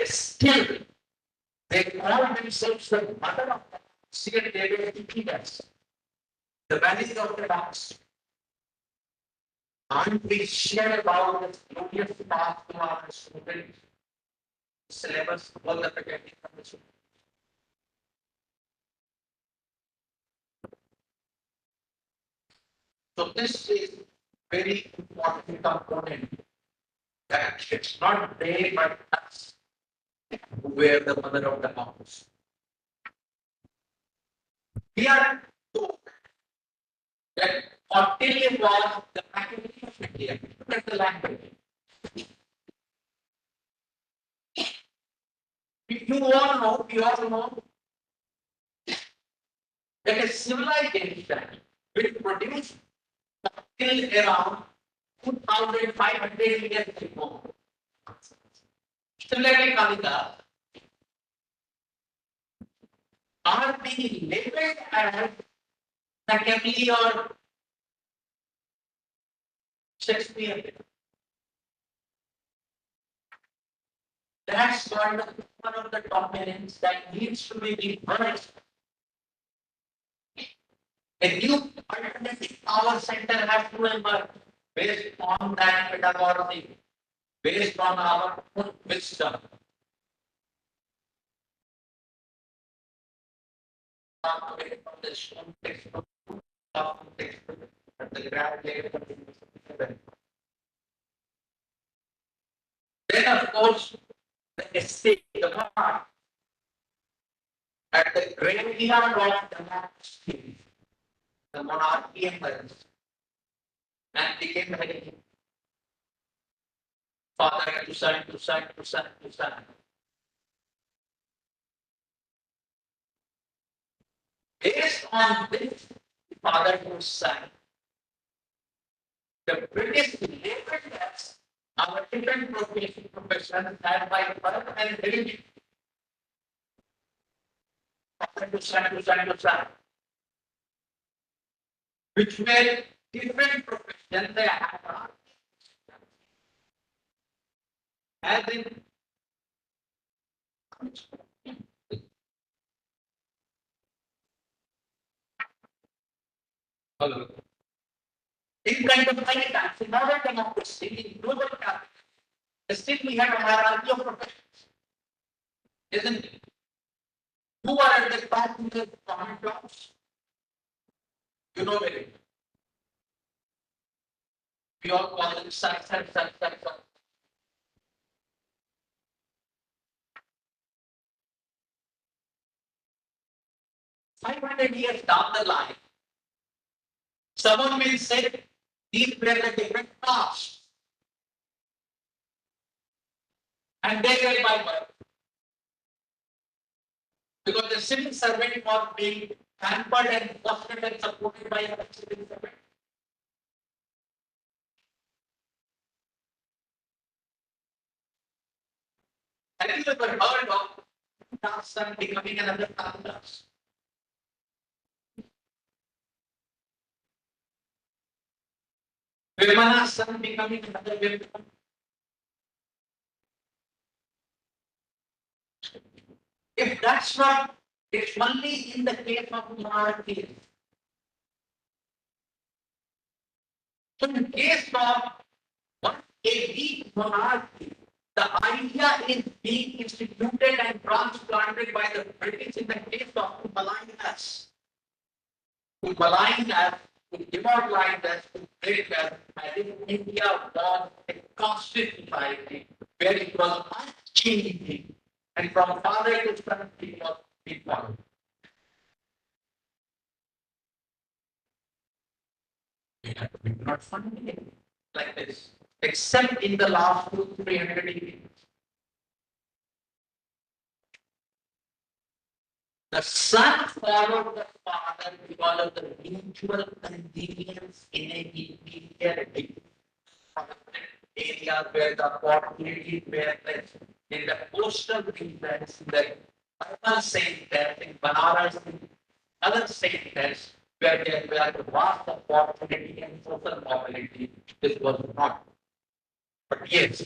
Still, they call themselves the mother of democracy and they were teaching us the values of the democracy. And we share about this glorious path to our students, syllabus, all the faculty from the students. So this is very important component that it's not they but us who were the mother of the house. We are told that Australia was the faculty of India. Look at the language. We all know that a civilization will produce till around 2,500 years ago. Similarly, Kalika are being labeled as Machiavelli or Shakespeare. That's one of the dominants that needs to be reversed. A new alternative power center has to emerge based on that pedagogy, based on our own wisdom. Not away from the stone textbook, at the grad level. Then, of course, the estate, the part at the graveyard of democracy, the monarchy emerged and became hereditary. Father to son, to son, to son, to son. Based on this father to son, the British labeled us our different professions that by birth and heredity, father to son to son to son, which were different professions they had, as in in kind of like that, in order democracy, in global capitalism, still we had a hierarchy of professions, isn't it? Who are at the top in the government jobs? You know very well. We all call them such. 500 years down the line, someone will say these were the different castes, and they were by birth. Because the civil servant was being hampered and fostered and supported by a civil servant. Have you ever heard of Ta's son becoming another Ta's? Vimana's son becoming another Vimana? If that's not, it's only in the case of monarchy. So in case of a weak monarchy, the idea is being instituted and transplanted by the British in the case of to malign us. To malign us, to demoralize us, to break us, as if India was a constant society where it was unchanging, and from father to son it was equal. We do not find it like this, except in the last 200-300 years. The son followed the father because of the mutual convenience in a immediate area where the opportunities were less. In the coastal regions, the urban centers, in Banaras, in other centers, where there were vast opportunity and social mobility, this was not. But yes,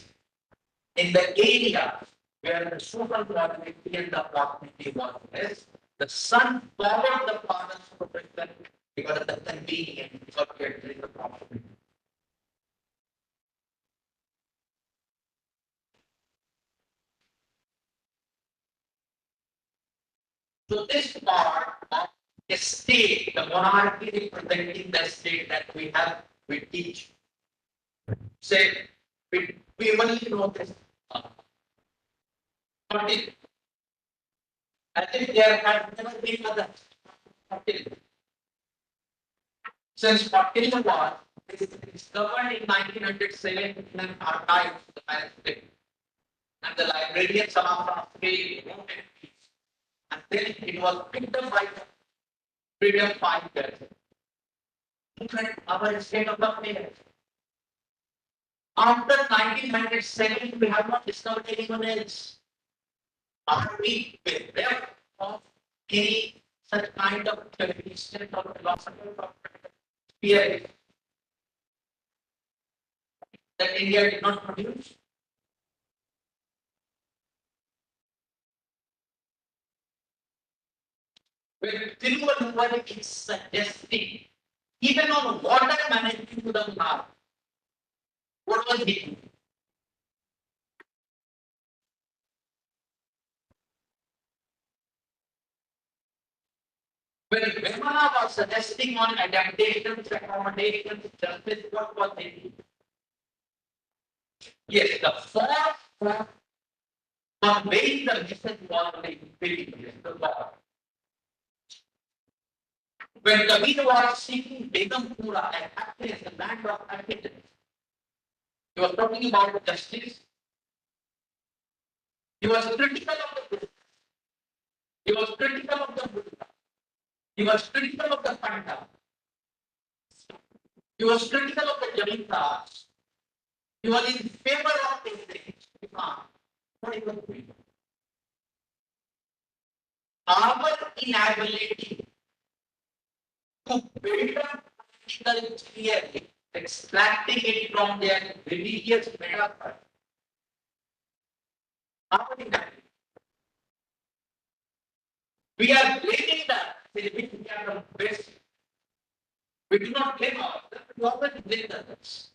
in the area where the social mobility and the opportunity was less, the son followed the father's profession because of the convenience of getting the opportunity. So this part of the state, the monarchy representing the state that we have, we teach. Say, we only know this. But I think there have never been other. Since Patil was discovered in 1907 in an archive of the manuscript, and the librarian Salamsastri wrote it, and then it was picked up by the freedom fighters. Look at our state of affairs. After 1907, we have not discovered anyone else. Are we bereft of any such kind of theoretician or philosopher or theory that India did not produce? When Tiruvalluvar is suggesting, even on water management to the north, what was he doing? When Vimana was suggesting on adaptations, accommodations, justice, what was he doing? Yes, the fourth conveying the message was the imperial, the law. When Kabir was seeking Begumpura and happiness, the land of happiness, he was talking about justice. He was critical of the Buddha. He was critical of the Buddha. He was critical of the Panda. He was critical of the Jamindars. He was in favor of the English. What he was doing. Our inability to build up political theory, extracting it from their religious metaphor. Our inability. We are blaming that which we are the best. We do not blame ourselves, we always blame others.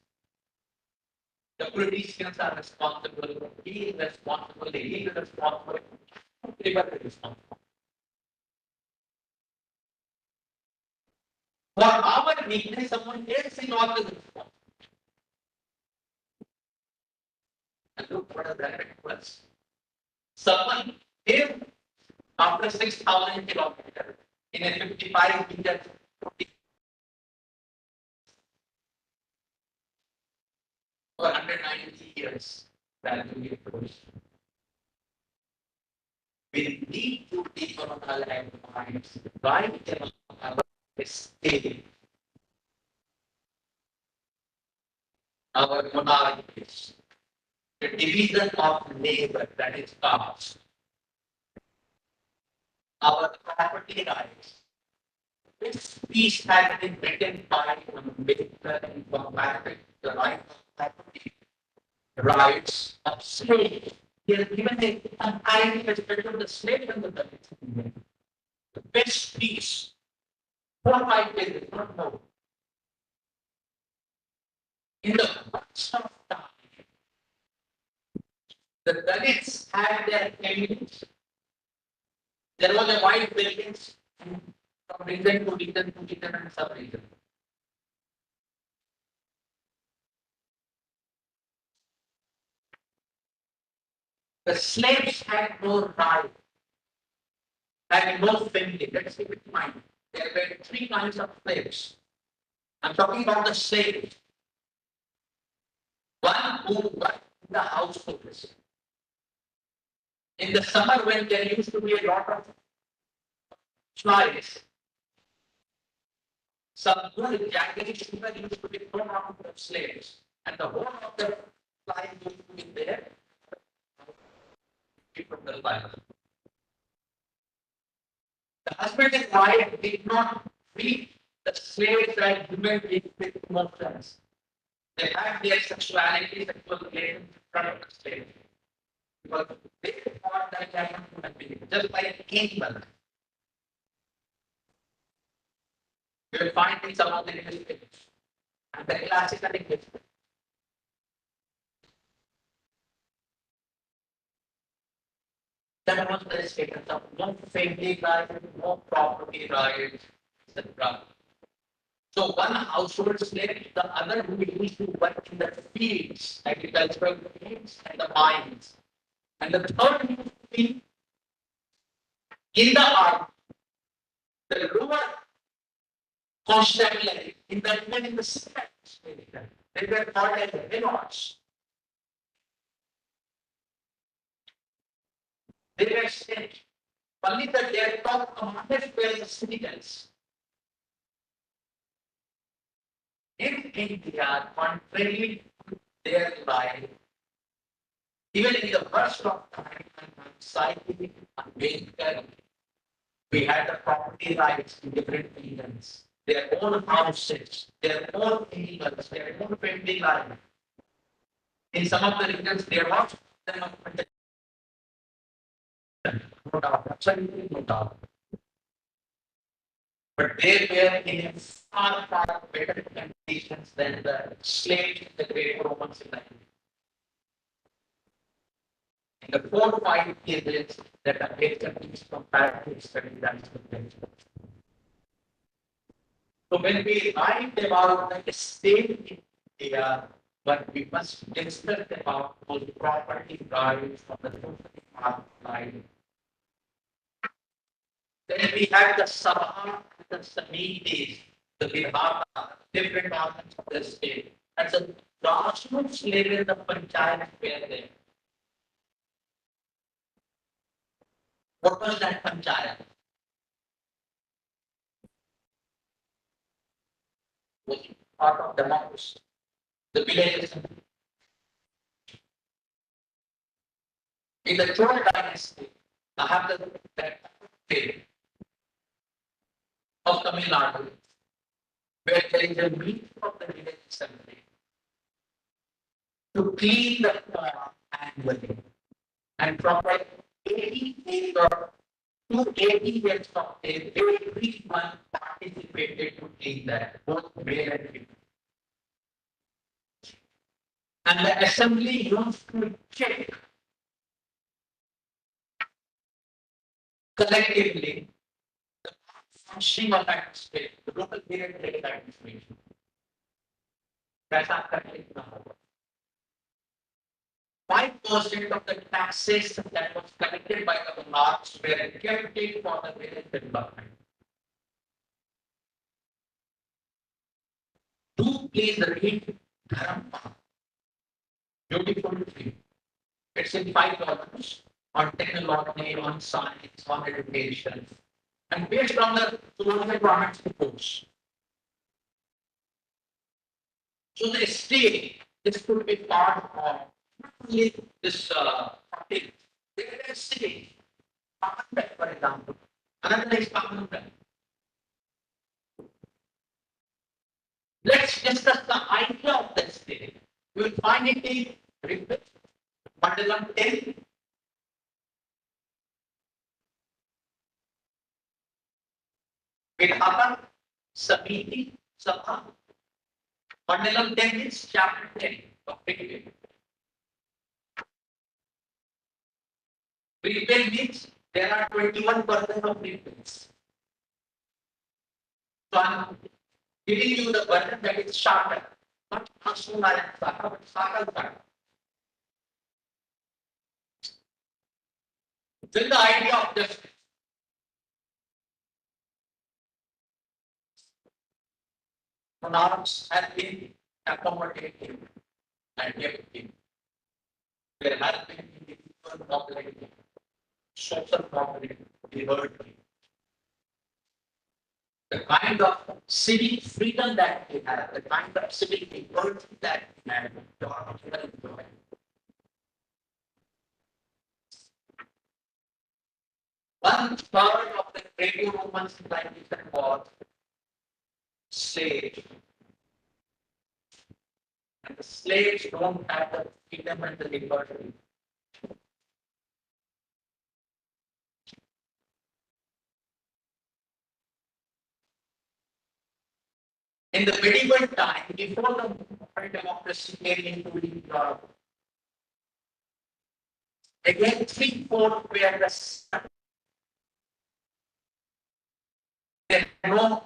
The politicians are responsible, he is responsible, he is responsible, everybody is responsible. For our weakness, someone else is always responsible. And look what a direct was. Someone came after 6,000 kilometers in a 55-meter for 190 years. That will be approached. We need to take on our minds why we cannot have a state. Our monarchies, the division of labor that is caste, our property rights. This piece has been written by Ambedkar and combated the right of property rights of slaves. He has given an highly respected the slave and the Dalits. The best piece, 4 or 5 pages, not more. In the course of time, the Dalits had their enemies. There was a wide variance from region to region to region and sub-region. The slaves had no right, had no family. Let's keep it in mind. There were 3 kinds of slaves. I'm talking about the slaves. One who worked in the households. In the summer, when there used to be a lot of flies, some good jagged sugar used to be thrown out of the slaves, and the whole of the flies used to be there. From the flies. The husband and wife did not treat the slaves like human beings with emotions. They had their sexuality, sexual relations in front of the slave. Because they thought that they are human beings, just like animals. You will find in some of the newspapers and the classical English. That was the status of no family life, no property rights, etc. So one household slave, the other who used to work in the fields, agricultural fields and the mines. And the third used to be in the army, the lower constabulary, in the even in the steps. They were called as helots. They were sent. Only that their top commanders were the citizens. In India, contrary to their life, even in the worst of time, society, Ambedkar, we had the property rights in different regions, their own houses, their own animals, their own family life. In some of the regions, there was no doubt, absolutely no doubt. But they were in a far, far better conditions than the slaves in the great Romans in the in the 4 or 5 periods that are made countries comparative study that is the thing. So when we write about the state in India, but we must discuss about those property rights from the society market line. Then we have the Sabha, the Samitis, the Vibhava, different organs of the state. And the grassroots level, the panchayat were there. What was that panchayat? part of democracy. The villages. In the Chola dynasty, I have that tale of Tamil Nadu, where there is a meeting of the village assembly to clean the annually. And from like 80 days or 280 years of age, everyone participated to clean that, both male and female. And the assembly used to check collectively the functioning of that state, the local period administration. That's our collective number. 5% of the taxes that was collected by the monarchs were kept in for the village development. Do please read Dharampa. Beautiful tree. It's in $5 on technology, on science, on education, and based on the colonial government's reports. So the state, this could be part of not only this topic. There is city, Pakistan, for example. Another is Pakistan. Let's discuss the idea of the state. You will find it in Rig, Mandalam 10. Vidhata, Samiti, Sabha. Mandalam 10 is chapter 10 of Rig. Prepaid means there are 21% of prepays. So I'm giving you the button that is shorter, not Asuna and Saka, but Saka button. Then the idea of justice. Monarchs have been accommodating and everything. There has been individual mobility, social mobility, liberty. The kind of civic freedom that we have, the kind of civic liberty that we have, one third of the Greco-Roman civilization was slave. And the slaves don't have the freedom and the liberty. In the medieval time, before the modern democracy came into Europe, again 3/4 were the they had no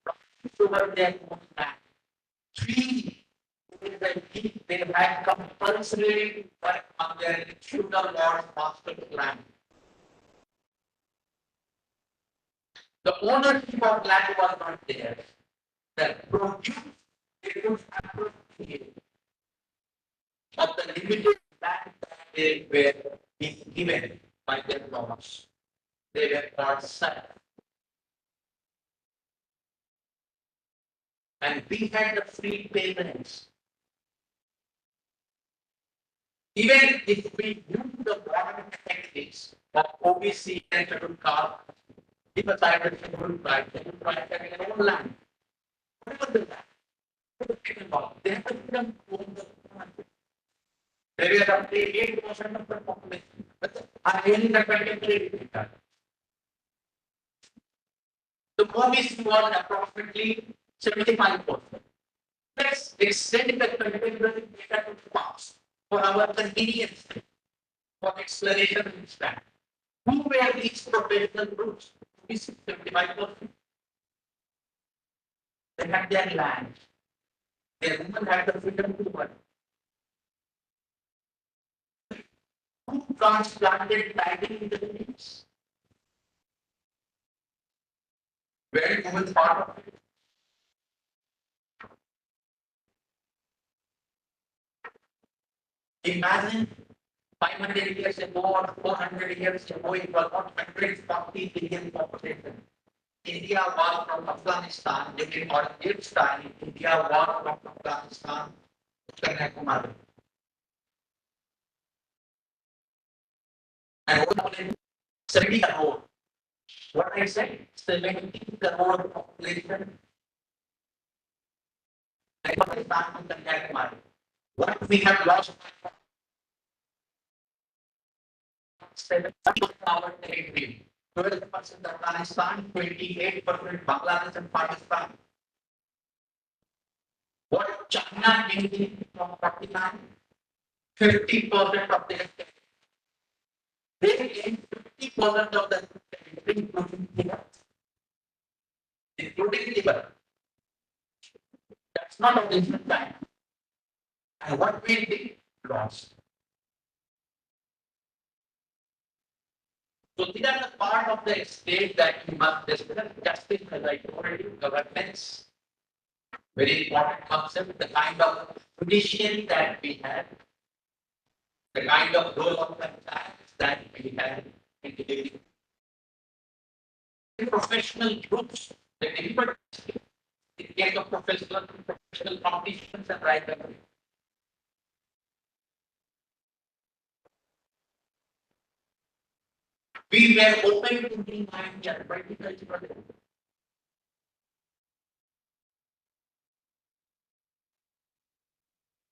rights over their own land. 3 they had compulsory work on their feudal lord's master's land. The ownership of land was not there. The produce they could appropriate of the limited land that they were being given by their lords. They were called serfs. And we had the free payments. Even if we use the modern techniques of OBC and scheduled caste, if a side of scheduled tribe having their own land, whatever the land, they have to become own the land. There is roughly 8% of the population, but I really recommend that. The OBC was approximately 75%. Let's extend the contemporary data to the past for our convenience, for exploration and expand. Who were these professional groups? 75%. They had their land. Their women had the freedom to work. Who transplanted tiding in the leaves? Very women part of it. Imagine 500 years ago or 400 years ago, it was not 140 billion population. India was from Afghanistan, during Aurangzeb's time, India was from Afghanistan to Kanyakumari. And what 70 crore. What I said, 70 crore population. Pakistan to Kanyakumari. What we have lost 7% of our territory. 12% Afghanistan, 28% Bangladesh and Pakistan. What China gained from 49, 50% of their territory. They gained 50% of the territory, including Tibet. That's not a different time. And what we did, lost. So these are the part of the state that you must discuss. Justice, as I told you, governance, very important concept, the kind of judiciary that we have, the kind of role of compliance that we have in the professional groups, the different in case of professional competitions and right. We were open to being and practical.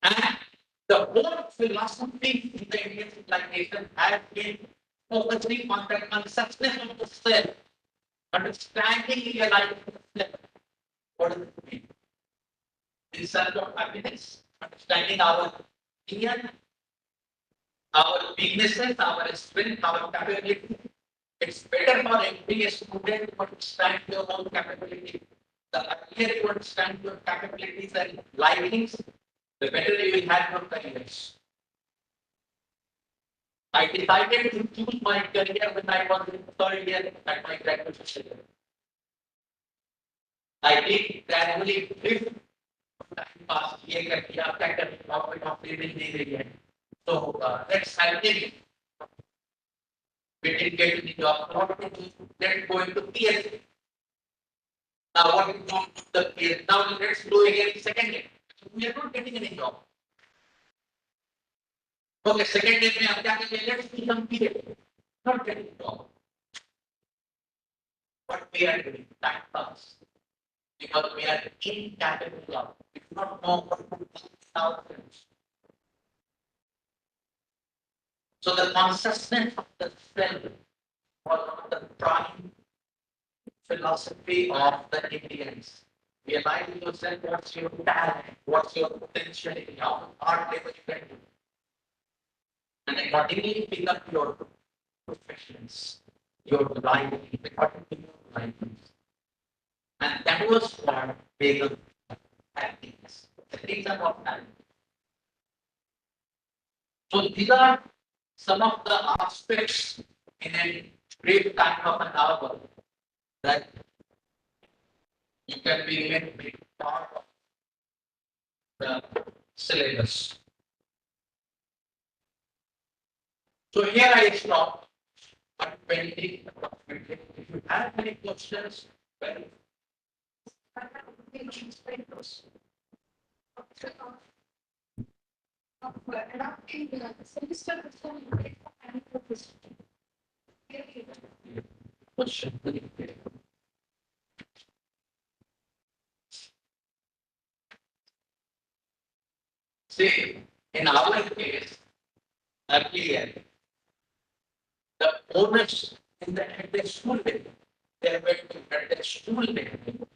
And the whole philosophy in the Indian civilization has been focusing on the consciousness of the self, understanding realizing the self. What does it mean? In search of happiness, understanding our inner, our weaknesses, our strength, our capability. It's better for every student to understand your own capability. The earlier you understand your capabilities and likings, the better you will have your careers. I decided to choose my career when I was in third year at my graduation. I did gradually drift time pass ये कर दिया क्या कर नौकरी नहीं रही है तो let's salary we didn't get the job what to do let's go into PhD now what we do the PhD now let's do again second year we are not getting any job okay second year में अब क्या करेंगे let's do some PhD not getting job what we are doing time pass because we are incapable of we do not know what to do ourselves. So the consciousness of the self was one of the prime philosophy of the Indians. Realize yourself, what's your talent, what's your potential, how hard labor you can do. And accordingly pick up your professions, your life, according to your life. And that was what Hegel happiness. The things about happiness. So these are some of the aspects in a brief time of an hour that you can be made to be part of the syllabus. So here I stop at 20 approximately. If you have any questions, well, see, in our case, earlier, the owners in at the school level, they were at the school level.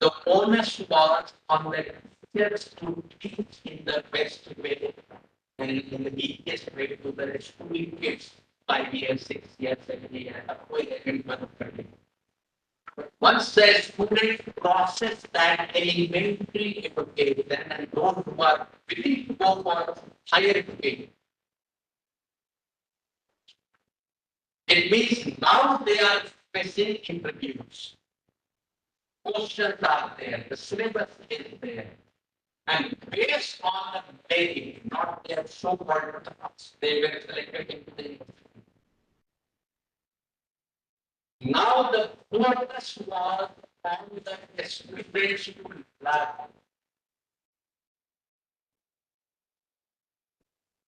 The onus was on the teachers to teach in the best way and in the easiest way to the school kids 5 years, 6 years, 7 years, once the student process that elementary education and those who are willing to go for higher education, it means now they are facing interviews. Questions are there, the syllabus is there, and based on the merit, not their so-called marks, they were selected into the university. Now the focus was on the experiential lab.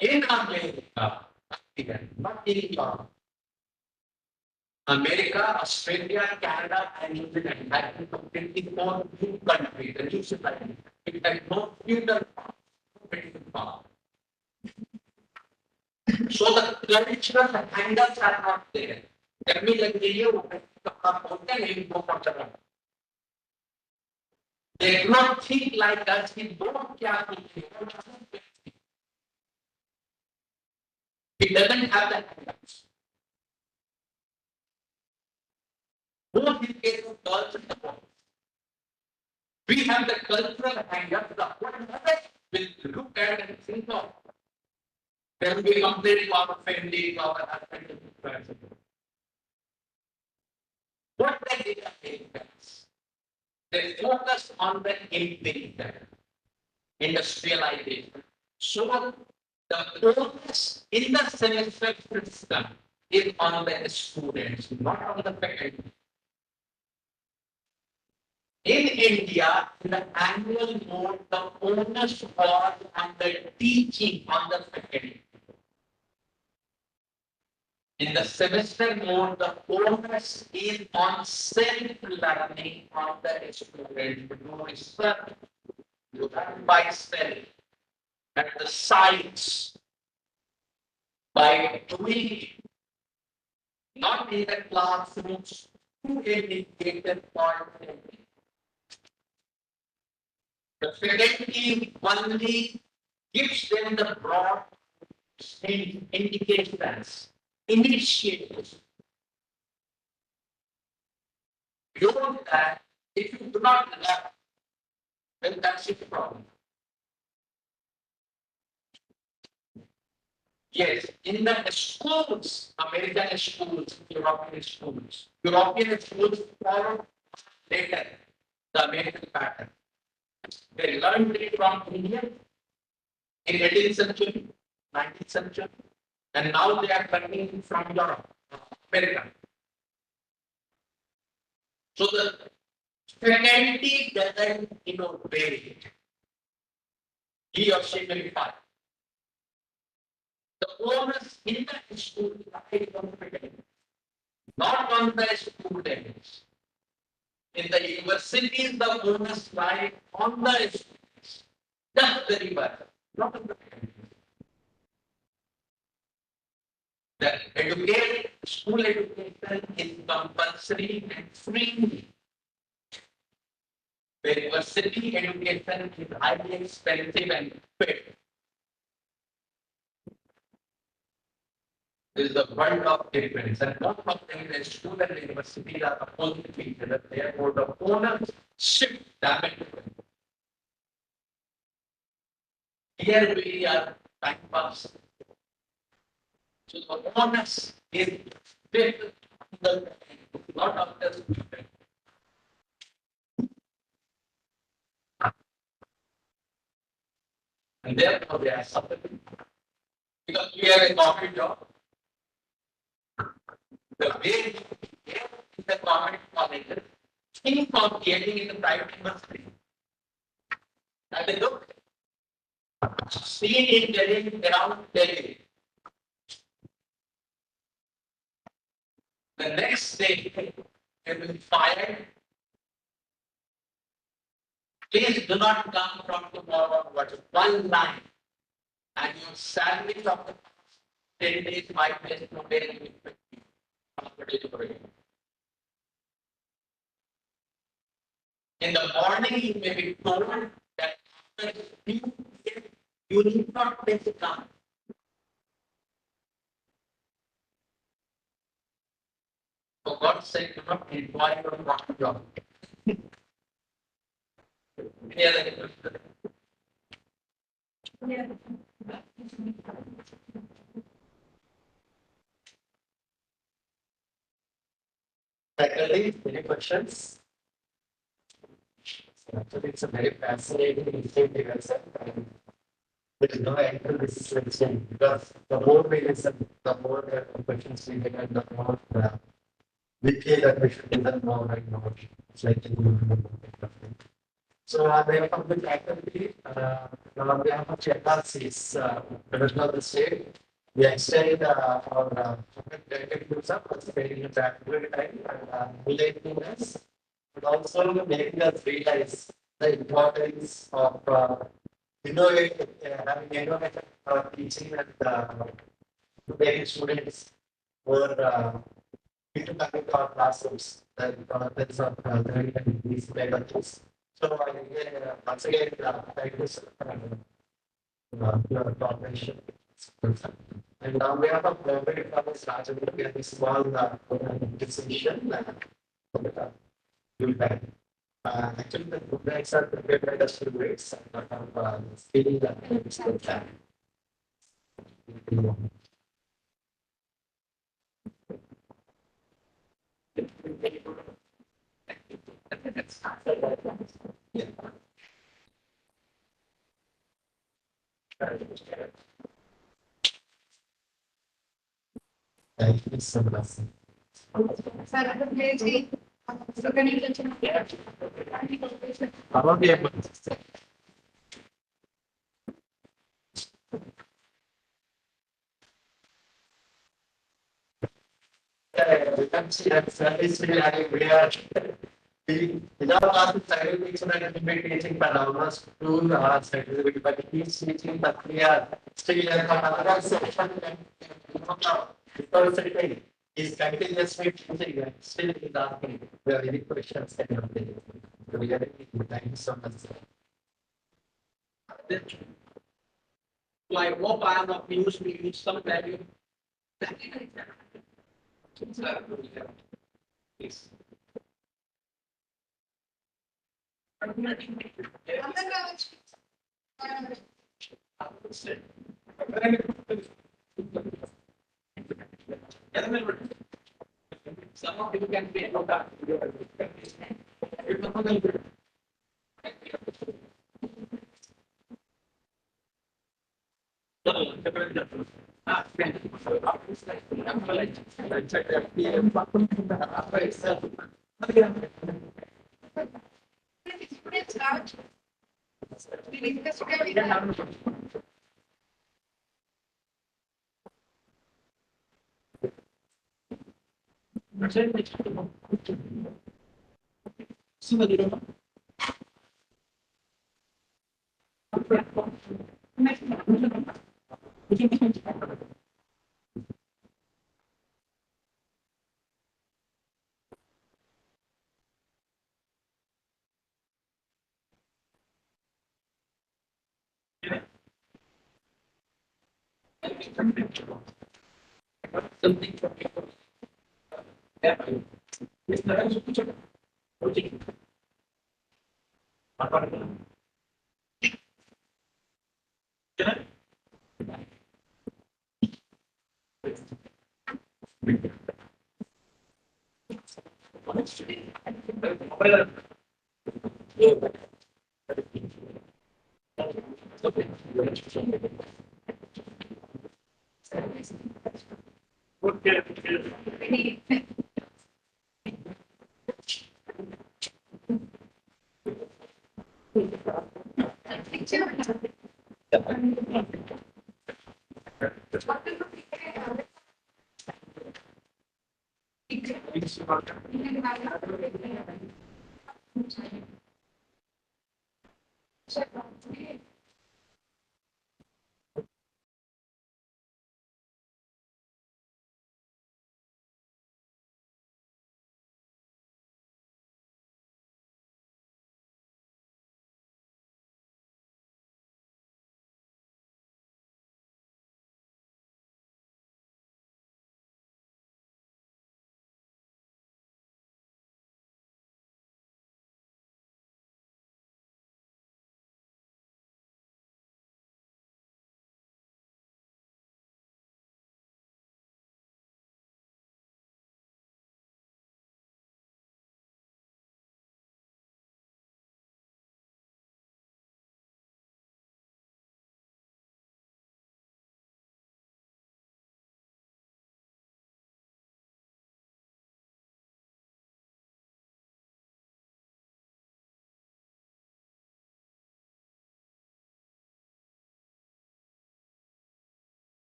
In America, not in Europe. America, Australia, Canada, and New Zealand had been completely four new countries, the new society. It had no feudal power. So the cultural angles are not there. Tell me like they do not think like us, we don't care. It doesn't have that angles. Both in case of girls and the boys. We have the cultural angles, the whole mother will look at and think of. Then we compare to our family, to our husband. What they did Americans, they focus on the empirical industrialization. So the focus in the semester system is on the students, not on the faculty. In India, in the annual mode, the onus was on the teaching on the faculty. In the semester mode, the onus is on self-learning on the student to do research, to learn by self, at the sites, by doing, not in the classrooms, to educated point. The faculty only gives them the broad indications, initiatives. Beyond that, if you do not learn, then that's a problem. Yes, in the schools, American schools, European schools follow later the American pattern. They learned it from India in 18th century, 19th century, and now they are learning from Europe, America. So the faculty doesn't innovate. He or she may be fine. The onus in the school lies on the faculty, not on the students. In the universities, the onus lies on the students. Just the reverse, not on the faculty. The school education is compulsory and free. The university education is highly expensive and paid. There is a world of difference, and both of them, the school and the university, are opposite to each other. Therefore, the owners shift diametrically. Here we are time pass. So the onus is built on the not of the student. And therefore, they are suffering. Because we have a government job. The way we get in the government colleges, think of getting in the private university. And they look, seen in Delhi, around Delhi. The next day, they will be fired. Please do not come from tomorrow, but one line. And your salary of the 10 days, 5 days, 2 days, in the morning, you may be told that after you need not take it down. For God's sake, do not inquire on what job. Any other question? Yeah. Faculty, any questions? Actually, it's a very fascinating initiative, and there is no end to this section because the more we listen, the more questions we get, and the more we feel that we should do that more right now. It's like so on behalf of the faculty, on behalf of NRCs, Commissioner of the State, we extend our gratitude for participating in that good time and relating us, but also making us realize the importance of innovative, having innovative teaching and making students more into our classrooms and methods of learning and these pedagogies. So once again, thank you sir, for your cooperation. And on behalf of Government College Rajendra, we have a small decision. You'll back. Actually, the programs are prepared by the students. Feeling that. Thank you so much. Sir, please, so can you let We can see that service we are without us study teaching and been teaching for almost 2 hours, but he's teaching, but we are still in another section. Because he's continuously teaching and still is asking very questions and everything. So we are thank you so much. Like what kind of news we use some value. Yes. Some of you can be able to.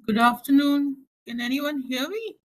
Good afternoon. Can anyone hear me?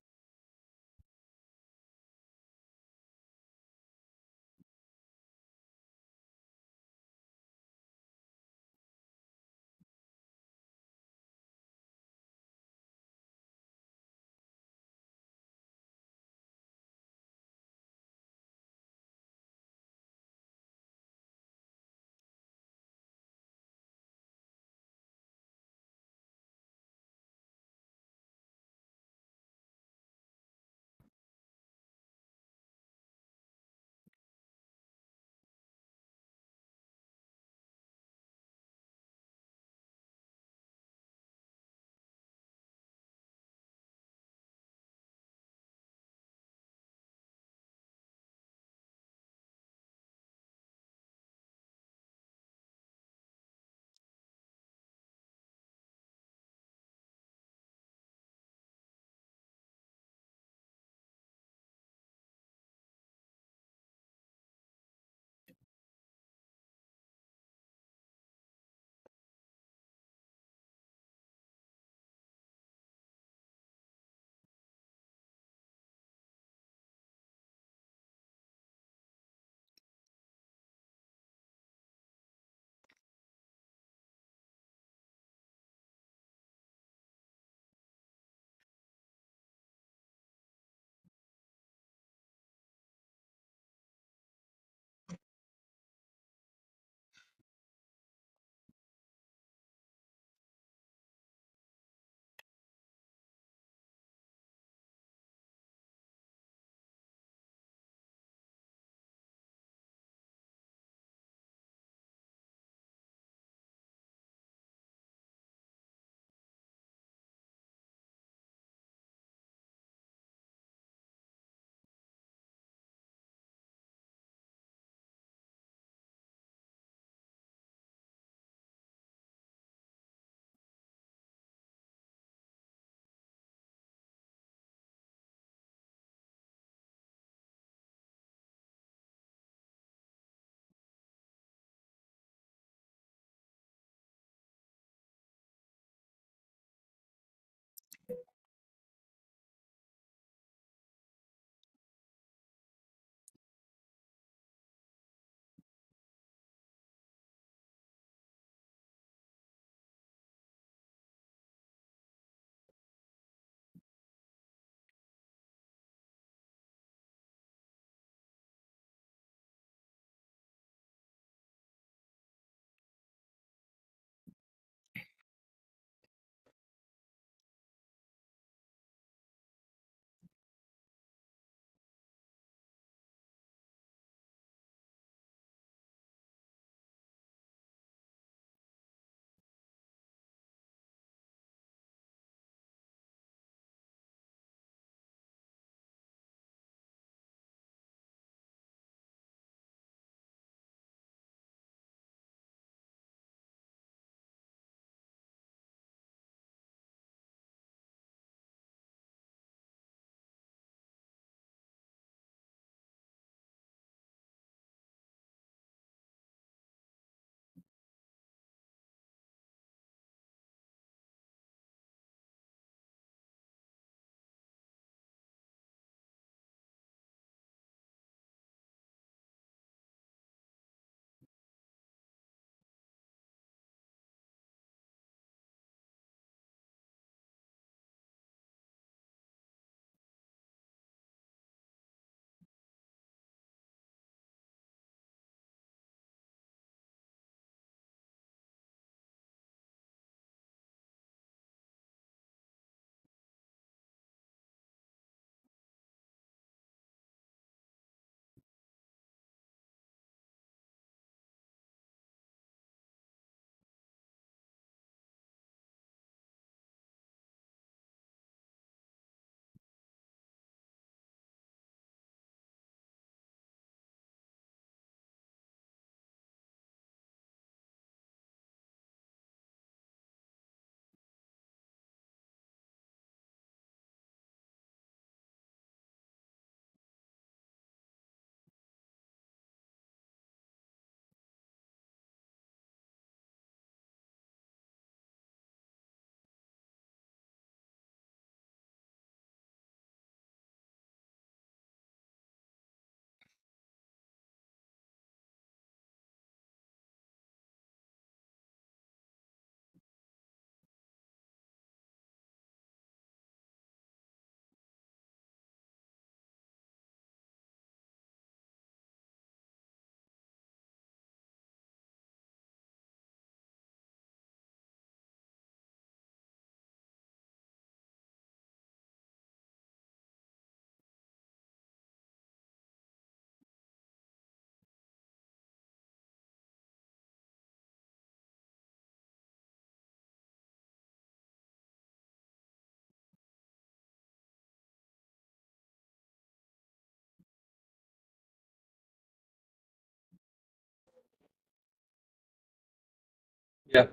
Yeah.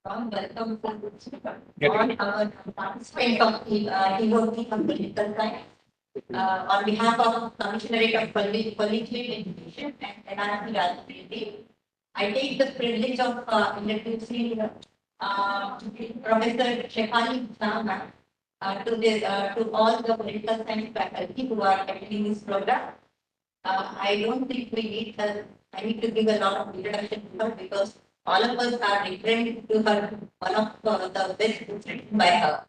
Welcome on our participant of the TOT on political science. On behalf of Commissionerate of Collegiate Education and NRC Rajasthan, I take the privilege of introducing Professor Shekhali Sama to all the political science faculty who are attending this program. I don't think I need to give a lot of introduction to her because all of us are referring to her, one of the best books written by her.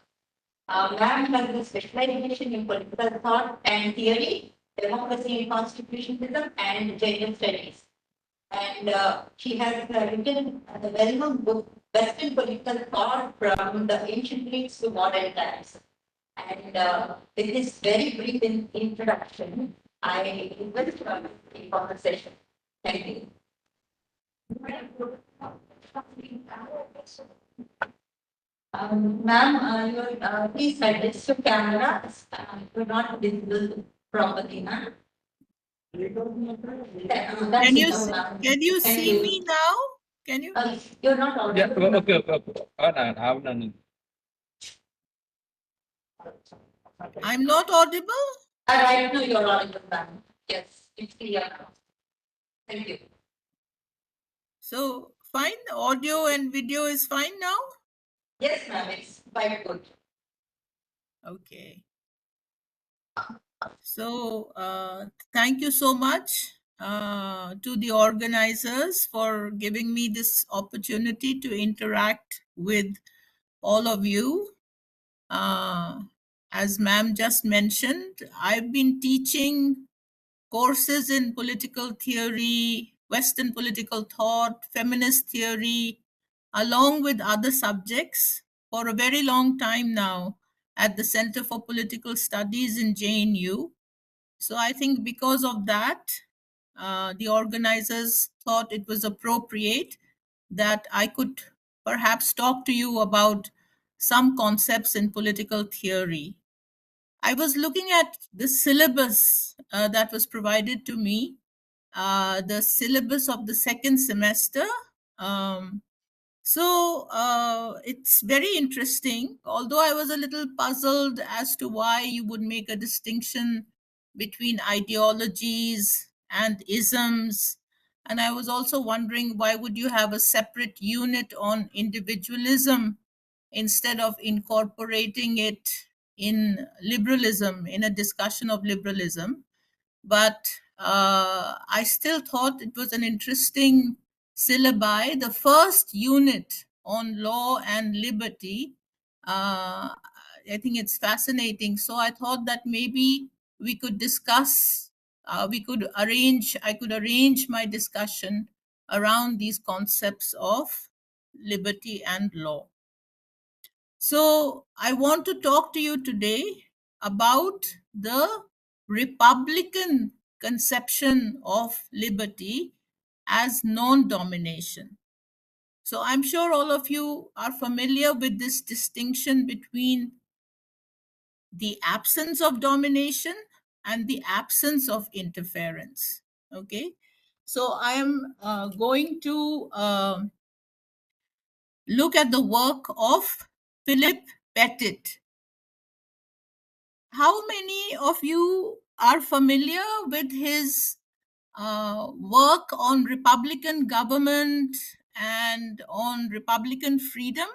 Ma'am has a specialization in political thought and theory, democracy and constitutionalism, and gender studies. And she has written the well-known book, Western Political Thought from the Ancient Greeks to Modern Times. And with this very brief introduction, I request the conversation. Thank you. Ma'am, please adjust your camera. You're not visible properly, ma'am. Can you see me now? Can you? You're not Yeah. audible. Okay. I'm not audible? Right now you're audible, ma'am. Yes, it's clear now. Thank you. So fine, audio and video is fine now? Yes, ma'am, it's quite good. Okay. So thank you so much to the organizers for giving me this opportunity to interact with all of you. As ma'am just mentioned, I've been teaching courses in political theory, Western political thought, feminist theory, along with other subjects for a very long time now at the Center for Political Studies in JNU. So I think because of that, the organizers thought it was appropriate that I could perhaps talk to you about some concepts in political theory. I was looking at the syllabus that was provided to me, the syllabus of the second semester. It's very interesting, although I was a little puzzled as to why you would make a distinction between ideologies and isms. And I was also wondering, why would you have a separate unit on individualism instead of incorporating it in liberalism, in a discussion of liberalism? But I still thought it was an interesting syllabi. The first unit on law and liberty, I think it's fascinating. So I thought that maybe we could discuss, I could arrange my discussion around these concepts of liberty and law. So I want to talk to you today about the Republican conception of liberty as non-domination. So I'm sure all of you are familiar with this distinction between the absence of domination and the absence of interference. Okay, so I am going to look at the work of Philip Pettit. How many of you are familiar with his work on Republican government and on Republican freedom?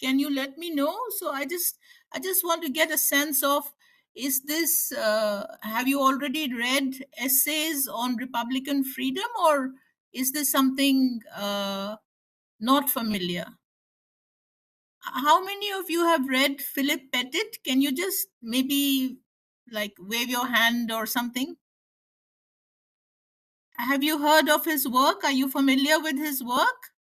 Can you let me know? So I just want to get a sense of, is this, have you already read essays on Republican freedom, or is this something not familiar? How many of you have read Philip Pettit? Can you just maybe like wave your hand or something? Have you heard of his work? Are you familiar with his work?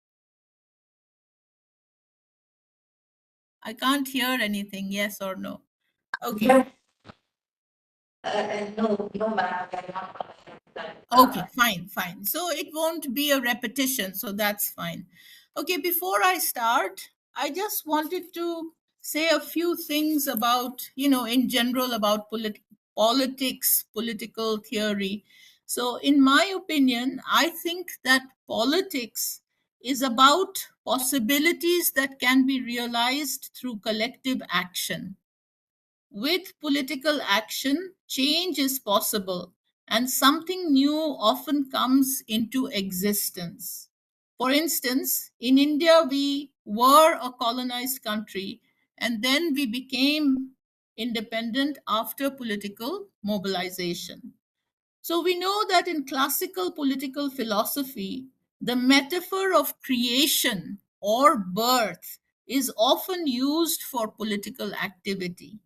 I can't hear anything, yes or no. Okay. No, ma'am, I'm not. Okay, fine. So it won't be a repetition, so that's fine. Okay, before I start, I just wanted to say a few things about, in general about politics, political theory. So, in my opinion, I think that politics is about possibilities that can be realized through collective action. With political action, change is possible and something new often comes into existence. For instance, in India, we were a colonized country and then we became independent after political mobilization. So we know that in classical political philosophy, the metaphor of creation or birth is often used for political activity.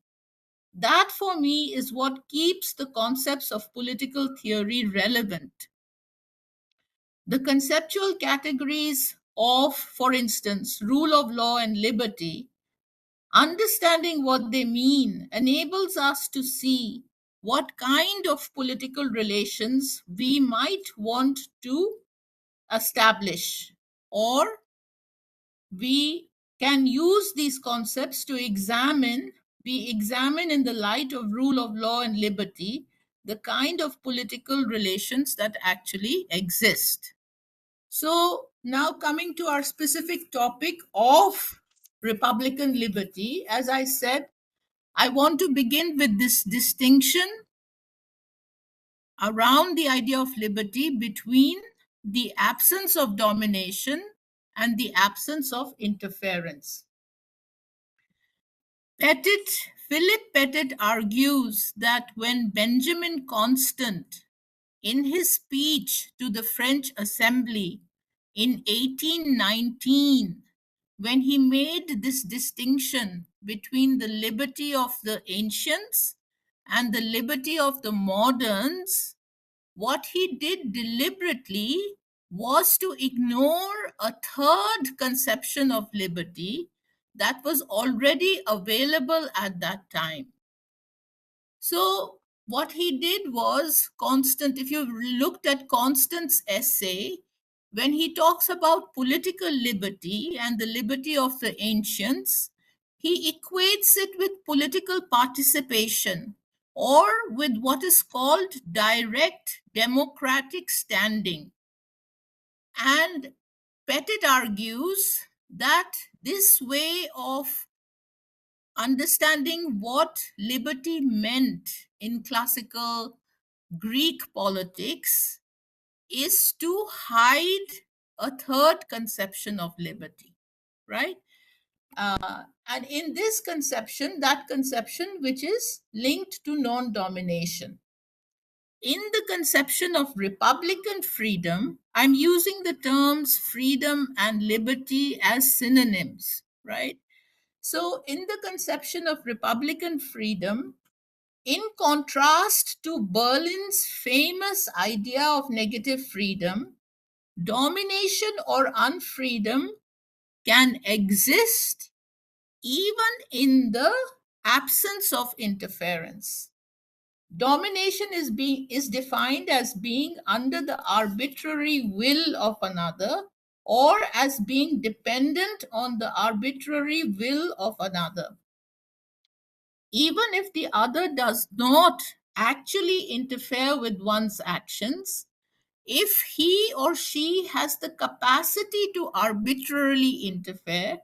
That, for me, is what keeps the concepts of political theory relevant. The conceptual categories of, for instance, rule of law and liberty, understanding what they mean enables us to see what kind of political relations we might want to establish, or we can use these concepts to examine in the light of rule of law and liberty the kind of political relations that actually exist. So now coming to our specific topic of Republican liberty, as I said, I want to begin with this distinction around the idea of liberty between the absence of domination and the absence of interference. Philip Pettit argues that when Benjamin Constant, in his speech to the French Assembly in 1819, when he made this distinction between the liberty of the ancients and the liberty of the moderns, what he did deliberately was to ignore a third conception of liberty that was already available at that time. So, what he did was Constant, if you looked at Constant's essay, when he talks about political liberty and the liberty of the ancients, he equates it with political participation or with what is called direct democratic standing. And Pettit argues that this way of understanding what liberty meant in classical Greek politics is to hide a third conception of liberty, right? And in this conception, that conception which is linked to non domination. In the conception of Republican freedom, I'm using the terms freedom and liberty as synonyms, right? So, in the conception of Republican freedom, in contrast to Berlin's famous idea of negative freedom, domination or unfreedom can exist even in the absence of interference. Domination is defined as being under the arbitrary will of another or as being dependent on the arbitrary will of another. Even if the other does not actually interfere with one's actions, if he or she has the capacity to arbitrarily interfere,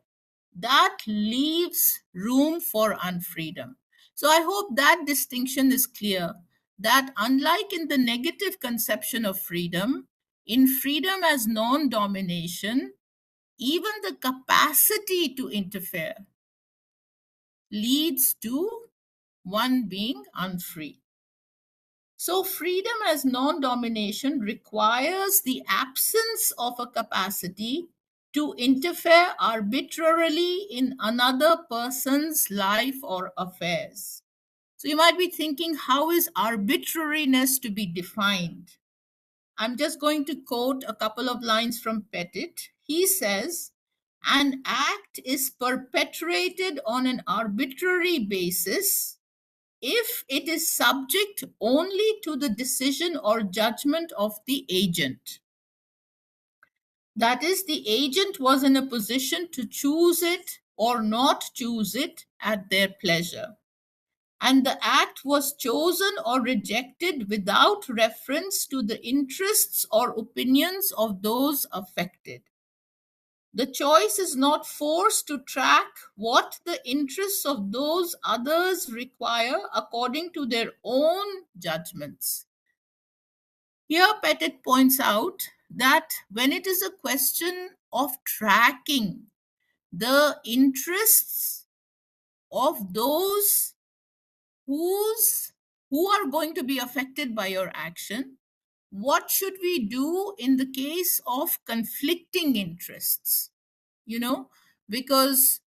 that leaves room for unfreedom. So I hope that distinction is clear, that unlike in the negative conception of freedom, in freedom as non-domination, even the capacity to interfere leads to one being unfree. So freedom as non-domination requires the absence of a capacity to interfere arbitrarily in another person's life or affairs. So you might be thinking, how is arbitrariness to be defined? I'm just going to quote a couple of lines from Pettit. He says, an act is perpetrated on an arbitrary basis if it is subject only to the decision or judgment of the agent. That is, the agent was in a position to choose it or not choose it at their pleasure. and the act was chosen or rejected without reference to the interests or opinions of those affected. The choice is not forced to track what the interests of those others require according to their own judgments. Here, Pettit points out that when it is a question of tracking the interests of those who are going to be affected by your action, what should we do in the case of conflicting interests? You know, because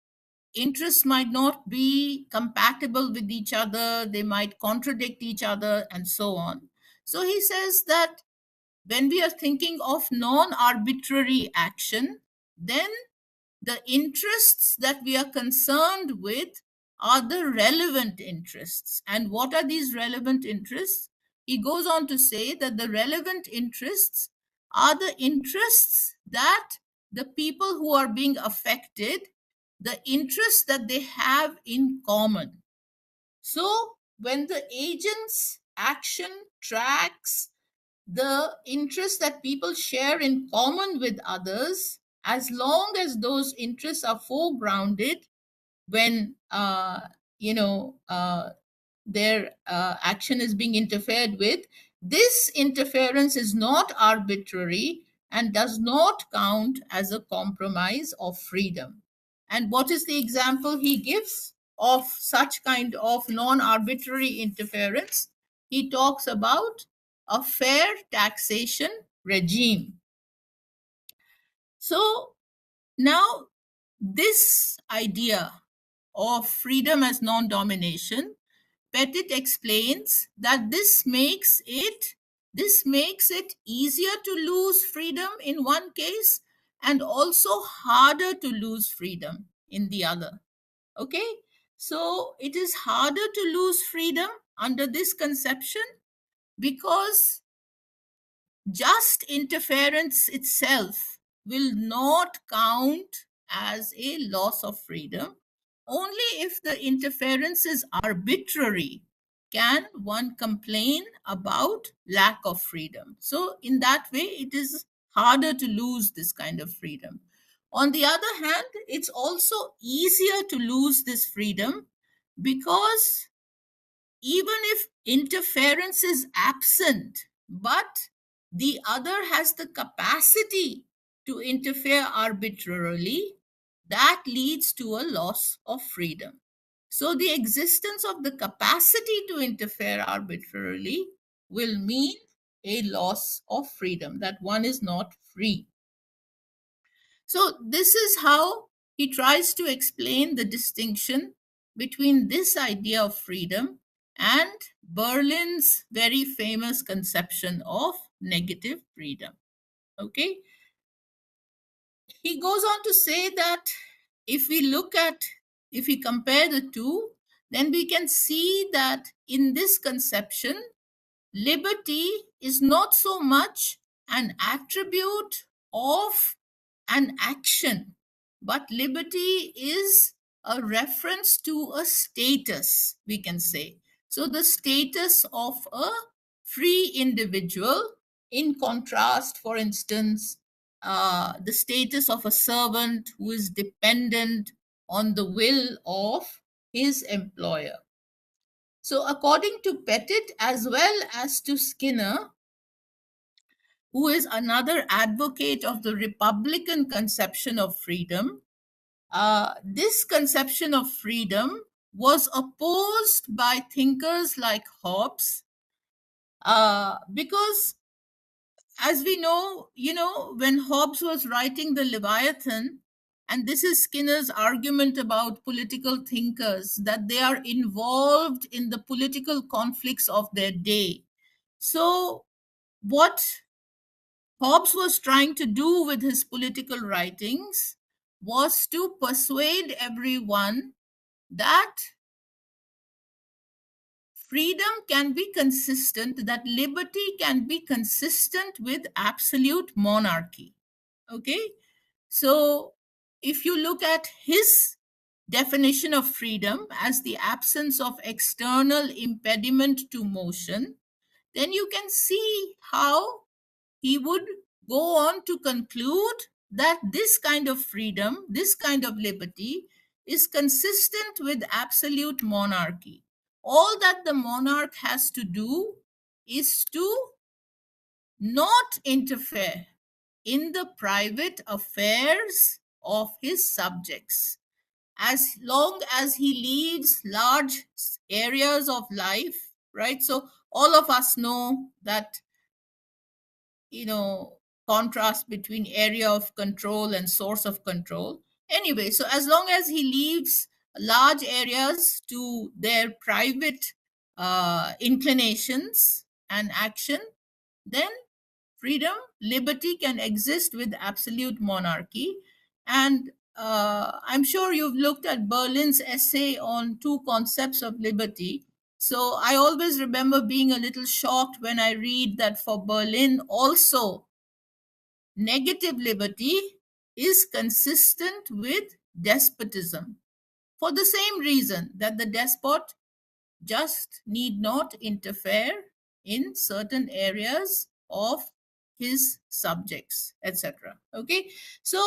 interests might not be compatible with each other, they might contradict each other, and so on. So he says that when we are thinking of non arbitrary action, then the interests that we are concerned with are the relevant interests. And what are these relevant interests? He goes on to say that the relevant interests are the interests that the people who are being affected, the interests that they have in common. So when the agent's action tracks the interests that people share in common with others, as long as those interests are foregrounded when their action is being interfered with, this interference is not arbitrary and does not count as a compromise of freedom. And what is the example he gives of such kind of non-arbitrary interference? He talks about a fair taxation regime. So now this idea of freedom as non-domination, Pettit explains that this makes it easier to lose freedom in one case and also harder to lose freedom in the other. Okay, so it is harder to lose freedom under this conception because just interference itself will not count as a loss of freedom. Only if the interference is arbitrary can one complain about lack of freedom. So in that way, it is harder to lose this kind of freedom. On the other hand, it's also easier to lose this freedom because even if interference is absent, but the other has the capacity to interfere arbitrarily, that leads to a loss of freedom. So the existence of the capacity to interfere arbitrarily will mean a loss of freedom, that one is not free. So this is how he tries to explain the distinction between this idea of freedom and Berlin's very famous conception of negative freedom. Okay. He goes on to say that if we compare the two, then we can see that in this conception, liberty is not so much an attribute of an action, but liberty is a reference to a status, we can say. So the status of a free individual, in contrast, for instance, the status of a servant who is dependent on the will of his employer. So according to Pettit as well as to Skinner, who is another advocate of the Republican conception of freedom, this conception of freedom was opposed by thinkers like Hobbes because, as we know, when Hobbes was writing the Leviathan, and this is Skinner's argument about political thinkers, that they are involved in the political conflicts of their day. So what Hobbes was trying to do with his political writings was to persuade everyone that freedom can be consistent, that liberty can be consistent with absolute monarchy. Okay, so if you look at his definition of freedom as the absence of external impediment to motion, then you can see how he would go on to conclude that this kind of freedom, this kind of liberty, is consistent with absolute monarchy. All that the monarch has to do is to not interfere in the private affairs of his subjects. As long as he leaves large areas of life, right? So all of us know that, contrast between area of control and source of control. Anyway, so as long as he leaves large areas to their private inclinations and action, then freedom, liberty can exist with absolute monarchy. And I'm sure you've looked at Berlin's essay on two concepts of liberty. So I always remember being a little shocked when I read that for Berlin also, negative liberty is consistent with despotism for the same reason that the despot just need not interfere in certain areas of his subjects, etc. Okay, so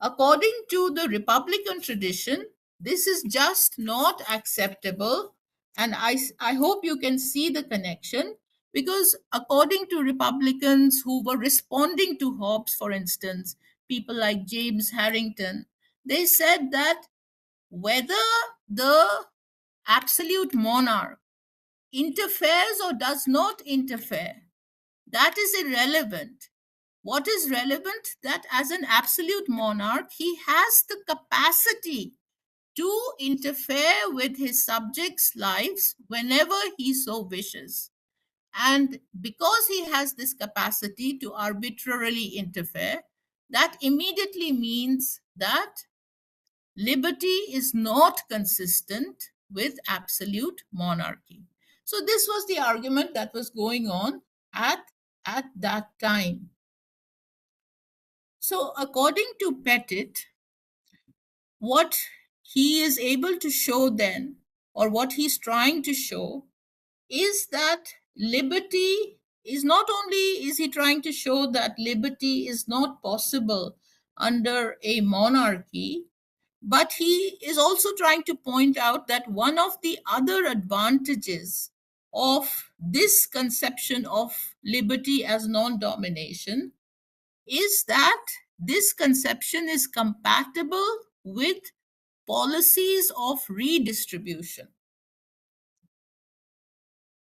according to the Republican tradition, this is just not acceptable. And I hope you can see the connection, because according to Republicans who were responding to Hobbes, for instance, people like James Harrington, they said that whether the absolute monarch interferes or does not interfere, that is irrelevant. What is relevant, that as an absolute monarch, he has the capacity to interfere with his subjects' lives whenever he so wishes. And because he has this capacity to arbitrarily interfere, that immediately means that liberty is not consistent with absolute monarchy. So this was the argument that was going on at that time. So according to Pettit, what he is able to show then, or what he's trying to show, is that liberty is not only is he trying to show that liberty is not possible under a monarchy, but he is also trying to point out that one of the other advantages of this conception of liberty as non-domination is that this conception is compatible with policies of redistribution,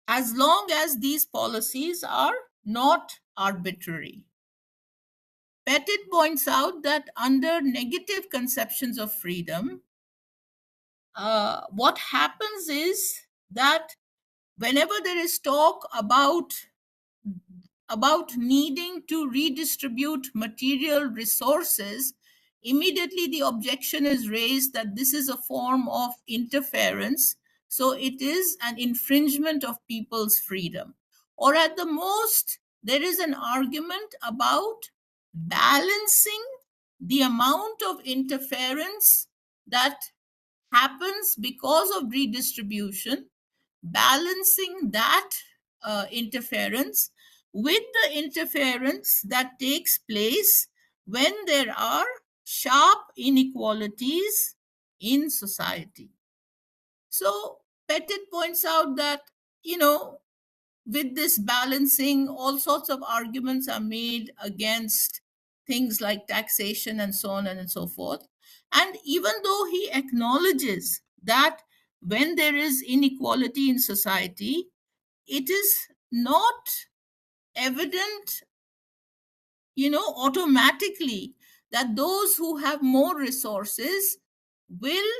as long as these policies are not arbitrary. Pettit points out that under negative conceptions of freedom, what happens is that whenever there is talk about needing to redistribute material resources, immediately the objection is raised that this is a form of interference, so it is an infringement of people's freedom. Or at the most, there is an argument about balancing the amount of interference that happens because of redistribution, balancing that interference with the interference that takes place when there are sharp inequalities in society. So Pettit points out that, with this balancing, all sorts of arguments are made against things like taxation and so on and so forth. And even though he acknowledges that when there is inequality in society, it is not evident, automatically that those who have more resources will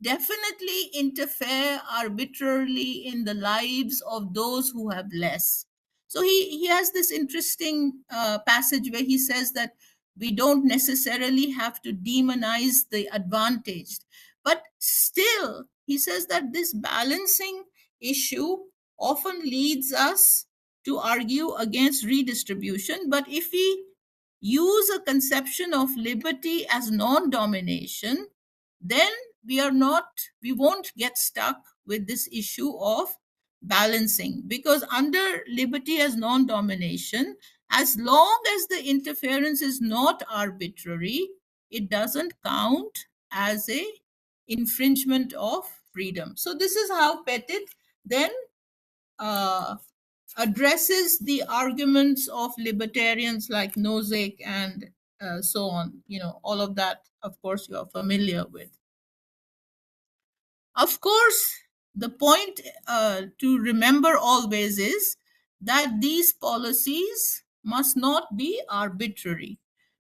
definitely interfere arbitrarily in the lives of those who have less. So he has this interesting passage where he says that we don't necessarily have to demonize the advantaged, but still he says that this balancing issue often leads us to argue against redistribution. But if we use a conception of liberty as non-domination, then we won't get stuck with this issue of balancing, because under liberty as non-domination, as long as the interference is not arbitrary, it doesn't count as a infringement of freedom. So this is how Pettit then addresses the arguments of libertarians like Nozick and so on. You know, all of that, of course, you are familiar with. Of course, the point to remember always is that these policies must not be arbitrary.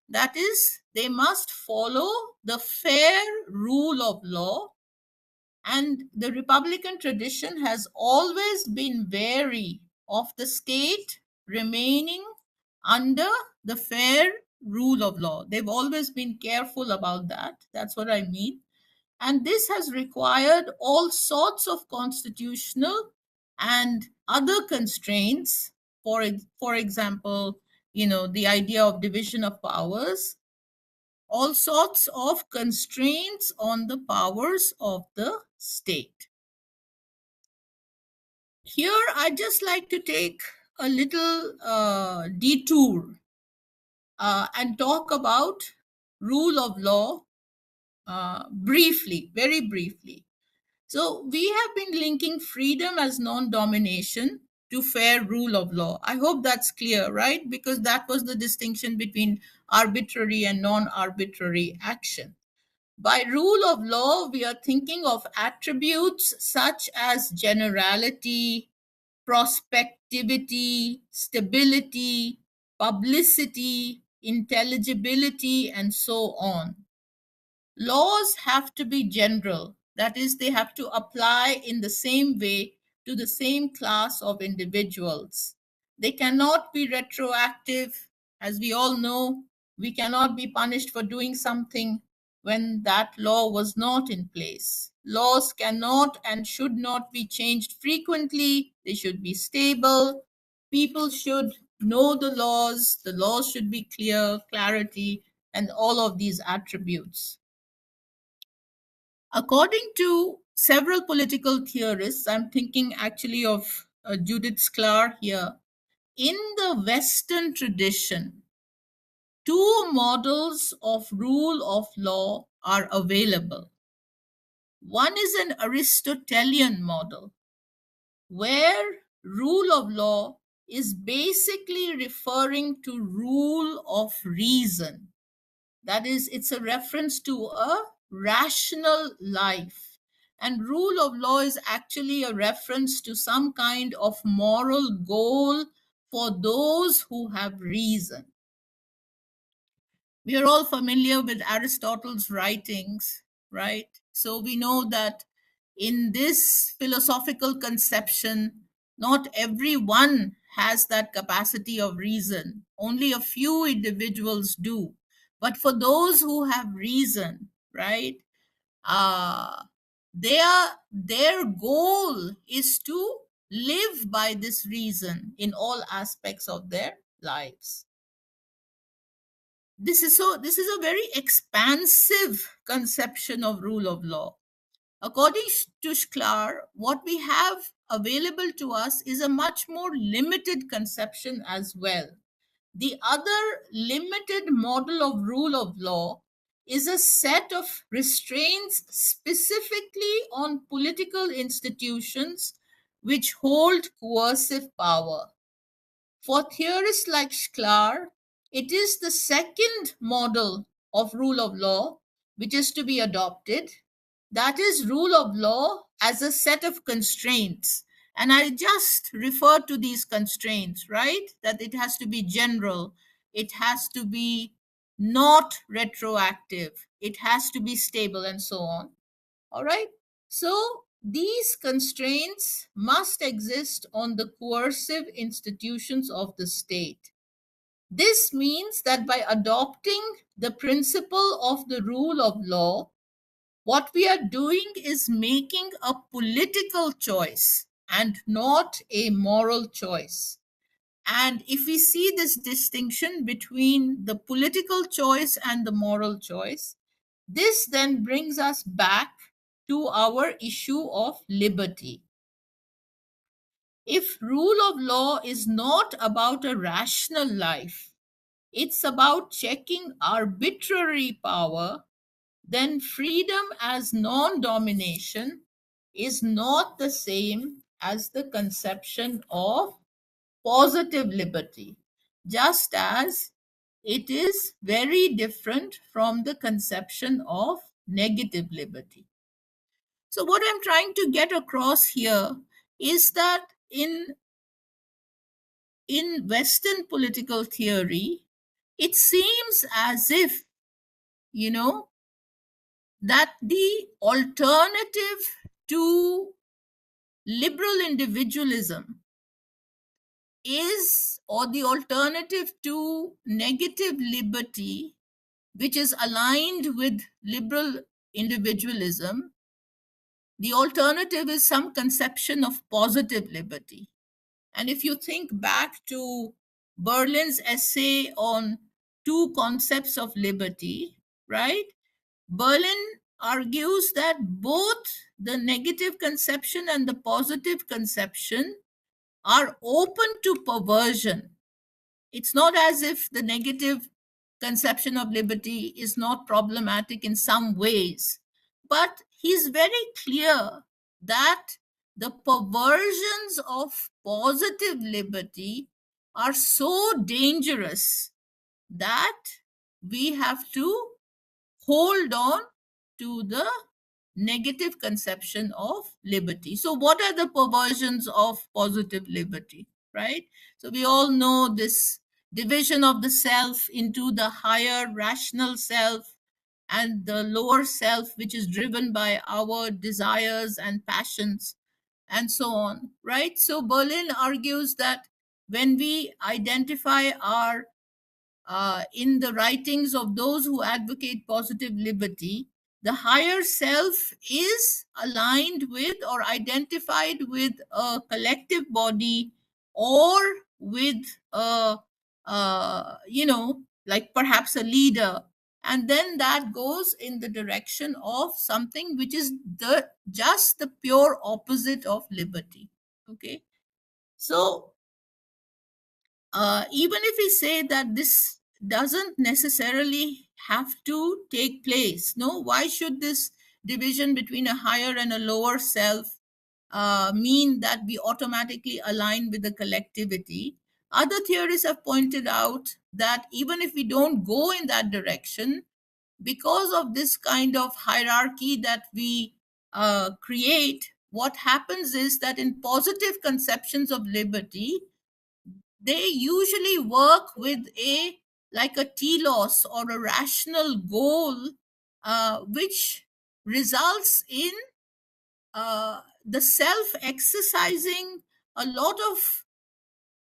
That is, they must follow the fair rule of law. And the Republican tradition has always been wary of the state remaining under the fair rule of law. They've always been careful about that. That's what I mean. And this has required all sorts of constitutional and other constraints. For example, you know, the idea of division of powers, all sorts of constraints on the powers of the state. Here, I'd just like to take a little detour and talk about rule of law briefly, very briefly. So we have been linking freedom as non-domination to fair rule of law. I hope that's clear, right? Because that was the distinction between arbitrary and non-arbitrary action. By rule of law, we are thinking of attributes such as generality, prospectivity, stability, publicity, intelligibility, and so on. Laws have to be general. That is, they have to apply in the same way to the same class of individuals. They cannot be retroactive. As we all know, we cannot be punished for doing something when that law was not in place. Laws cannot and should not be changed frequently. They should be stable. People should know the laws should be clear, clarity, and all of these attributes. According to several political theorists, I'm thinking actually of Judith Sklar here, in the Western tradition, two models of rule of law are available. One is an Aristotelian model, where rule of law is basically referring to rule of reason. That is, it's a reference to a rational life. And rule of law is actually a reference to some kind of moral goal for those who have reason. We are all familiar with Aristotle's writings, right? So we know that in this philosophical conception, not everyone has that capacity of reason. Only a few individuals do. But for those who have reason, right, their goal is to live by this reason in all aspects of their lives. This is a very expansive conception of rule of law. According to Sklar, what we have available to us is a much more limited conception as well. The other limited model of rule of law is a set of restraints specifically on political institutions which hold coercive power. For theorists like Sklar, it is the second model of rule of law which is to be adopted. That is rule of law as a set of constraints. And I just refer to these constraints, right? That it has to be general. It has to be not retroactive. It has to be stable and so on. All right. So these constraints must exist on the coercive institutions of the state. This means that by adopting the principle of the rule of law, what we are doing is making a political choice and not a moral choice. And if we see this distinction between the political choice and the moral choice, this then brings us back to our issue of liberty. If rule of law is not about a rational life, it's about checking arbitrary power, then freedom as non-domination is not the same as the conception of positive liberty, just as it is very different from the conception of negative liberty. So what I'm trying to get across here is that in Western political theory, it seems as if, that the alternative to liberal individualism is, or the alternative to negative liberty, which is aligned with liberal individualism, the alternative is some conception of positive liberty. And if you think back to Berlin's essay on two concepts of liberty, right? Berlin argues that both the negative conception and the positive conception are open to perversion. It's not as if the negative conception of liberty is not problematic in some ways, but he's very clear that the perversions of positive liberty are so dangerous that we have to hold on to the negative conception of liberty. So what are the perversions of positive liberty, right? So we all know this division of the self into the higher rational self and the lower self, which is driven by our desires and passions and so on, right? So Berlin argues that when we identify our in the writings of those who advocate positive liberty, the higher self is aligned with or identified with a collective body or with like perhaps a leader. And then that goes in the direction of something which is just the pure opposite of liberty. Okay. So even if we say that this doesn't necessarily have to take place, no, why should this division between a higher and a lower self mean that we automatically align with the collectivity? Other theorists have pointed out that even if we don't go in that direction, because of this kind of hierarchy that we create, what happens is that in positive conceptions of liberty, they usually work with a like a telos or a rational goal, which results in the self exercising a lot of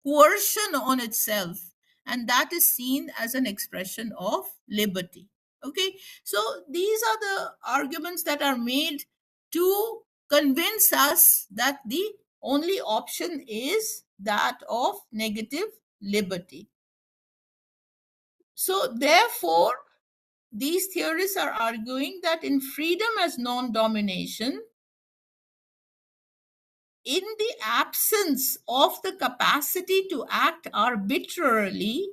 coercion on itself, and that is seen as an expression of liberty. Okay, so these are the arguments that are made to convince us that the only option is that of negative liberty. So therefore, these theorists are arguing that in freedom as non-domination, in the absence of the capacity to act arbitrarily,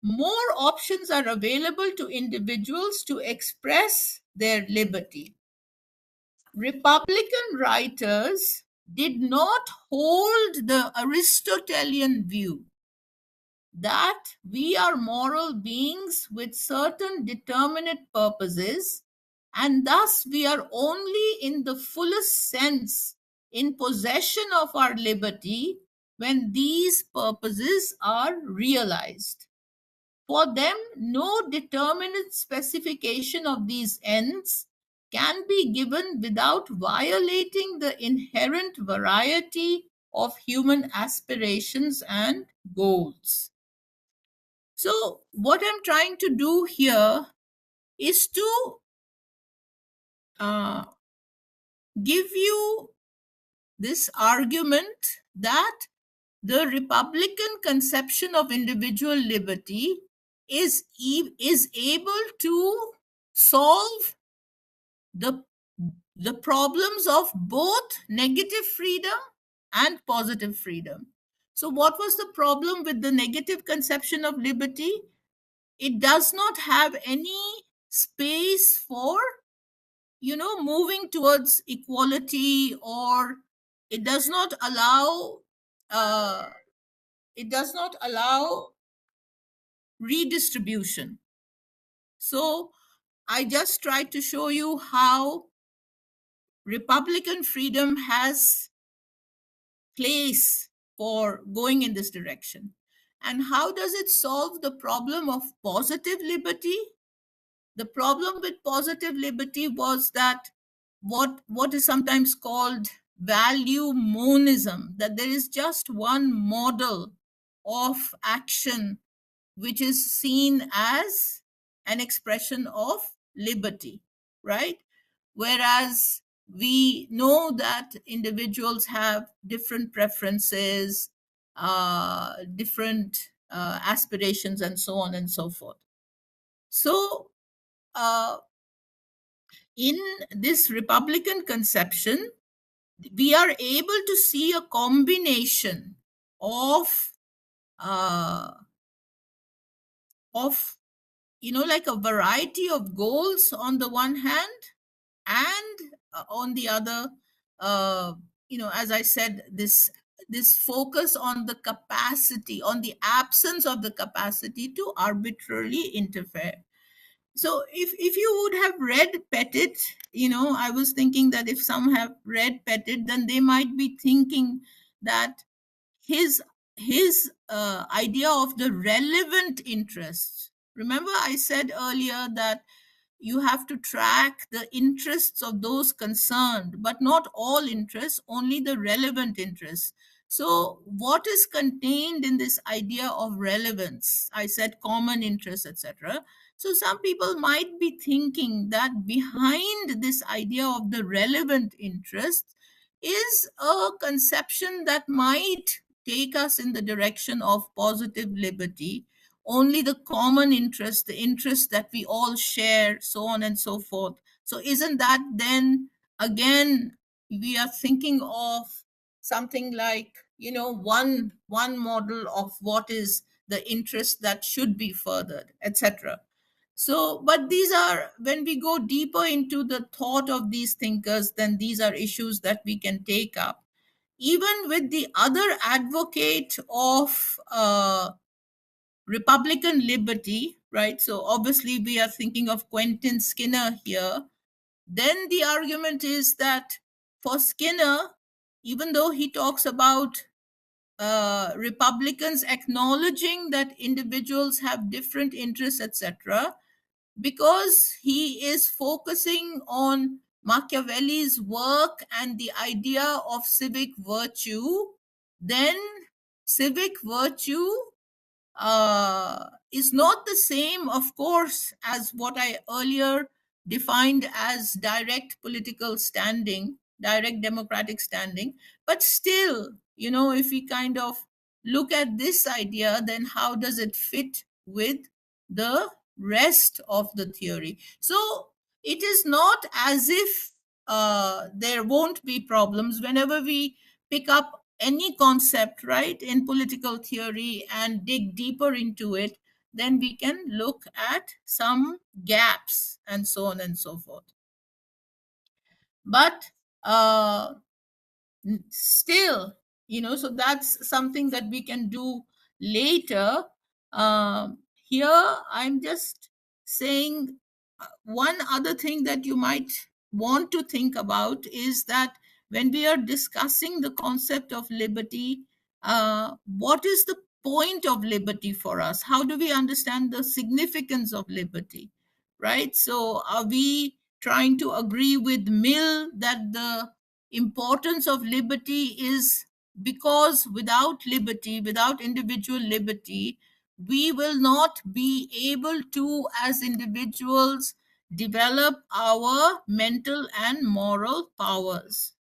more options are available to individuals to express their liberty. Republican writers did not hold the Aristotelian view that we are moral beings with certain determinate purposes, and thus we are only in the fullest sense in possession of our liberty when these purposes are realized. For them, no determinate specification of these ends can be given without violating the inherent variety of human aspirations and goals. So what I'm trying to do here is to give you this argument that the Republican conception of individual liberty is able to solve the the problems of both negative freedom and positive freedom. So, what was the problem with the negative conception of liberty? It does not have any space for, moving towards equality, or it does not allow uh, redistribution. So I just tried to show you how Republican freedom has place for going in this direction. And how does it solve the problem of positive liberty? The problem with positive liberty was that what is sometimes called value monism, that there is just one model of action which is seen as an expression of liberty, right? Whereas we know that individuals have different preferences, different aspirations, and so on and so forth. So, in this Republican conception, we are able to see a combination of like a variety of goals on the one hand, and on the other, as I said, this focus on the capacity, on the absence of the capacity to arbitrarily interfere. So if you would have read Pettit, I was thinking that if some have read Pettit, then they might be thinking that his idea of the relevant interests. Remember, I said earlier that you have to track the interests of those concerned, but not all interests, only the relevant interests. So, what is contained in this idea of relevance? I said common interests, etc. So, some people might be thinking that behind this idea of the relevant interest is a conception that might take us in the direction of positive liberty, only the common interest, the interest that we all share, so on and so forth. So, isn't that then again we are thinking of something like, one model of what is the interest that should be furthered, etc. So, but these are, when we go deeper into the thought of these thinkers, then these are issues that we can take up. Even with the other advocate of Republican liberty, right? So, obviously, we are thinking of Quentin Skinner here. Then the argument is that for Skinner, even though he talks about Republicans acknowledging that individuals have different interests, etc., because he is focusing on Machiavelli's work and the idea of civic virtue, then civic virtue is not the same, of course, as what I earlier defined as direct political standing, direct democratic standing. But still, if we kind of look at this idea, then how does it fit with the rest of the theory? So it is not as if there won't be problems whenever we pick up any concept, right, in political theory and dig deeper into it. Then we can look at some gaps and so on and so forth. But still, so that's something that we can do later. Here I'm just saying one other thing that you might want to think about is that when we are discussing the concept of liberty, what is the point of liberty for us? How do we understand the significance of liberty, right? So are we trying to agree with Mill that the importance of liberty is because without liberty, without individual liberty, we will not be able to, as individuals, develop our mental and moral powers,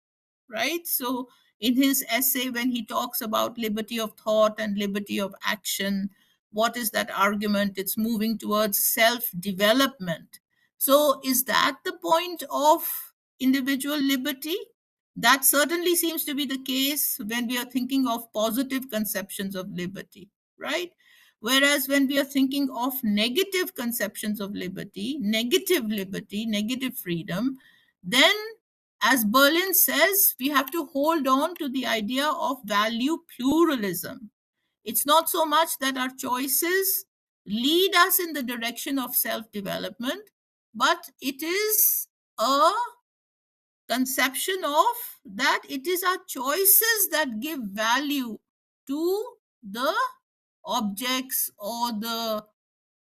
right? So, in his essay, when he talks about liberty of thought and liberty of action, what is that argument? It's moving towards self development. So, is that the point of individual liberty. That certainly seems to be the case when we are thinking of positive conceptions of liberty, right? Whereas when we are thinking of negative conceptions of liberty, negative freedom, then, as Berlin says, we have to hold on to the idea of value pluralism. It's not so much that our choices lead us in the direction of self-development, but it is a conception of that it is our choices that give value to the objects or the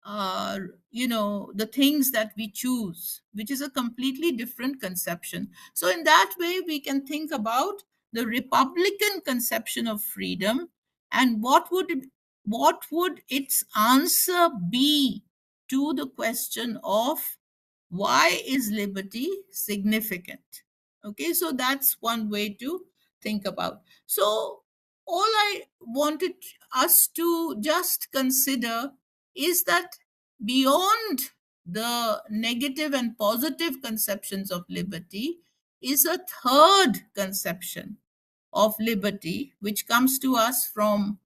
the things that we choose, which is a completely different conception. So in that way we can think about the Republican conception of freedom, and what would its answer be to the question of why is liberty significant. Okay, so that's one way to think about. So all I wanted us to just consider is that beyond the negative and positive conceptions of liberty is a third conception of liberty, which comes to us from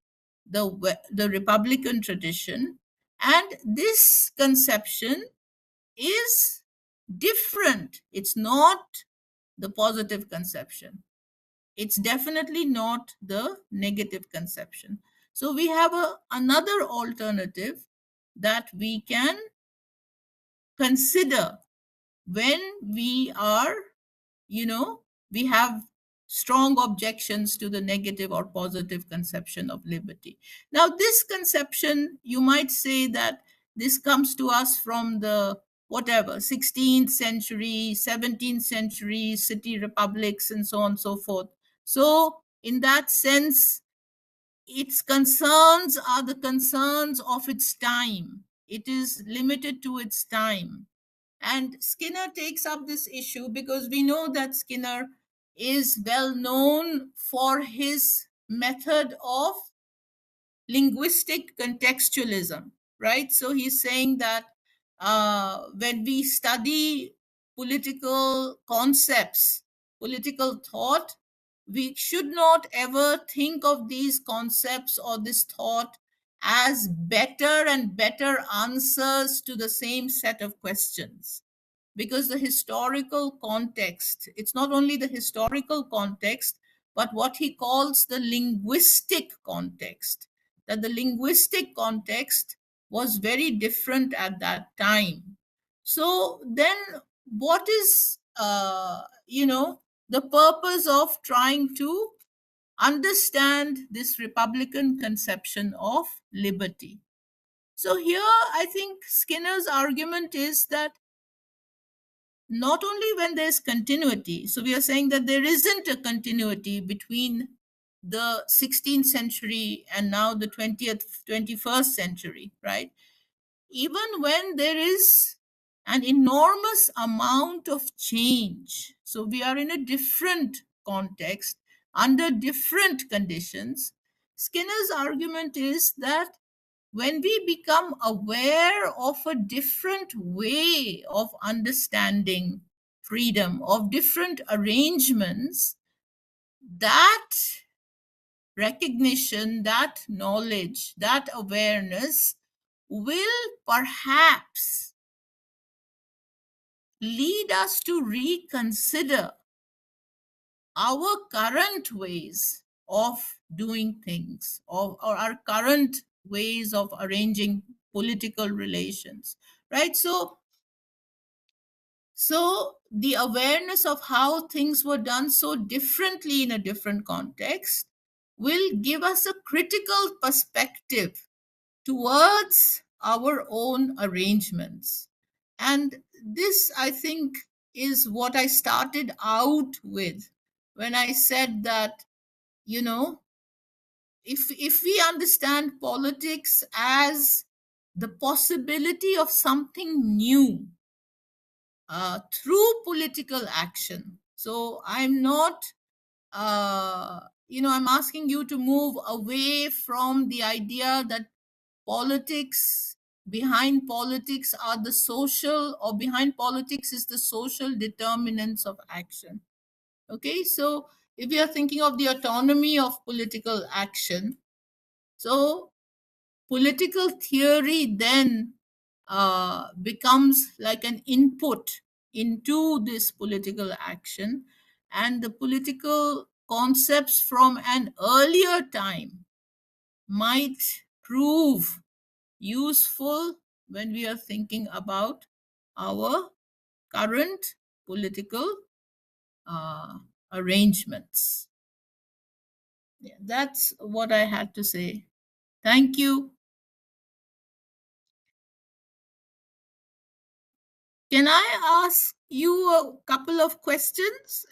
the Republican tradition. And this conception is different. It's not the positive conception. It's definitely not the negative conception. So we have another alternative that we can consider when we are, we have strong objections to the negative or positive conception of liberty. Now, this conception, you might say that this comes to us from the 16th century, 17th century city republics, and so on and so forth. So, in that sense, its concerns are the concerns of its time. It is limited to its time. And Skinner takes up this issue because we know that Skinner is well known for his method of linguistic contextualism, right? So he's saying that when we study political concepts, political thought, we should not ever think of these concepts or this thought as better and better answers to the same set of questions. Because the historical context, it's not only the historical context, but what he calls the linguistic context, that the linguistic context was very different at that time. So then what is, the purpose of trying to understand this Republican conception of liberty? So here I think Skinner's argument is that not only when there's continuity, so we are saying that there isn't a continuity between the 16th century and now the 21st century, right? Even when there is an enormous amount of change, so we are in a different context, under different conditions, Skinner's argument is that when we become aware of a different way of understanding freedom, of different arrangements, that recognition, that knowledge, that awareness will perhaps lead us to reconsider our current ways of doing things, or our current ways of arranging political relations, right? So the awareness of how things were done so differently in a different context will give us a critical perspective towards our own arrangements. And this, I think, is what I started out with when I said that, if we understand politics as the possibility of something new through political action. So I'm not, I'm asking you to move away from the idea that politics behind politics are the social, or behind politics is the social determinants of action. Okay, so if you are thinking of the autonomy of political action, so political theory then becomes like an input into this political action, and the political concepts from an earlier time might prove useful when we are thinking about our current political arrangements. Yeah, that's what I had to say. Thank you. Can I ask you a couple of questions?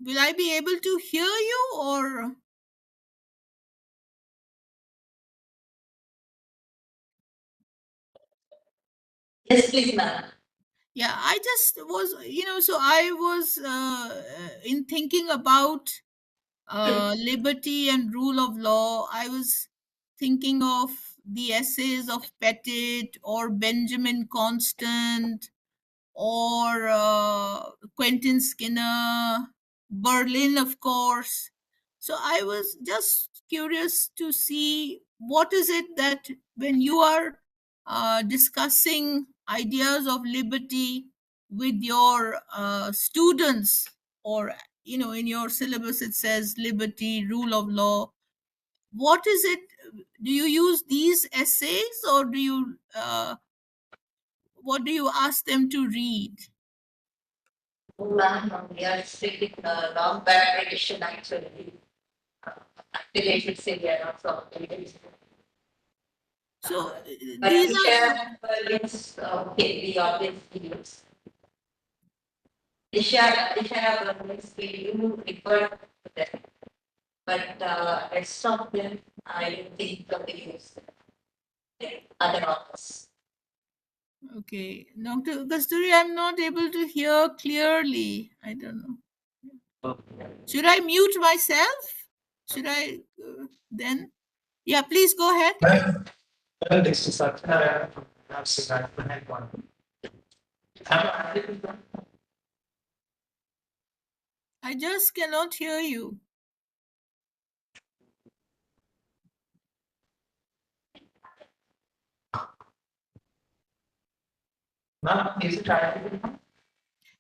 Will I be able to hear you, or? Yes, please, ma'am. Yeah, I just was, so I was in thinking about liberty and rule of law. I was thinking of the essays of Pettit or Benjamin Constant or Quentin Skinner, Berlin, of course. So I was just curious to see what is it that when you are discussing ideas of liberty with your students, or in your syllabus it says liberty, rule of law. What is it? Do you use these essays, or do you what do you ask them to read? Ma'am, we are speaking long back tradition actually. Actually, I should say we are not so So but these we are share Berlin's okay, we always use. We share Berlin's we do refer to them. But rest of them, I don't think we use other authors. okay. Dr. Kasturi, I'm not able to hear clearly. I don't know. Should I mute myself? Should I then? Yeah, please go ahead. Well, this is Satyanarayana from NRCs. I have one. I just cannot hear you. Ma'am, is it right?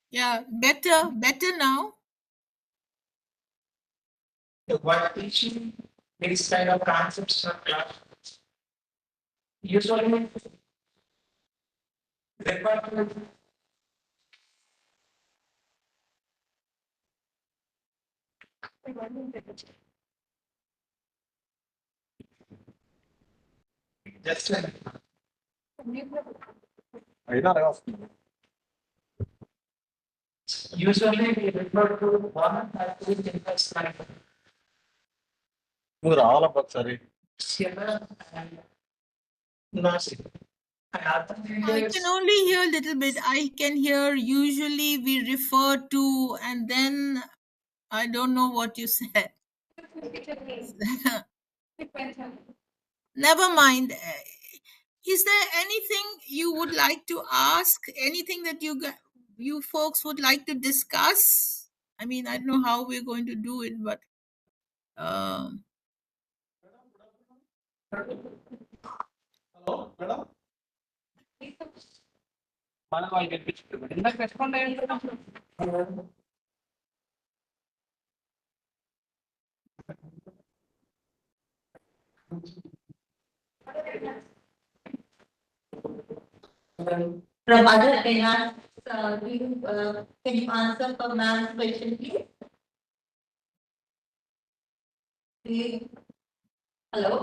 Yeah, better now. While teaching these kind of concepts in class, usually refer to just like usually we refer to one or two thinkers like Skinner and Nazi. And other I leaders, can only hear a little bit. I can hear usually we refer to, and then I don't know what you said. Never mind. Is there anything you would like to ask? Anything that you folks would like to discuss? I mean, I don't know how we're going to do it, but hello, madam. మనం వాళ్ళు గెలిపించుకుంటారు ఇందాక respond అయ్యారు From other NRCs, can you answer for ma'am's question, please? Hello?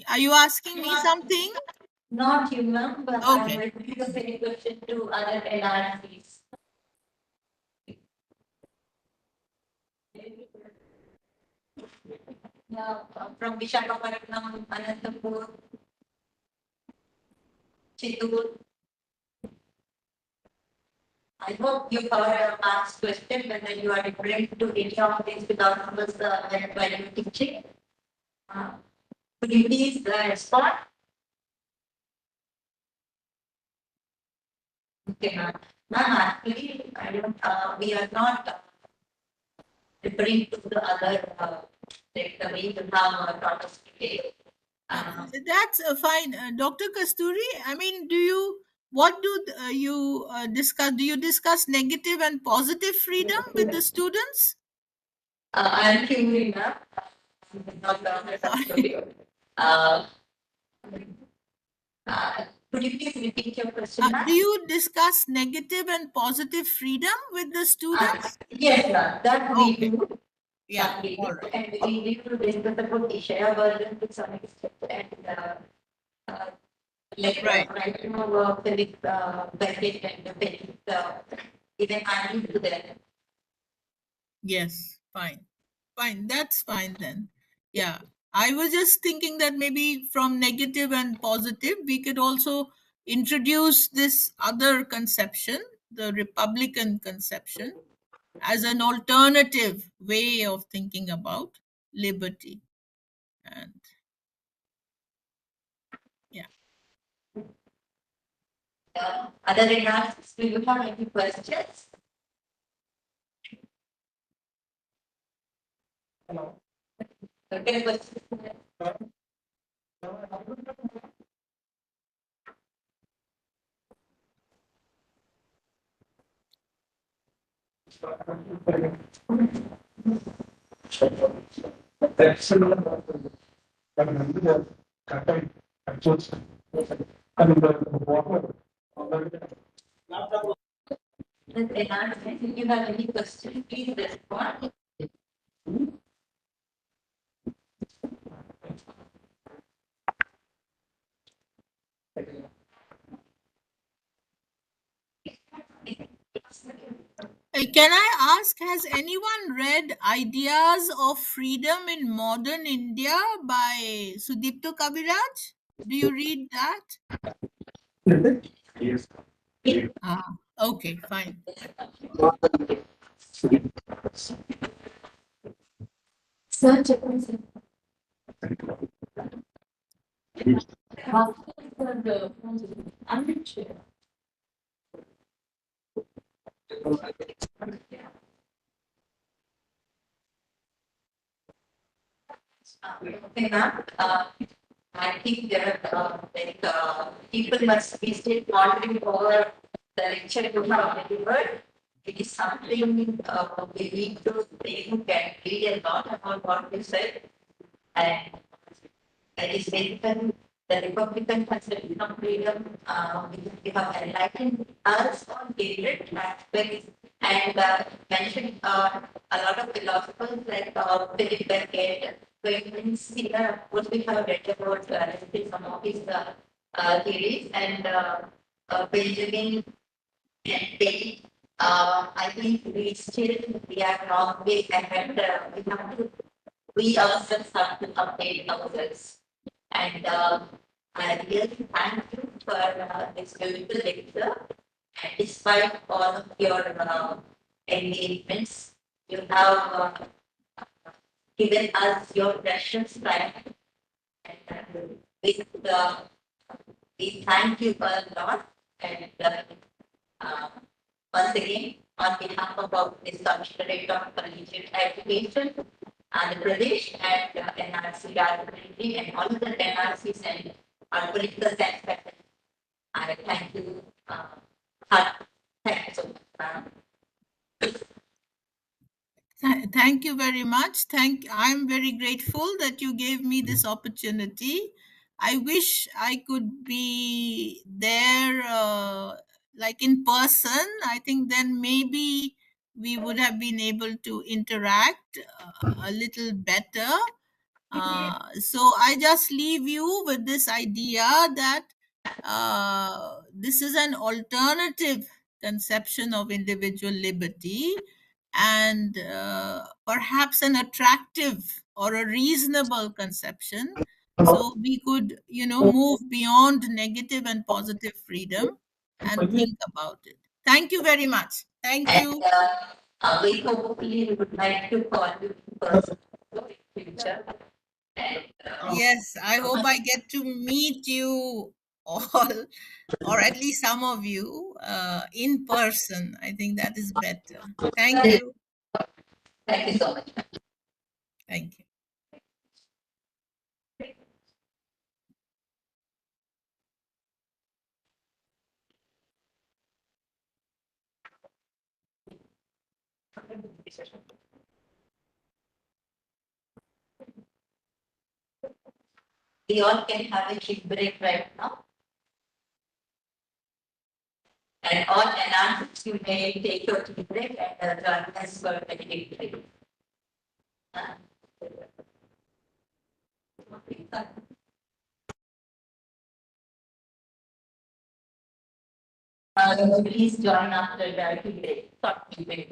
are you asking me something? Not you, ma'am, but Okay. I will give the same question to other NRCs. Yeah, from Vishakhapatnam, Anantapur, Chittoor. I hope you heard Mark's question whether you are referring to any of these philosophers while you teaching. Could you please respond? Okay, ma'am. Ma'am, actually, I don't, we are not referring to the other, like the way you have taught us today. That's fine. Dr. Kasturi, I mean, what do you discuss? Do you discuss negative and positive freedom with the students? I'm Kimberly, ma'am. Not Dr. Kasturi. Uh, could you please repeat your question, ma'am? Do you discuss negative and positive freedom with the students? Yes, ma'am. That we Okay. do. Yeah, We all do. right. And we need to discuss about the share burden to some extent and like Right. right now, Philip Beckett and the Philip, even I need to them. Yes, fine. Fine, that's fine then. Yeah, I was just thinking that maybe from negative and positive, we could also introduce this other conception, the Republican conception, as an alternative way of thinking about liberty. And yeah. Other NRCs, do you have any questions? Hello. Okay, questions? NRCs, if you have any questions, please respond. Can I ask, has anyone read Ideas of Freedom in Modern India by Sudipto Kaviraj? Do you read that? Yes. Ah, okay, fine. Sir, check on sir. I'm not sure. Okay, ma'am. I think there are people must be still pondering over the lecture you have delivered. It is something we need to think and read a lot about what you said. And it is taken the Republican concept of freedom. You have enlightened us on different aspects and mentioned a lot of philosophers like Philip Beckett. What we have read about some of his theories and Benjamin and David. I think we are wrong way ahead. We ourselves have to update ourselves. And I really thank you for this beautiful lecture. And despite all of your engagements, you have given us your precious time. And we thank you a lot. And once again, on behalf of our Commissionerate of Collegiate Education, Andhra Pradesh, and NRC Rajahmundry, and all of the NRCs and our political science faculty, I thank you. Thank you so much, ma'am. Thank you very much. I'm very grateful that you gave me this opportunity. I wish I could be there, like in person. I think then maybe we would have been able to interact a little better. So I just leave you with this idea that this is an alternative conception of individual liberty, and perhaps an attractive or a reasonable conception. So we could, move beyond negative and positive freedom and think about it. Thank you very much. Thank And you. we hopefully would like to call you in person in the future. And, Yes, I hope I get to meet you all, or at least some of you, in person. I think that is better. Thank you. Thank you so much. Thank you. We all can have a quick break right now. And all NRCs, you may take your tea break and join us for a quick break. Please join after the tea break. Short tea break.